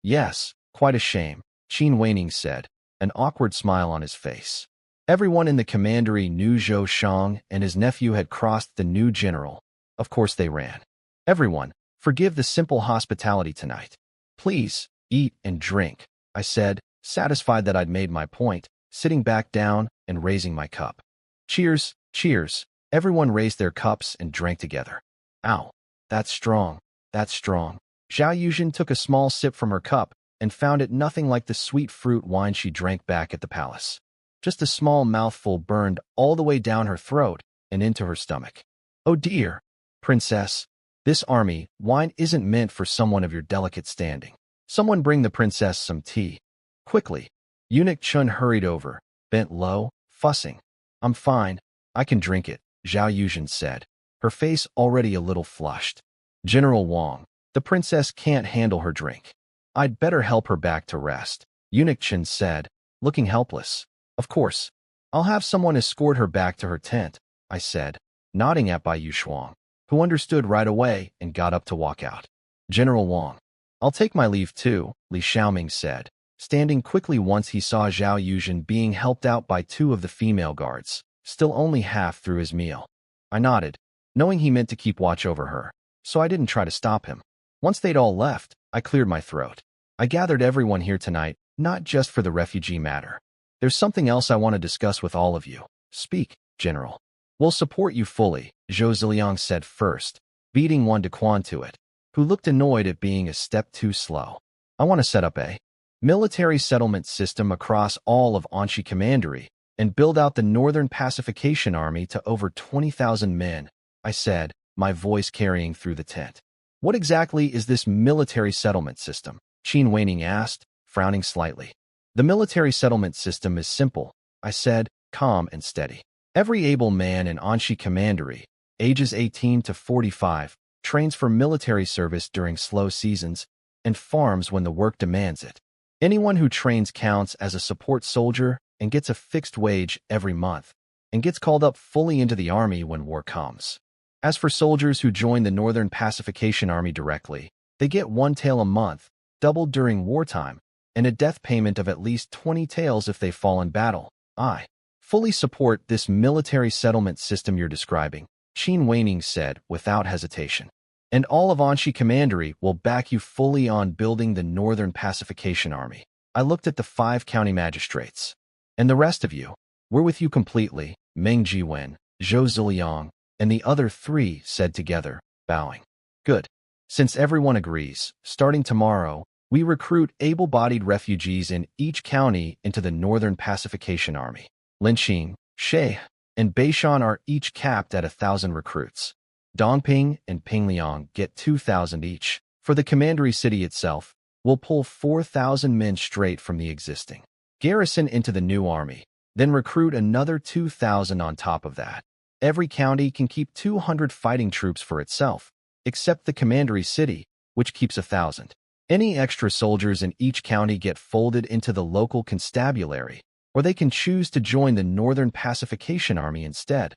[SPEAKER 1] Yes, quite a shame, Qin Weining said, an awkward smile on his face. Everyone in the commandery knew Zhou Shang and his nephew had crossed the new general. Of course they ran. Everyone, forgive the simple hospitality tonight. Please, eat and drink, I said, satisfied that I'd made my point, sitting back down and raising my cup. Cheers, cheers, Everyone raised their cups and drank together. Ow, that's strong, that's strong. Zhao Yuzhen took a small sip from her cup and found it nothing like the sweet fruit wine she drank back at the palace. Just a small mouthful burned all the way down her throat and into her stomach. Oh dear, princess, this army wine isn't meant for someone of your delicate standing. Someone bring the princess some tea. Quickly. Eunuch Chun hurried over, bent low, fussing. I'm fine, I can drink it, Zhao Yuzhen said, her face already a little flushed. General Wang, the princess can't handle her drink. I'd better help her back to rest, Eunuch Chun said, looking helpless. Of course. I'll have someone escort her back to her tent, I said, nodding at Bai Yushuang, who understood right away and got up to walk out. General Wang, I'll take my leave too, Li Xiaoming said, standing quickly once he saw Zhao Yuzhen being helped out by two of the female guards, still only half through his meal. I nodded, knowing he meant to keep watch over her, so I didn't try to stop him. Once they'd all left, I cleared my throat. I gathered everyone here tonight, not just for the refugee matter. There's something else I want to discuss with all of you. Speak, General. We'll support you fully, Zhou Ziliang said first, beating one to Quan to it, who looked annoyed at being a step too slow. I want to set up a military settlement system across all of Anxi Commandery and build out the Northern Pacification Army to over 20,000 men, I said, my voice carrying through the tent. What exactly is this military settlement system? Qin Weining asked, frowning slightly. The military settlement system is simple, I said, calm and steady. Every able man in Anxi Commandery, ages 18 to 45, trains for military service during slow seasons and farms when the work demands it. Anyone who trains counts as a support soldier and gets a fixed wage every month, and gets called up fully into the army when war comes. As for soldiers who join the Northern Pacification Army directly, they get 1 tael a month, doubled during wartime, and a death payment of at least 20 taels if they fall in battle. I fully support this military settlement system you're describing, Qin Weining said without hesitation. And all of Anxi Commandery will back you fully on building the Northern Pacification Army. I looked at the 5 county magistrates. And the rest of you, we're with you completely, Meng Jiwen, Zhou Ziliang, and the other 3 said together, bowing. Good. Since everyone agrees, starting tomorrow, we recruit able-bodied refugees in each county into the Northern Pacification Army. Linqing, She, and Beishan are each capped at 1,000 recruits. Dongping and Pingliang get 2,000 each. For the commandery city itself, we'll pull 4,000 men straight from the existing garrison into the new army, then recruit another 2,000 on top of that. Every county can keep 200 fighting troops for itself, except the commandery city, which keeps 1,000. Any extra soldiers in each county get folded into the local constabulary, or they can choose to join the Northern Pacification Army instead.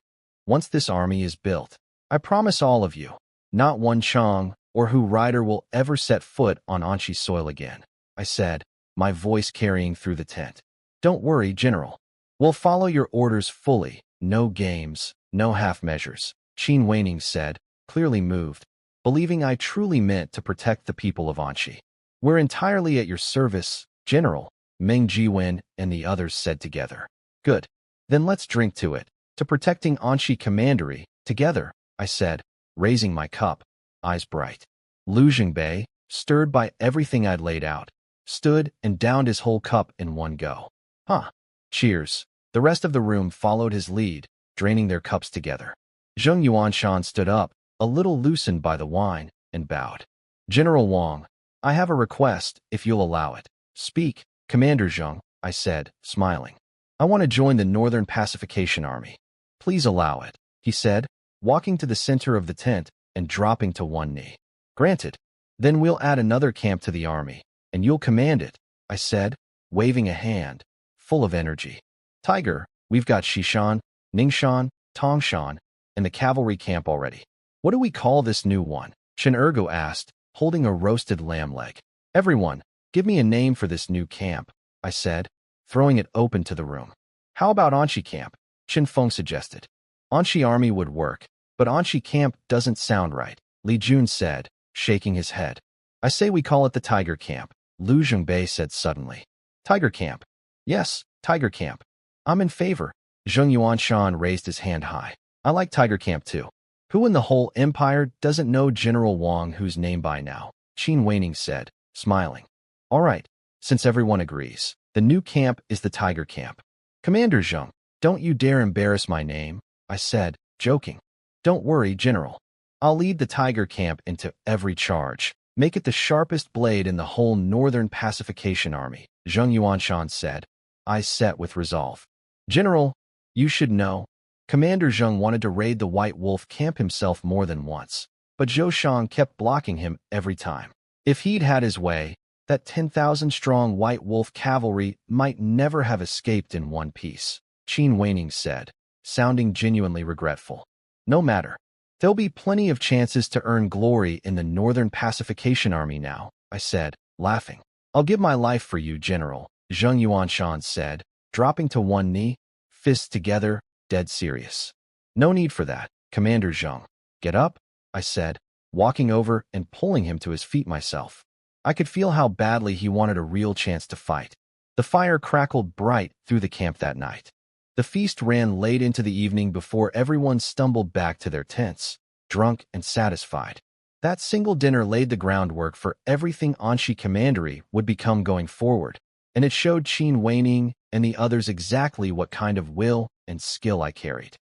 [SPEAKER 1] Once this army is built, I promise all of you, not one Chong or Hu rider will ever set foot on Anxi soil again, I said, my voice carrying through the tent. Don't worry, General. We'll follow your orders fully, no games, no half measures, Qin Weining said, clearly moved, believing I truly meant to protect the people of Anxi. We're entirely at your service, General, Meng Jiwen and the others said together. Good. Then let's drink to it, to protecting Anxi Commandery, together, I said, raising my cup, eyes bright. Lu Jingbei, stirred by everything I'd laid out, stood and downed his whole cup in one go. Huh. Cheers. The rest of the room followed his lead, draining their cups together. Zheng Yuanshan stood up, a little loosened by the wine, and bowed. General Wang, I have a request, if you'll allow it. Speak, Commander Zheng, I said, smiling. I want to join the Northern Pacification Army. Please allow it, he said, walking to the center of the tent and dropping to one knee. Granted. Then we'll add another camp to the army, and you'll command it, I said, waving a hand, full of energy. Tiger, we've got Shishan, Ningshan, Tongshan, and the cavalry camp already. What do we call this new one? Chen Ergo asked, holding a roasted lamb leg. Everyone, give me a name for this new camp, I said, throwing it open to the room. How about Anxi Camp? Chen Feng suggested. Anxi Army would work, but Anxi Camp doesn't sound right, Li Jun said, shaking his head. I say we call it the Tiger Camp, Lu Jingbei said suddenly. Tiger Camp. Yes, Tiger Camp. I'm in favor. Zheng Yuanshan raised his hand high. I like Tiger Camp too. Who in the whole empire doesn't know General Wang whose name by now? Qin Weining said, smiling. All right, since everyone agrees, the new camp is the Tiger Camp. Commander Zheng, don't you dare embarrass my name, I said, joking. Don't worry, General. I'll lead the Tiger Camp into every charge. Make it the sharpest blade in the whole Northern Pacification Army, Zheng Yuanshan said. I set with resolve. General, you should know. Commander Zheng wanted to raid the White Wolf camp himself more than once, but Zhou Shang kept blocking him every time. If he'd had his way, that 10,000-strong White Wolf cavalry might never have escaped in one piece, Qin Weining said, sounding genuinely regretful. No matter. There'll be plenty of chances to earn glory in the Northern Pacification Army now, I said, laughing. I'll give my life for you, General, Zheng Yuanshan said, dropping to one knee, fists together, dead serious. No need for that, Commander Zheng. Get up, I said, walking over and pulling him to his feet myself. I could feel how badly he wanted a real chance to fight. The fire crackled bright through the camp that night. The feast ran late into the evening before everyone stumbled back to their tents, drunk and satisfied. That single dinner laid the groundwork for everything Anshi Commandery would become going forward, and it showed Qin Weining and the others exactly what kind of will and skill I carried.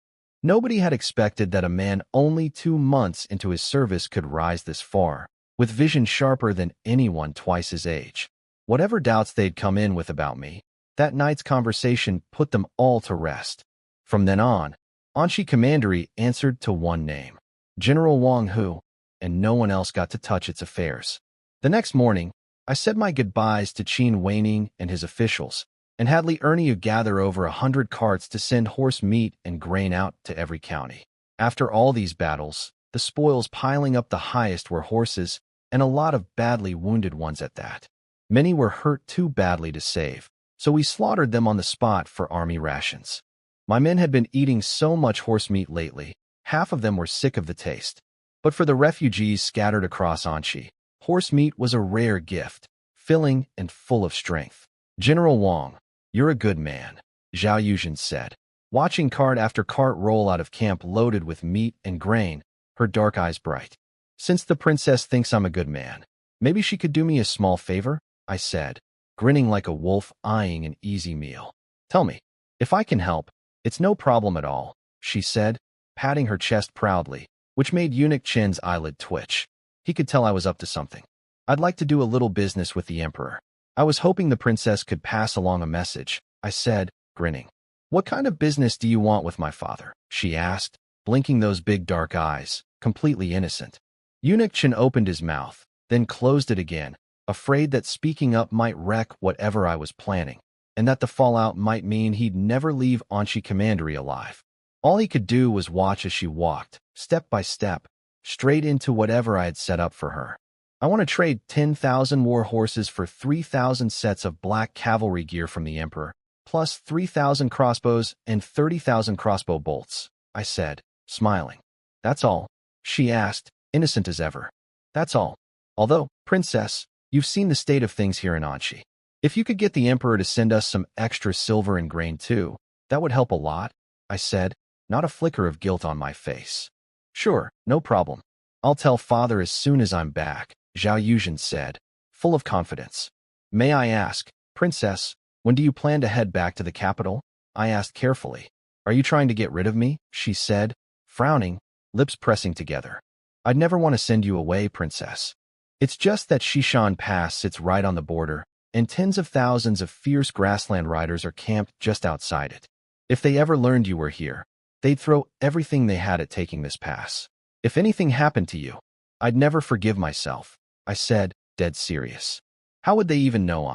[SPEAKER 1] Nobody had expected that a man only 2 months into his service could rise this far, with vision sharper than anyone twice his age. Whatever doubts they'd come in with about me, that night's conversation put them all to rest. From then on, Anshi Commandery answered to one name, General Wang Hu, and no one else got to touch its affairs. The next morning, I said my goodbyes to Qin Weining and his officials, and had Li Ernie gather over 100 carts to send horse meat and grain out to every county. After all these battles, the spoils piling up the highest were horses, and a lot of badly wounded ones at that. Many were hurt too badly to save, so we slaughtered them on the spot for army rations. My men had been eating so much horse meat lately, half of them were sick of the taste. But for the refugees scattered across Anshi, horse meat was a rare gift, filling and full of strength. General Wang, you're a good man, Zhao Yuzhen said, watching cart after cart roll out of camp loaded with meat and grain, her dark eyes bright. Since the princess thinks I'm a good man, maybe she could do me a small favor, I said, grinning like a wolf eyeing an easy meal. Tell me, if I can help, it's no problem at all, she said, patting her chest proudly, which made Eunuch Chen's eyelid twitch. He could tell I was up to something. I'd like to do a little business with the emperor. I was hoping the princess could pass along a message, I said, grinning. What kind of business do you want with my father? She asked, blinking those big dark eyes, completely innocent. Eunuch Chen opened his mouth, then closed it again, afraid that speaking up might wreck whatever I was planning, and that the fallout might mean he'd never leave Anshi Commandery alive. All he could do was watch as she walked, step by step, straight into whatever I had set up for her. I want to trade 10,000 war horses for 3,000 sets of black cavalry gear from the Emperor, plus 3,000 crossbows and 30,000 crossbow bolts, I said, smiling. That's all? She asked, innocent as ever. That's all. Although, Princess, you've seen the state of things here in Anshi. If you could get the Emperor to send us some extra silver and grain too, that would help a lot, I said, not a flicker of guilt on my face. Sure, no problem. I'll tell father as soon as I'm back, Zhao Yuzhen said, full of confidence. May I ask, Princess, when do you plan to head back to the capital? I asked carefully. Are you trying to get rid of me? She said, frowning, lips pressing together. I'd never want to send you away, Princess. It's just that Shishan Pass sits right on the border, and tens of thousands of fierce grassland riders are camped just outside it. If they ever learned you were here, they'd throw everything they had at taking this pass. If anything happened to you, I'd never forgive myself, I said, dead serious. How would they even know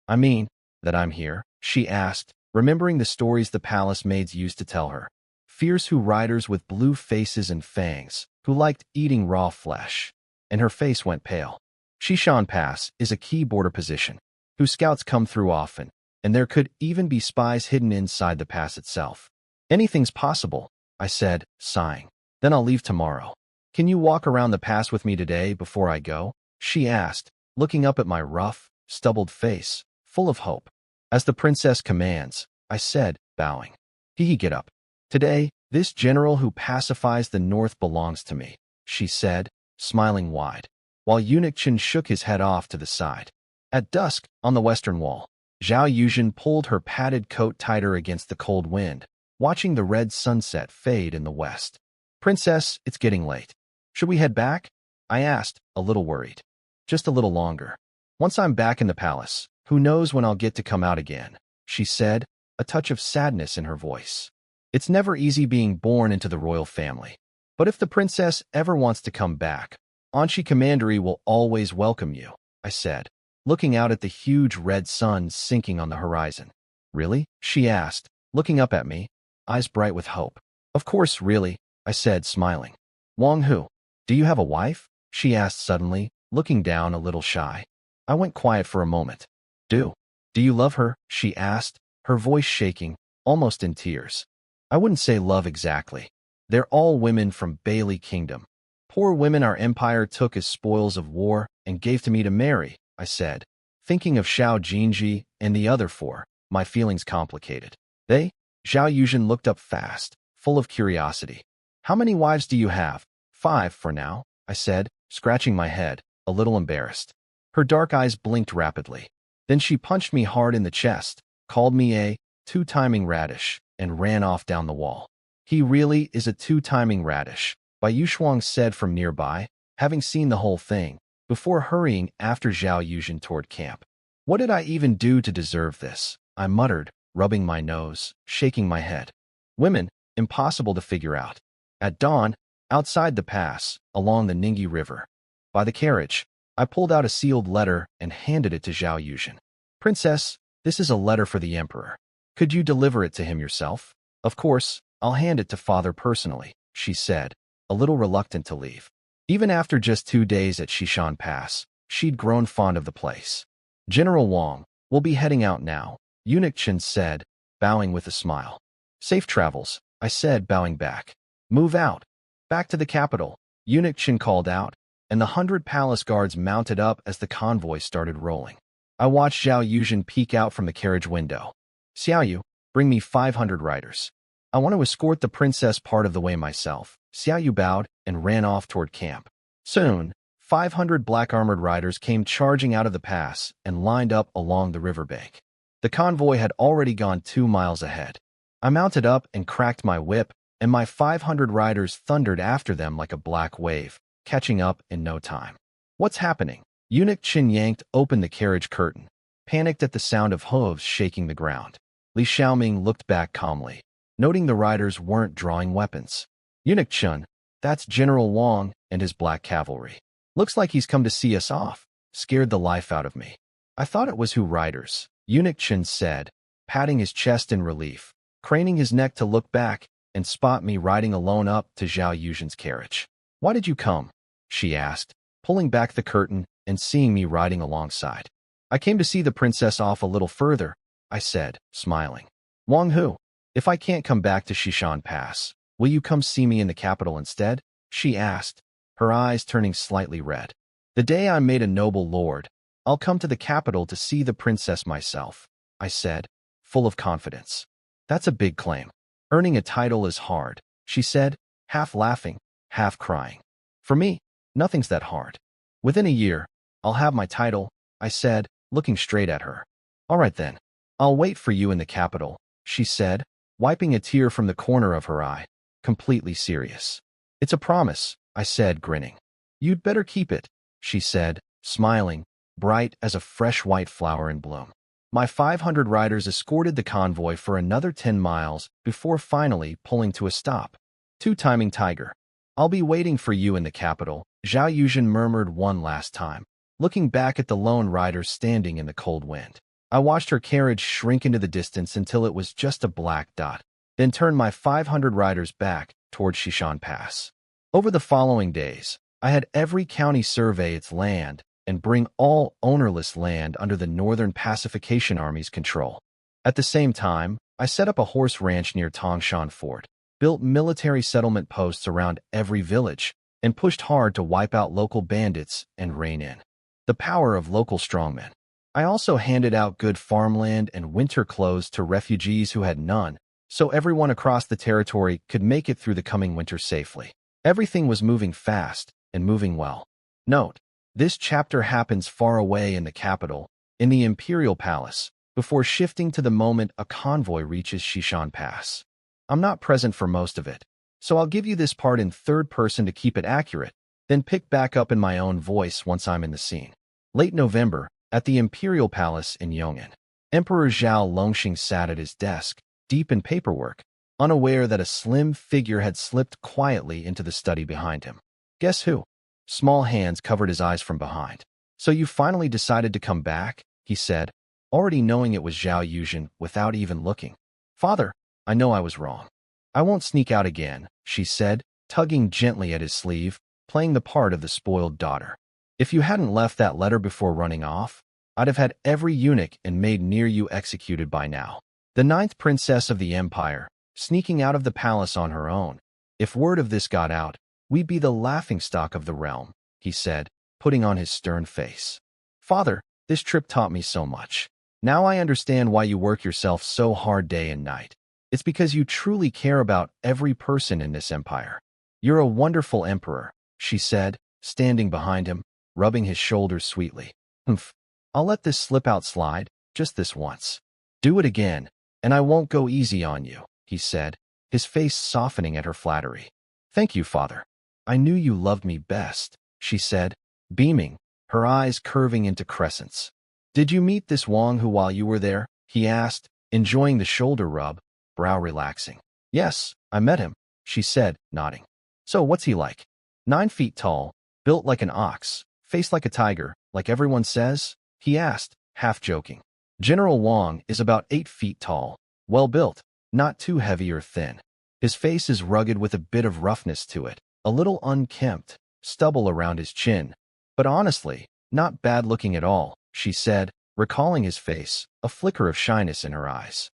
[SPEAKER 1] I mean, that I'm here? She asked, remembering the stories the palace maids used to tell her. Fierce riders with blue faces and fangs, who liked eating raw flesh. And her face went pale. Shishan Pass is a key border position, whose scouts come through often, and there could even be spies hidden inside the pass itself. Anything's possible, I said, sighing. Then I'll leave tomorrow. Can you walk around the pass with me today before I go? She asked, looking up at my rough, stubbled face, full of hope. As the princess commands, I said, bowing. Get up. Today, This general who pacifies the north belongs to me, she said, smiling wide, while Eunuch Chen shook his head off to the side. At dusk, on the western wall, Zhao Yuzhen pulled her padded coat tighter against the cold wind, watching the red sunset fade in the west. Princess, it's getting late. Should we head back? I asked, a little worried. Just a little longer. Once I'm back in the palace, who knows when I'll get to come out again, she said, a touch of sadness in her voice. It's never easy being born into the royal family. But if the princess ever wants to come back, Anshi Commandery will always welcome you, I said, looking out at the huge red sun sinking on the horizon. Really? She asked, looking up at me, eyes bright with hope. Of course, really, I said, smiling. Wang Hu, do you have a wife? She asked suddenly, looking down a little shy. I went quiet for a moment. Do you love her? She asked, her voice shaking, almost in tears. I wouldn't say love exactly. They're all women from Bailey Kingdom. Poor women our empire took as spoils of war and gave to me to marry, I said, thinking of Xiao Jinji and the other four, my feelings complicated. They? Zhao Yuzhen looked up fast, full of curiosity. How many wives do you have? 5 for now, I said, scratching my head, a little embarrassed. Her dark eyes blinked rapidly. Then she punched me hard in the chest, called me a two-timing radish, and ran off down the wall. He really is a two-timing radish, Bai Yushuang said from nearby, having seen the whole thing, before hurrying after Zhao Yuzhen toward camp. What did I even do to deserve this? I muttered, rubbing my nose, shaking my head. Women, impossible to figure out. At dawn, outside the pass, along the Ningyi River, by the carriage, I pulled out a sealed letter and handed it to Zhao Yuzhen. Princess, this is a letter for the emperor. Could you deliver it to him yourself? Of course, I'll hand it to father personally, she said, a little reluctant to leave. Even after just 2 days at Xishan Pass, she'd grown fond of the place. General Wang, we'll be heading out now, Eunuch Chen said, bowing with a smile. Safe travels, I said, bowing back. Move out. Back to the capital, Eunuch Chen called out, and the 100 palace guards mounted up as the convoy started rolling. I watched Zhao Yuzhen peek out from the carriage window. Xiaoyu, bring me 500 riders. I want to escort the princess part of the way myself. Xiaoyu bowed and ran off toward camp. Soon, 500 black-armored riders came charging out of the pass and lined up along the riverbank. The convoy had already gone 2 miles ahead. I mounted up and cracked my whip, and my 500 riders thundered after them like a black wave, catching up in no time. What's happening? Eunuch Chen yanked open the carriage curtain, panicked at the sound of hooves shaking the ground. Li Xiaoming looked back calmly, noting the riders weren't drawing weapons. Eunuch Chen, that's General Wang and his black cavalry. Looks like he's come to see us off. Scared the life out of me. I thought it was who riders, Eunuch Chen said, patting his chest in relief, craning his neck to look back and spot me riding alone up to Zhao Yuzhen's carriage. Why did you come? She asked, pulling back the curtain and seeing me riding alongside. I came to see the princess off a little further, I said, smiling. Wang Hu, if I can't come back to Xishan Pass, will you come see me in the capital instead? She asked, her eyes turning slightly red. The day I'm made a noble lord, I'll come to the capital to see the princess myself, I said, full of confidence. That's a big claim. Earning a title is hard, she said, half laughing, half crying. For me, nothing's that hard. Within a year, I'll have my title, I said, looking straight at her. All right then, I'll wait for you in the capital, she said, wiping a tear from the corner of her eye, completely serious. It's a promise, I said, grinning. You'd better keep it, she said, smiling, bright as a fresh white flower in bloom. My 500 riders escorted the convoy for another 10 miles before finally pulling to a stop. Two-timing tiger. I'll be waiting for you in the capital, Zhao Yuzhen murmured one last time, looking back at the lone rider standing in the cold wind. I watched her carriage shrink into the distance until it was just a black dot, then turned my 500 riders back toward Xishan Pass. Over the following days, I had every county survey its land and bring all ownerless land under the Northern Pacification Army's control. At the same time, I set up a horse ranch near Tongshan Fort, built military settlement posts around every village, and pushed hard to wipe out local bandits and rein in the power of local strongmen. I also handed out good farmland and winter clothes to refugees who had none, so everyone across the territory could make it through the coming winter safely. Everything was moving fast and moving well. Note: this chapter happens far away in the capital, in the Imperial Palace, before shifting to the moment a convoy reaches Shishan Pass. I'm not present for most of it, so I'll give you this part in third person to keep it accurate, then pick back up in my own voice once I'm in the scene. Late November, at the Imperial Palace in Yong'an. Emperor Zhao Longxing sat at his desk, deep in paperwork, unaware that a slim figure had slipped quietly into the study behind him. Guess who? Small hands covered his eyes from behind. So you finally decided to come back, he said, already knowing it was Zhao Yuzhen without even looking. Father, I know I was wrong. I won't sneak out again, she said, tugging gently at his sleeve, playing the part of the spoiled daughter. If you hadn't left that letter before running off, I'd have had every eunuch and maid near you executed by now. The 9th princess of the empire, sneaking out of the palace on her own. If word of this got out, we'd be the laughingstock of the realm, he said, putting on his stern face. Father, this trip taught me so much. Now I understand why you work yourself so hard day and night. It's because you truly care about every person in this empire. You're a wonderful emperor, she said, standing behind him, rubbing his shoulders sweetly. Humph, I'll let this slip out slide, just this once. Do it again, and I won't go easy on you, he said, his face softening at her flattery. Thank you, Father. I knew you loved me best, she said, beaming, her eyes curving into crescents. Did you meet this Wang Hu while you were there? He asked, enjoying the shoulder rub, brow relaxing. Yes, I met him, she said, nodding. So what's he like? 9 feet tall, built like an ox, face like a tiger, like everyone says? He asked, half joking. General Wang is about 8 feet tall, well-built, not too heavy or thin. His face is rugged with a bit of roughness to it, a little unkempt, stubble around his chin. But honestly, not bad-looking at all, she said, recalling his face, a flicker of shyness in her eyes.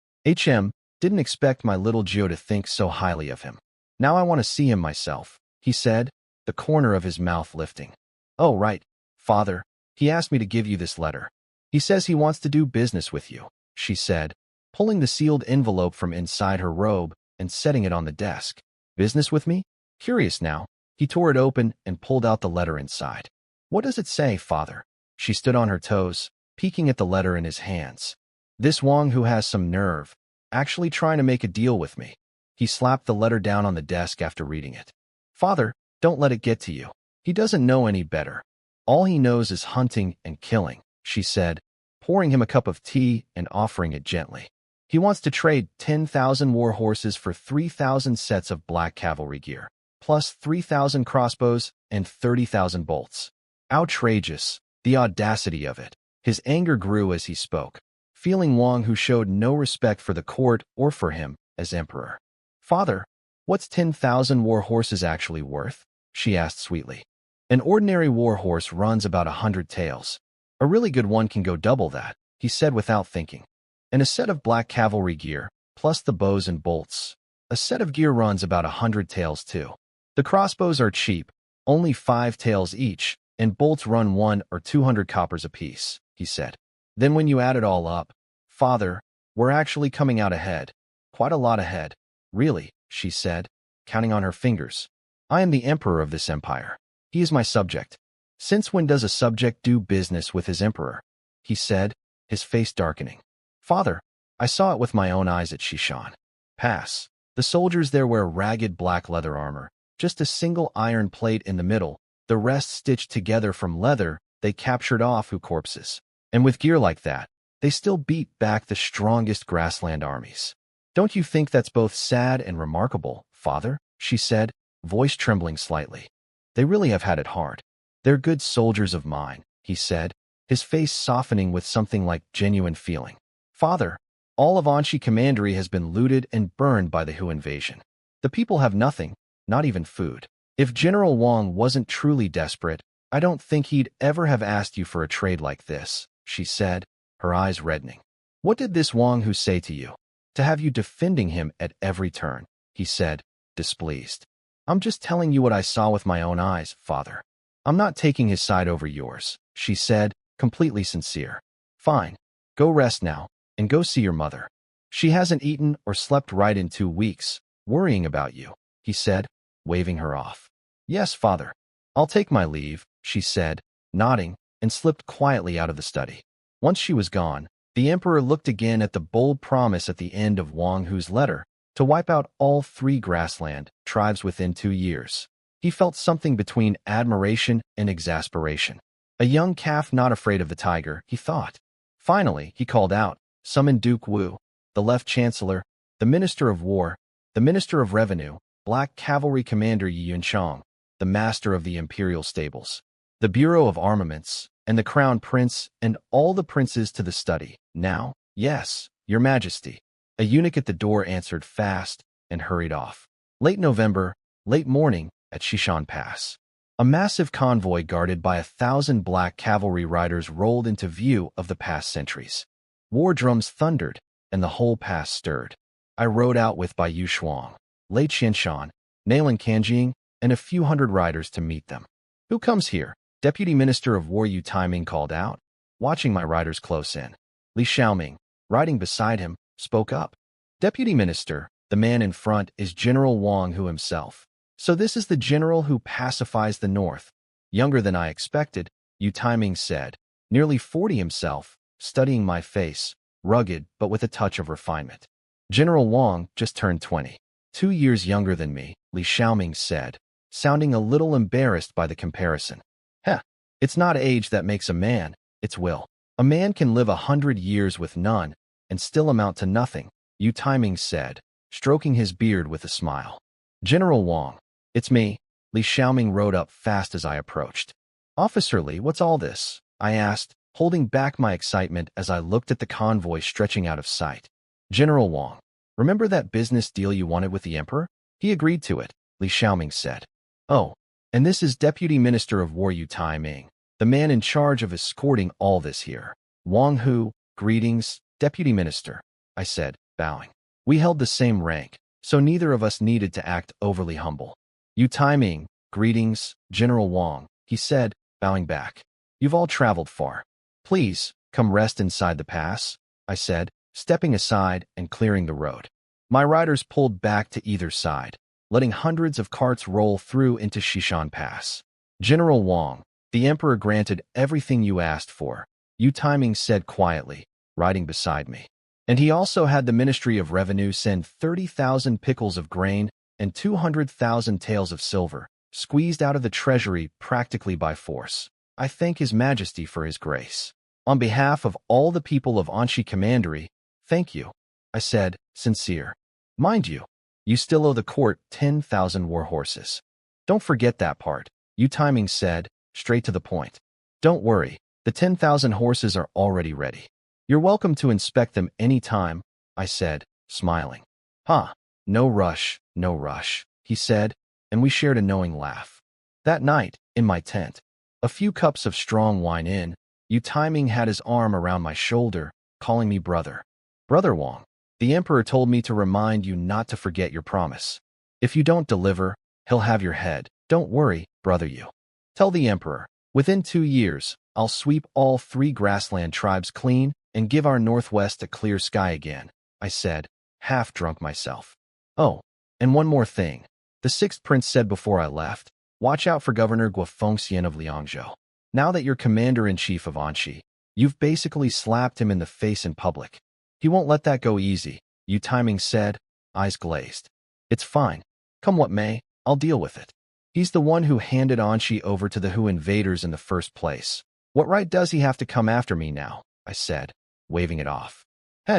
[SPEAKER 1] Didn't expect my little Gio to think so highly of him. Now I want to see him myself, he said, the corner of his mouth lifting. Oh, right, Father. He asked me to give you this letter. He says he wants to do business with you, she said, pulling the sealed envelope from inside her robe and setting it on the desk. Business with me? Curious now, he tore it open and pulled out the letter inside. What does it say, Father? She stood on her toes, peeking at the letter in his hands. This Wang who has some nerve, actually trying to make a deal with me. He slapped the letter down on the desk after reading it. Father, don't let it get to you. He doesn't know any better. All he knows is hunting and killing, she said, pouring him a cup of tea and offering it gently. He wants to trade 10,000 war horses for 3,000 sets of black cavalry gear, plus 3,000 crossbows and 30,000 bolts. Outrageous, the audacity of it. His anger grew as he spoke, feeling Wang who showed no respect for the court or for him as emperor. Father, what's 10,000 war horses actually worth? She asked sweetly. An ordinary war horse runs about 100 taels. A really good one can go double that, he said without thinking. And a set of black cavalry gear, plus the bows and bolts. A set of gear runs about 100 taels too. The crossbows are cheap, only 5 taels each, and bolts run 1 or 200 coppers apiece, he said. Then when you add it all up, Father, we're actually coming out ahead. Quite a lot ahead. Really, she said, counting on her fingers. I am the emperor of this empire. He is my subject. Since when does a subject do business with his emperor? He said, his face darkening. Father, I saw it with my own eyes at Shishan Pass. The soldiers there wear ragged black leather armor, just a single iron plate in the middle, the rest stitched together from leather they captured off Hu corpses. And with gear like that, they still beat back the strongest grassland armies. Don't you think that's both sad and remarkable, Father? She said, voice trembling slightly. They really have had it hard. They're good soldiers of mine, he said, his face softening with something like genuine feeling. Father, all of Anshi Commandery has been looted and burned by the Hu invasion. The people have nothing, not even food. If General Wang wasn't truly desperate, I don't think he'd ever have asked you for a trade like this, she said, her eyes reddening. What did this Wang Hu say to you? To have you defending him at every turn, he said, displeased. I'm just telling you what I saw with my own eyes, Father. I'm not taking his side over yours, she said, completely sincere. Fine. Go rest now, and go see your mother. She hasn't eaten or slept right in 2 weeks, worrying about you, he said, waving her off. Yes, father. I'll take my leave, she said, nodding, and slipped quietly out of the study. Once she was gone, the emperor looked again at the bold promise at the end of Wang Hu's letter to wipe out all 3 grassland tribes within 2 years. He felt something between admiration and exasperation. A young calf not afraid of the tiger, he thought. Finally, he called out, summoned Duke Wu, the left chancellor, the minister of war, the minister of revenue, black cavalry commander Yi Yunchang, the master of the imperial stables, the bureau of armaments, and the crown prince and all the princes to the study. Now, yes, your majesty. A eunuch at the door answered fast and hurried off. Late November, late morning, at Shishan Pass. A massive convoy guarded by 1,000 black cavalry riders rolled into view of the pass sentries. War drums thundered, and the whole pass stirred. I rode out with Bai Yushuang, Lei Qianshan, Nailan Kanjing, and a few hundred riders to meet them. Who comes here? Deputy Minister of War Yu Taiming called out, watching my riders close in. Li Xiaoming, riding beside him, spoke up. Deputy Minister, the man in front is General Wang Hu himself. So this is the general who pacifies the north. Younger than I expected, Yu Taiming said, nearly 40 himself, studying my face, rugged but with a touch of refinement. General Wang just turned 20. 2 years younger than me, Li Xiaoming said, sounding a little embarrassed by the comparison. Heh, it's not age that makes a man, it's will. A man can live 100 years with none and still amount to nothing, Yu Taiming said, stroking his beard with a smile. General Wang, it's me. Li Xiaoming rode up fast as I approached. Officer Li, what's all this? I asked, holding back my excitement as I looked at the convoy stretching out of sight. General Wang, remember that business deal you wanted with the emperor? He agreed to it, Li Xiaoming said. Oh, and this is Deputy Minister of War Yu Taiming, the man in charge of escorting all this here. Wang Hu, greetings, Deputy Minister, I said, bowing. We held the same rank, so neither of us needed to act overly humble. Yu Taiming, greetings, General Wang, he said, bowing back. You've all traveled far. Please, come rest inside the pass, I said, stepping aside and clearing the road. My riders pulled back to either side, letting hundreds of carts roll through into Shishan Pass. General Wang, the emperor granted everything you asked for, Yu Taiming said quietly, riding beside me. And he also had the Ministry of Revenue send 30,000 pickles of grain and 200,000 taels of silver, squeezed out of the treasury practically by force. I thank His Majesty for his grace. On behalf of all the people of Anshi Commandery, thank you, I said, sincere. Mind you, you still owe the court 10,000 war horses. Don't forget that part, Yu Taiming said, straight to the point. Don't worry, the 10,000 horses are already ready. You're welcome to inspect them any time, I said, smiling. Huh, no rush, he said, and we shared a knowing laugh. That night, in my tent, a few cups of strong wine in, Yu Taiming had his arm around my shoulder, calling me brother. Brother Wang, the emperor told me to remind you not to forget your promise. If you don't deliver, he'll have your head. Don't worry, brother Yu. Tell the emperor, within 2 years, I'll sweep all 3 grassland tribes clean and give our northwest a clear sky again, I said, half drunk myself. Oh, and one more thing. The 6th prince said before I left, watch out for Governor Guofengxian of Liangzhou. Now that you're commander-in-chief of Anshi, you've basically slapped him in the face in public. He won't let that go easy, Yu Taiming said, eyes glazed. It's fine. Come what may, I'll deal with it. He's the one who handed Anshi over to the Hu invaders in the first place. What right does he have to come after me now? I said, waving it off.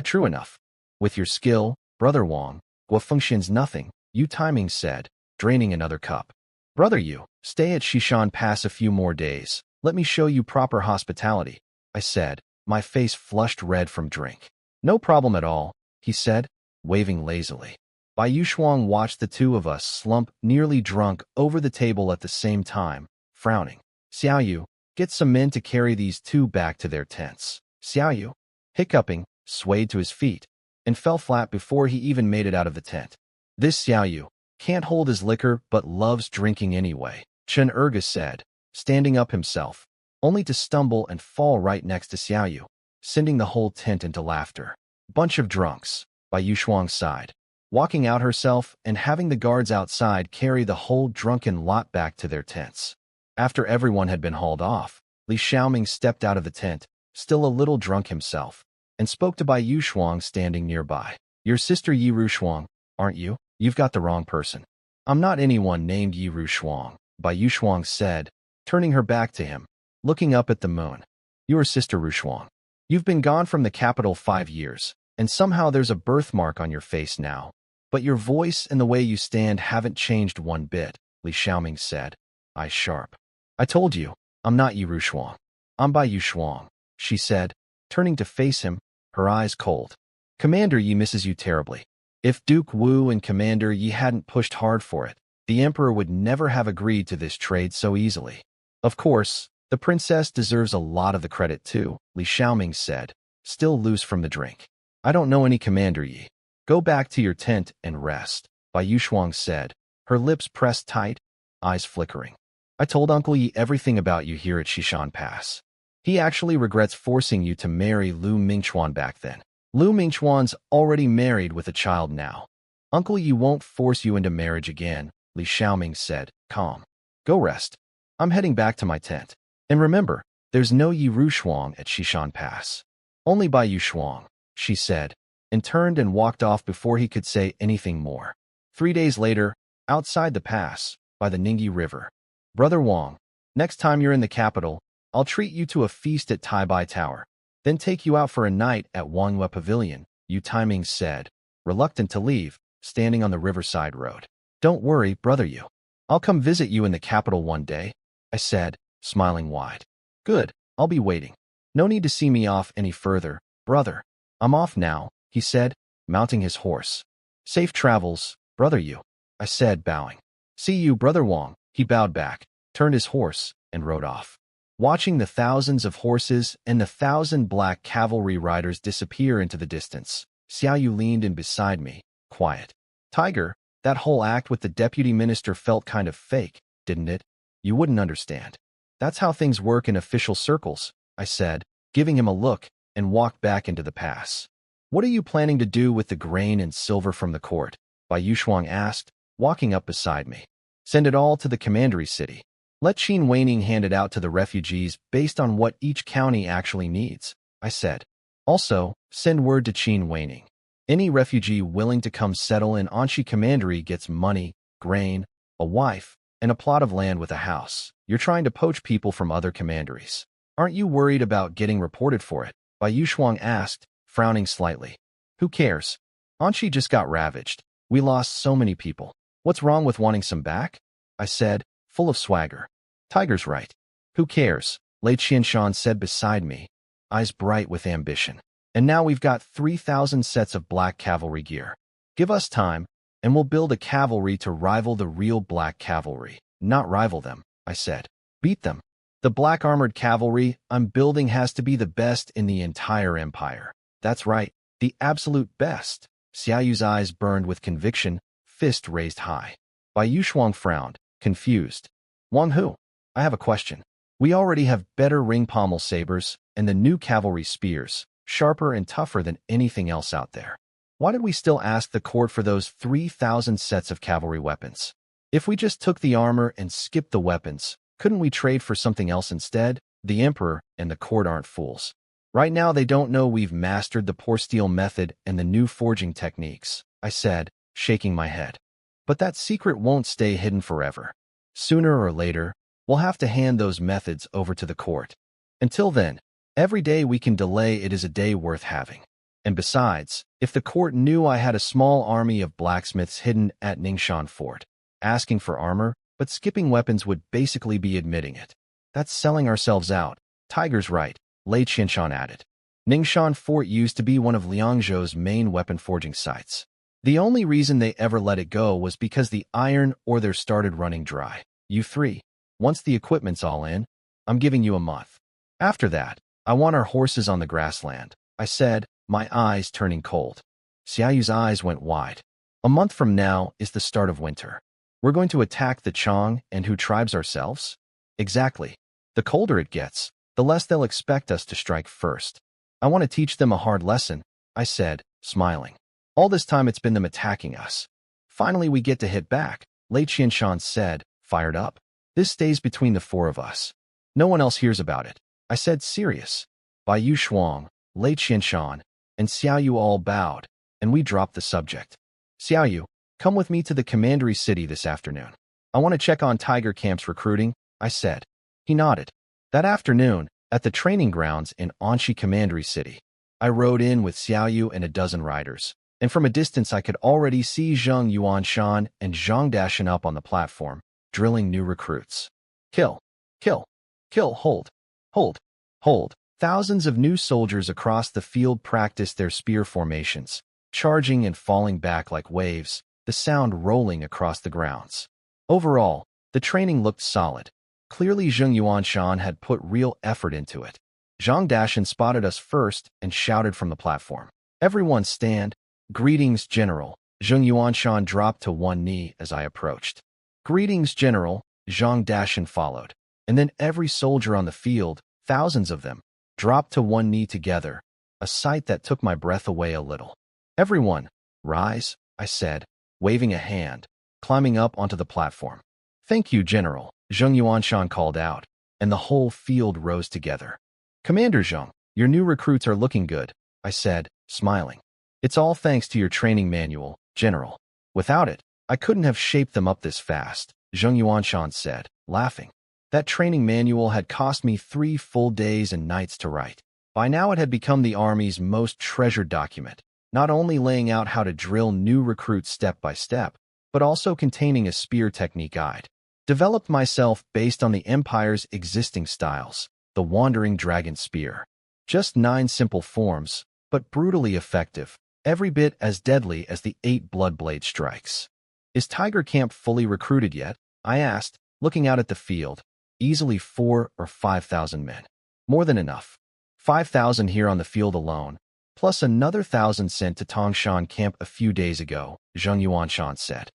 [SPEAKER 1] True enough. With your skill, brother Wang, Guofengxian's nothing, Yu Taiming said, draining another cup. Brother Yu, stay at Shishan Pass a few more days. Let me show you proper hospitality, I said, my face flushed red from drink. No problem at all, he said, waving lazily. Bai Yushuang watched the two of us slump nearly drunk over the table at the same time, frowning. Xiao Yu, get some men to carry these 2 back to their tents. Xiao Yu, hiccuping, swayed to his feet, and fell flat before he even made it out of the tent. This Xiao Yu can't hold his liquor but loves drinking anyway, Chen Erga said, standing up himself, only to stumble and fall right next to Xiao Yu, sending the whole tent into laughter. Bunch of drunks. Bai Yushuang sighed, walking out herself and having the guards outside carry the whole drunken lot back to their tents. After everyone had been hauled off, Li Xiaoming stepped out of the tent, still a little drunk himself, and spoke to Bai Yushuang standing nearby. Your sister Yi Rushuang, aren't you? You've got the wrong person. I'm not anyone named Yi Rushuang, Bai Yushuang said, turning her back to him, looking up at the moon. Your sister Rushuang. You've been gone from the capital 5 years, and somehow there's a birthmark on your face now. But your voice and the way you stand haven't changed one bit, Li Xiaoming said, eyes sharp. I told you, I'm not Yi Rushuang. I'm Bai Yushuang, she said, turning to face him, her eyes cold. Commander Yi misses you terribly. If Duke Wu and Commander Yi hadn't pushed hard for it, the Emperor would never have agreed to this trade so easily. Of course, the princess deserves a lot of the credit too, Li Xiaoming said, still loose from the drink. I don't know any Commander Yi. Go back to your tent and rest, Bai Yushuang said, her lips pressed tight, eyes flickering. I told Uncle Yi everything about you here at Xishan Pass. He actually regrets forcing you to marry Lu Mingchuan back then. Lu Mingchuan's already married with a child now. Uncle Yi won't force you into marriage again, Li Xiaoming said, calm. Go rest. I'm heading back to my tent. And remember, there's no Yi Rushuang at Xishan Pass. Only Bai Yushuang, she said, and turned and walked off before he could say anything more. 3 days later, outside the pass, by the Ningyi River. Brother Wang, next time you're in the capital, I'll treat you to a feast at Taibai Tower, then take you out for a night at Wanghua Pavilion, Yu Taiming said, reluctant to leave, standing on the riverside road. Don't worry, brother Yu. I'll come visit you in the capital one day, I said, smiling wide. Good, I'll be waiting. No need to see me off any further, brother. I'm off now, he said, mounting his horse. Safe travels, brother Yu, I said, bowing. See you, brother Wang. He bowed back, turned his horse, and rode off. Watching the thousands of horses and the 1,000 black cavalry riders disappear into the distance, Xiaoyu leaned in beside me, quiet. Tiger, that whole act with the deputy minister felt kind of fake, didn't it? You wouldn't understand. That's how things work in official circles, I said, giving him a look, and walked back into the pass. What are you planning to do with the grain and silver from the court? Bai Yushuang asked, walking up beside me. Send it all to the commandery city. Let Qin Weining hand it out to the refugees based on what each county actually needs, I said. Also, send word to Qin Weining. Any refugee willing to come settle in Anxi Commandery gets money, grain, a wife, and a plot of land with a house. You're trying to poach people from other commanderies. Aren't you worried about getting reported for it? Bai Yushuang asked, frowning slightly. Who cares? Anxi just got ravaged. We lost so many people. What's wrong with wanting some back? I said, full of swagger. Tiger's right. Who cares? Lei Qianshan said beside me, eyes bright with ambition. And now we've got 3,000 sets of black cavalry gear. Give us time, and we'll build a cavalry to rival the real black cavalry. Not rival them, I said. Beat them. The black armored cavalry I'm building has to be the best in the entire empire. That's right, the absolute best. Xiaoyu's eyes burned with conviction, fist raised high. Bai Yushuang frowned, confused. Wang Hu, I have a question. We already have better ring pommel sabers, and the new cavalry spears, sharper and tougher than anything else out there. Why did we still ask the court for those 3,000 sets of cavalry weapons? If we just took the armor and skipped the weapons, couldn't we trade for something else instead? The emperor and the court aren't fools. Right now they don't know we've mastered the pour steel method and the new forging techniques, I said, shaking my head. But that secret won't stay hidden forever. Sooner or later, we'll have to hand those methods over to the court. Until then, every day we can delay it is a day worth having. And besides, if the court knew I had a small army of blacksmiths hidden at Ningxuan Fort, asking for armor, but skipping weapons would basically be admitting it. That's selling ourselves out. Tiger's right, Lei Qianshan added. Ningxuan Fort used to be one of Liangzhou's main weapon forging sites. The only reason they ever let it go was because the iron ore there started running dry. You three, once the equipment's all in, I'm giving you a month. After that, I want our horses on the grassland, I said, my eyes turning cold. Xiaoyu's eyes went wide. A month from now is the start of winter. We're going to attack the Chong and Hu tribes ourselves? Exactly. The colder it gets, the less they'll expect us to strike first. I want to teach them a hard lesson, I said, smiling. All this time it's been them attacking us. Finally we get to hit back, Lei Qianshan said, fired up. This stays between the four of us. No one else hears about it. I said, serious. Bai Yu Shuang, Lei Qianshan, and Xiao Yu all bowed, and we dropped the subject. Xiao Yu, come with me to the commandery city this afternoon. I want to check on Tiger Camp's recruiting, I said. He nodded. That afternoon, at the training grounds in Anshi Commandery City, I rode in with Xiao Yu and a dozen riders, and from a distance I could already see Zheng Yuanshan and Zhang Dashan up on the platform, drilling new recruits. Kill, kill, kill, hold, hold, hold. Thousands of new soldiers across the field practiced their spear formations, charging and falling back like waves, the sound rolling across the grounds. Overall, the training looked solid. Clearly Zheng Yuanshan had put real effort into it. Zhang Dashan spotted us first and shouted from the platform. Everyone stand. Greetings, General. Zheng Yuanshan dropped to one knee as I approached. Greetings, General. Zhang Dashan followed. And then every soldier on the field, thousands of them, dropped to one knee together, a sight that took my breath away a little. Everyone, rise, I said, waving a hand, climbing up onto the platform. Thank you, General, Zheng Yuanshan called out, and the whole field rose together. Commander Zheng, your new recruits are looking good, I said, smiling. It's all thanks to your training manual, General. Without it, I couldn't have shaped them up this fast, Zheng Yuanshan said, laughing. That training manual had cost me 3 full days and nights to write. By now it had become the Army's most treasured document, not only laying out how to drill new recruits step by step, but also containing a spear technique guide. Developed myself based on the Empire's existing styles, the Wandering Dragon Spear. Just 9 simple forms, but brutally effective, every bit as deadly as the 8 Bloodblade strikes. Is Tiger Camp fully recruited yet? I asked, looking out at the field. Easily 4,000 or 5,000 men. More than enough. 5,000 here on the field alone, plus another 1,000 sent to Tongshan Camp a few days ago, Zheng Yuanshan said.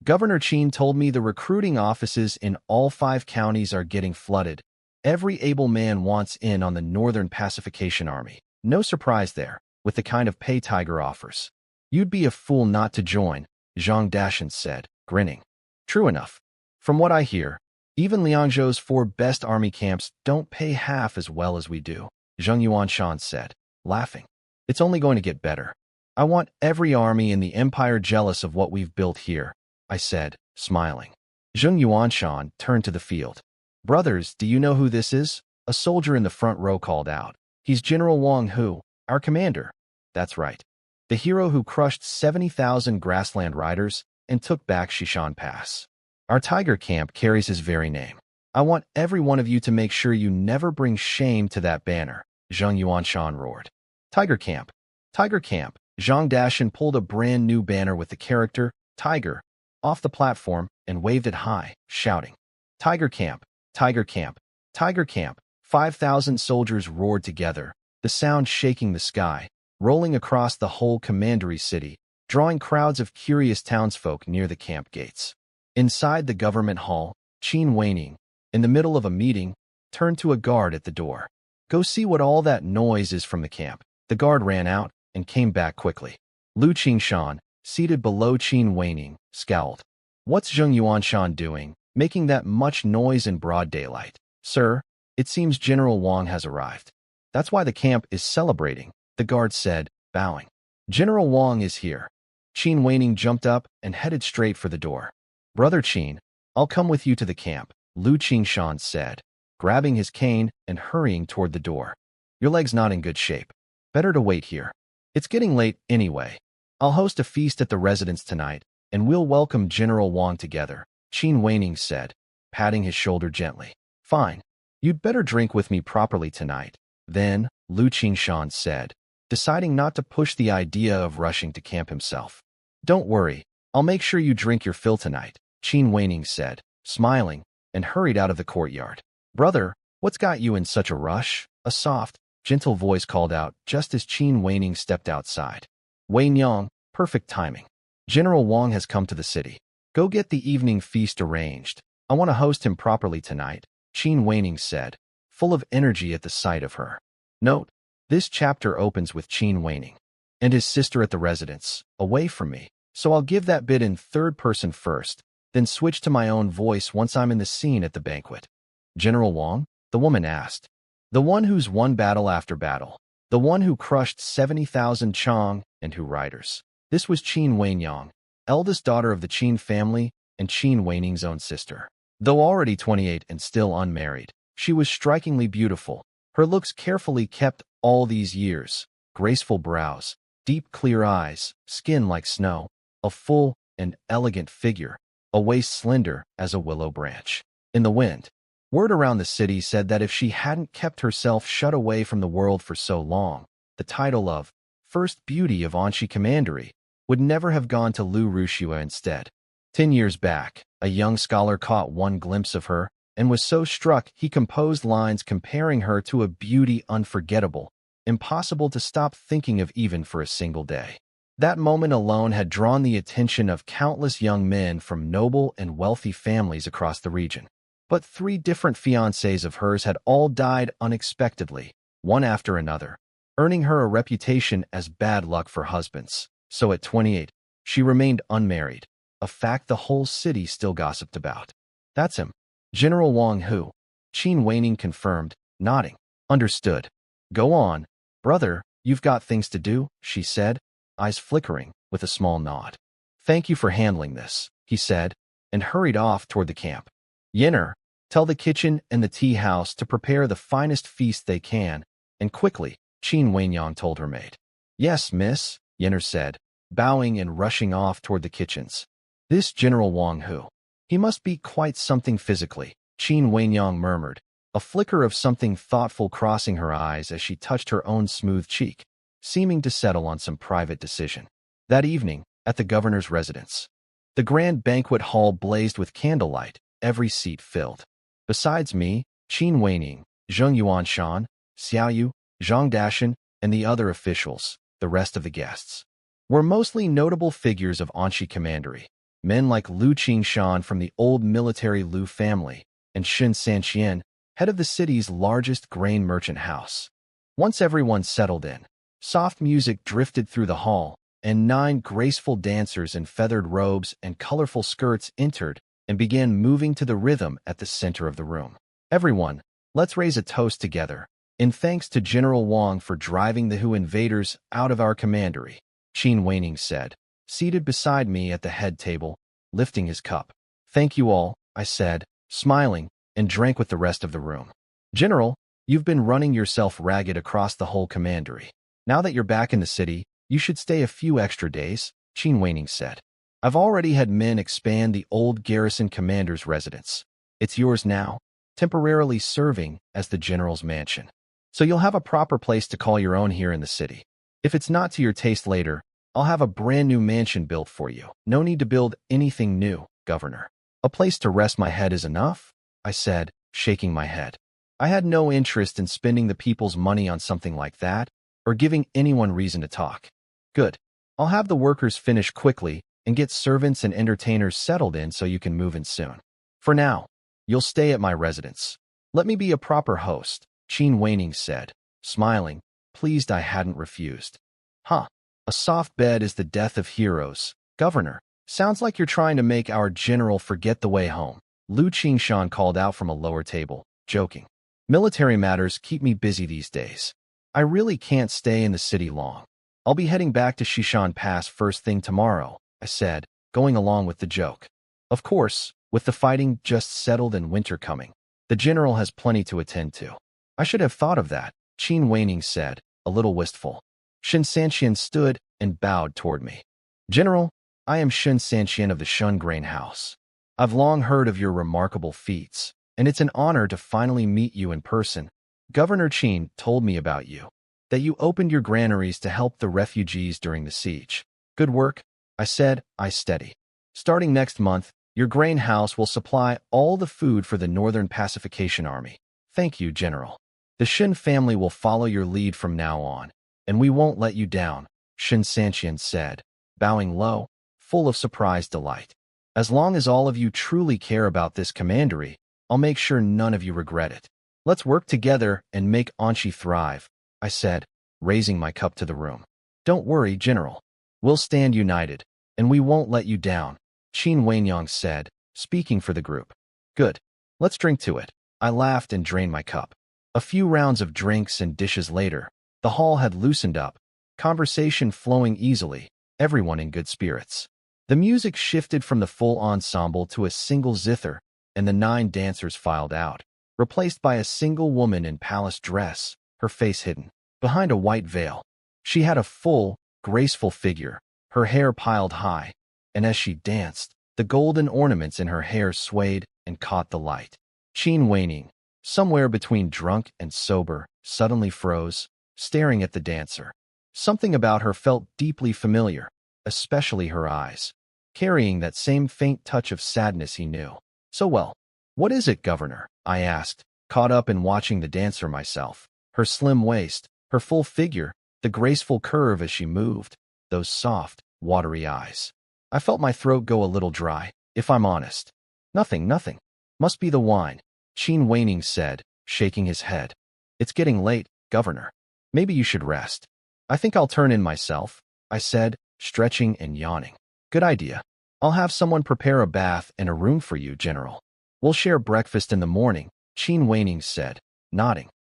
[SPEAKER 1] Governor Qin told me the recruiting offices in all 5 counties are getting flooded. Every able man wants in on the Northern Pacification Army. No surprise there, with the kind of pay Tiger offers. You'd be a fool not to join, Zhang Dashan said, grinning. True enough. From what I hear, even Liangzhou's 4 best army camps don't pay half as well as we do, Zheng Yuanshan said, laughing. It's only going to get better. I want every army in the Empire jealous of what we've built here, I said, smiling. Zheng Yuanshan turned to the field. Brothers, do you know who this is? A soldier in the front row called out. He's General Wang Hu, our commander. That's right. The hero who crushed 70,000 grassland riders and took back Shishan Pass. Our Tiger Camp carries his very name. I want every one of you to make sure you never bring shame to that banner, Zheng Yuanshan roared. Tiger Camp. Tiger Camp. Zhang Dashan pulled a brand new banner with the character, Tiger, off the platform and waved it high, shouting, Tiger Camp, Tiger Camp, Tiger Camp. 5,000 soldiers roared together, the sound shaking the sky, rolling across the whole commandery city, drawing crowds of curious townsfolk near the camp gates. Inside the government hall, Qin Weining, in the middle of a meeting, turned to a guard at the door. Go see what all that noise is from the camp. The guard ran out and came back quickly. Lu Qingshan, seated below Qin Weining, scowled. What's Zheng Yuanshan doing, making that much noise in broad daylight? Sir, it seems General Wang has arrived. That's why the camp is celebrating, the guard said, bowing. General Wang is here. Qin Weining jumped up and headed straight for the door. Brother Qin, I'll come with you to the camp, Lu Qingshan said, grabbing his cane and hurrying toward the door. Your leg's not in good shape. Better to wait here. It's getting late anyway. I'll host a feast at the residence tonight, and we'll welcome General Wang together, Qin Weining said, patting his shoulder gently. Fine. You'd better drink with me properly tonight. Then, Lu Qingshan said, deciding not to push the idea of rushing to camp himself. Don't worry, I'll make sure you drink your fill tonight, Qin Weining said, smiling, and hurried out of the courtyard. Brother, what's got you in such a rush? A soft, gentle voice called out just as Qin Weining stepped outside. Wei Nyang, perfect timing. General Wang has come to the city. Go get the evening feast arranged. I want to host him properly tonight, Qin Weining said, full of energy at the sight of her. Note, this chapter opens with Qin Weining and his sister at the residence, away from me. So I'll give that bit in third person first, then switch to my own voice once I'm in the scene at the banquet. General Wang? The woman asked. The one who's won battle after battle. The one who crushed 70,000 Chong and who riders. This was Qin Wenyang, eldest daughter of the Qin family and Qin Weyning's own sister. Though already 28 and still unmarried, she was strikingly beautiful, her looks carefully kept all these years, graceful brows, deep clear eyes, skin like snow, a full and elegant figure, a waist slender as a willow branch. In the wind, word around the city said that if she hadn't kept herself shut away from the world for so long, the title of First Beauty of Anxi Commandery would never have gone to Lu Rushua instead. 10 years back, a young scholar caught one glimpse of her and was so struck he composed lines comparing her to a beauty unforgettable, impossible to stop thinking of even for a single day. That moment alone had drawn the attention of countless young men from noble and wealthy families across the region. But 3 different fiancés of hers had all died unexpectedly, one after another, earning her a reputation as bad luck for husbands. So at 28, she remained unmarried, a fact the whole city still gossiped about. That's him. General Wang Hu. Qin Weining confirmed, nodding. Understood. Go on, brother, you've got things to do, she said, eyes flickering, with a small nod. Thank you for handling this, he said, and hurried off toward the camp. Yenner, tell the kitchen and the tea house to prepare the finest feast they can, and quickly, Qin Wenyang told her maid. Yes, miss, Yenner said, bowing and rushing off toward the kitchens. This General Wang Hu. He must be quite something physically, Qin Wenyang murmured, a flicker of something thoughtful crossing her eyes as she touched her own smooth cheek, seeming to settle on some private decision. That evening, at the governor's residence, the grand banquet hall blazed with candlelight, every seat filled. Besides me, Qin Weining, Zheng Yuanshan, Xiaoyu, Zhang Dashan, and the other officials, the rest of the guests, were mostly notable figures of Anxi Commandery, men like Lu Qingshan from the old military Lu family, and Shen Sanqian, head of the city's largest grain merchant house. Once everyone settled in, soft music drifted through the hall, and 9 graceful dancers in feathered robes and colorful skirts entered and began moving to the rhythm at the center of the room. Everyone, let's raise a toast together, in thanks to General Wang for driving the Hu invaders out of our commandery, Qin Weining said, seated beside me at the head table, lifting his cup. Thank you all, I said, smiling, and drank with the rest of the room. General, you've been running yourself ragged across the whole commandery. Now that you're back in the city, you should stay a few extra days, Qin Weining said. I've already had men expand the old garrison commander's residence. It's yours now, temporarily serving as the general's mansion. So you'll have a proper place to call your own here in the city. If it's not to your taste later, I'll have a brand new mansion built for you. No need to build anything new, Governor. A place to rest my head is enough, I said, shaking my head. I had no interest in spending the people's money on something like that, or giving anyone reason to talk. Good. I'll have the workers finish quickly and get servants and entertainers settled in so you can move in soon. For now, you'll stay at my residence. Let me be a proper host, Qin Weining said, smiling, pleased I hadn't refused. Huh. A soft bed is the death of heroes, Governor. Sounds like you're trying to make our general forget the way home, Lu Qingshan called out from a lower table, joking. Military matters keep me busy these days. I really can't stay in the city long. I'll be heading back to Shishan Pass first thing tomorrow, I said, going along with the joke. Of course, with the fighting just settled and winter coming, the general has plenty to attend to. I should have thought of that, Qin Weining said, a little wistful. Shen Sanqian stood and bowed toward me. General, I am Shen Sanqian of the Shun Grain House. I've long heard of your remarkable feats, and it's an honor to finally meet you in person. Governor Qin told me about you, that you opened your granaries to help the refugees during the siege. Good work, I said, eyes steady. Starting next month, your grain house will supply all the food for the Northern Pacification Army. Thank you, General. The Shen family will follow your lead from now on, and we won't let you down, Shen Sanqian said, bowing low, full of surprised delight. As long as all of you truly care about this commandery, I'll make sure none of you regret it. Let's work together and make Anxi thrive, I said, raising my cup to the room. Don't worry, General. We'll stand united, and we won't let you down, Qin Wenyang said, speaking for the group. Good. Let's drink to it. I laughed and drained my cup. A few rounds of drinks and dishes later, the hall had loosened up, conversation flowing easily, everyone in good spirits. The music shifted from the full ensemble to a single zither, and the 9 dancers filed out, replaced by a single woman in palace dress, her face hidden behind a white veil. She had a full, graceful figure, her hair piled high, and as she danced, the golden ornaments in her hair swayed and caught the light. Qin Wenyang, somewhere between drunk and sober, suddenly froze, staring at the dancer. Something about her felt deeply familiar, especially her eyes, carrying that same faint touch of sadness he knew so well. What is it, Governor? I asked, caught up in watching the dancer myself. Her slim waist, her full figure, the graceful curve as she moved, those soft, watery eyes. I felt my throat go a little dry, if I'm honest. Nothing. Must be the wine, Qin Wenyang said, shaking his head. It's getting late, Governor. Maybe you should rest. I think I'll turn in myself, I said, stretching and yawning. Good idea. I'll have someone prepare a bath and a room for you, General. We'll share breakfast in the morning, Qin Wenyang said, nodding.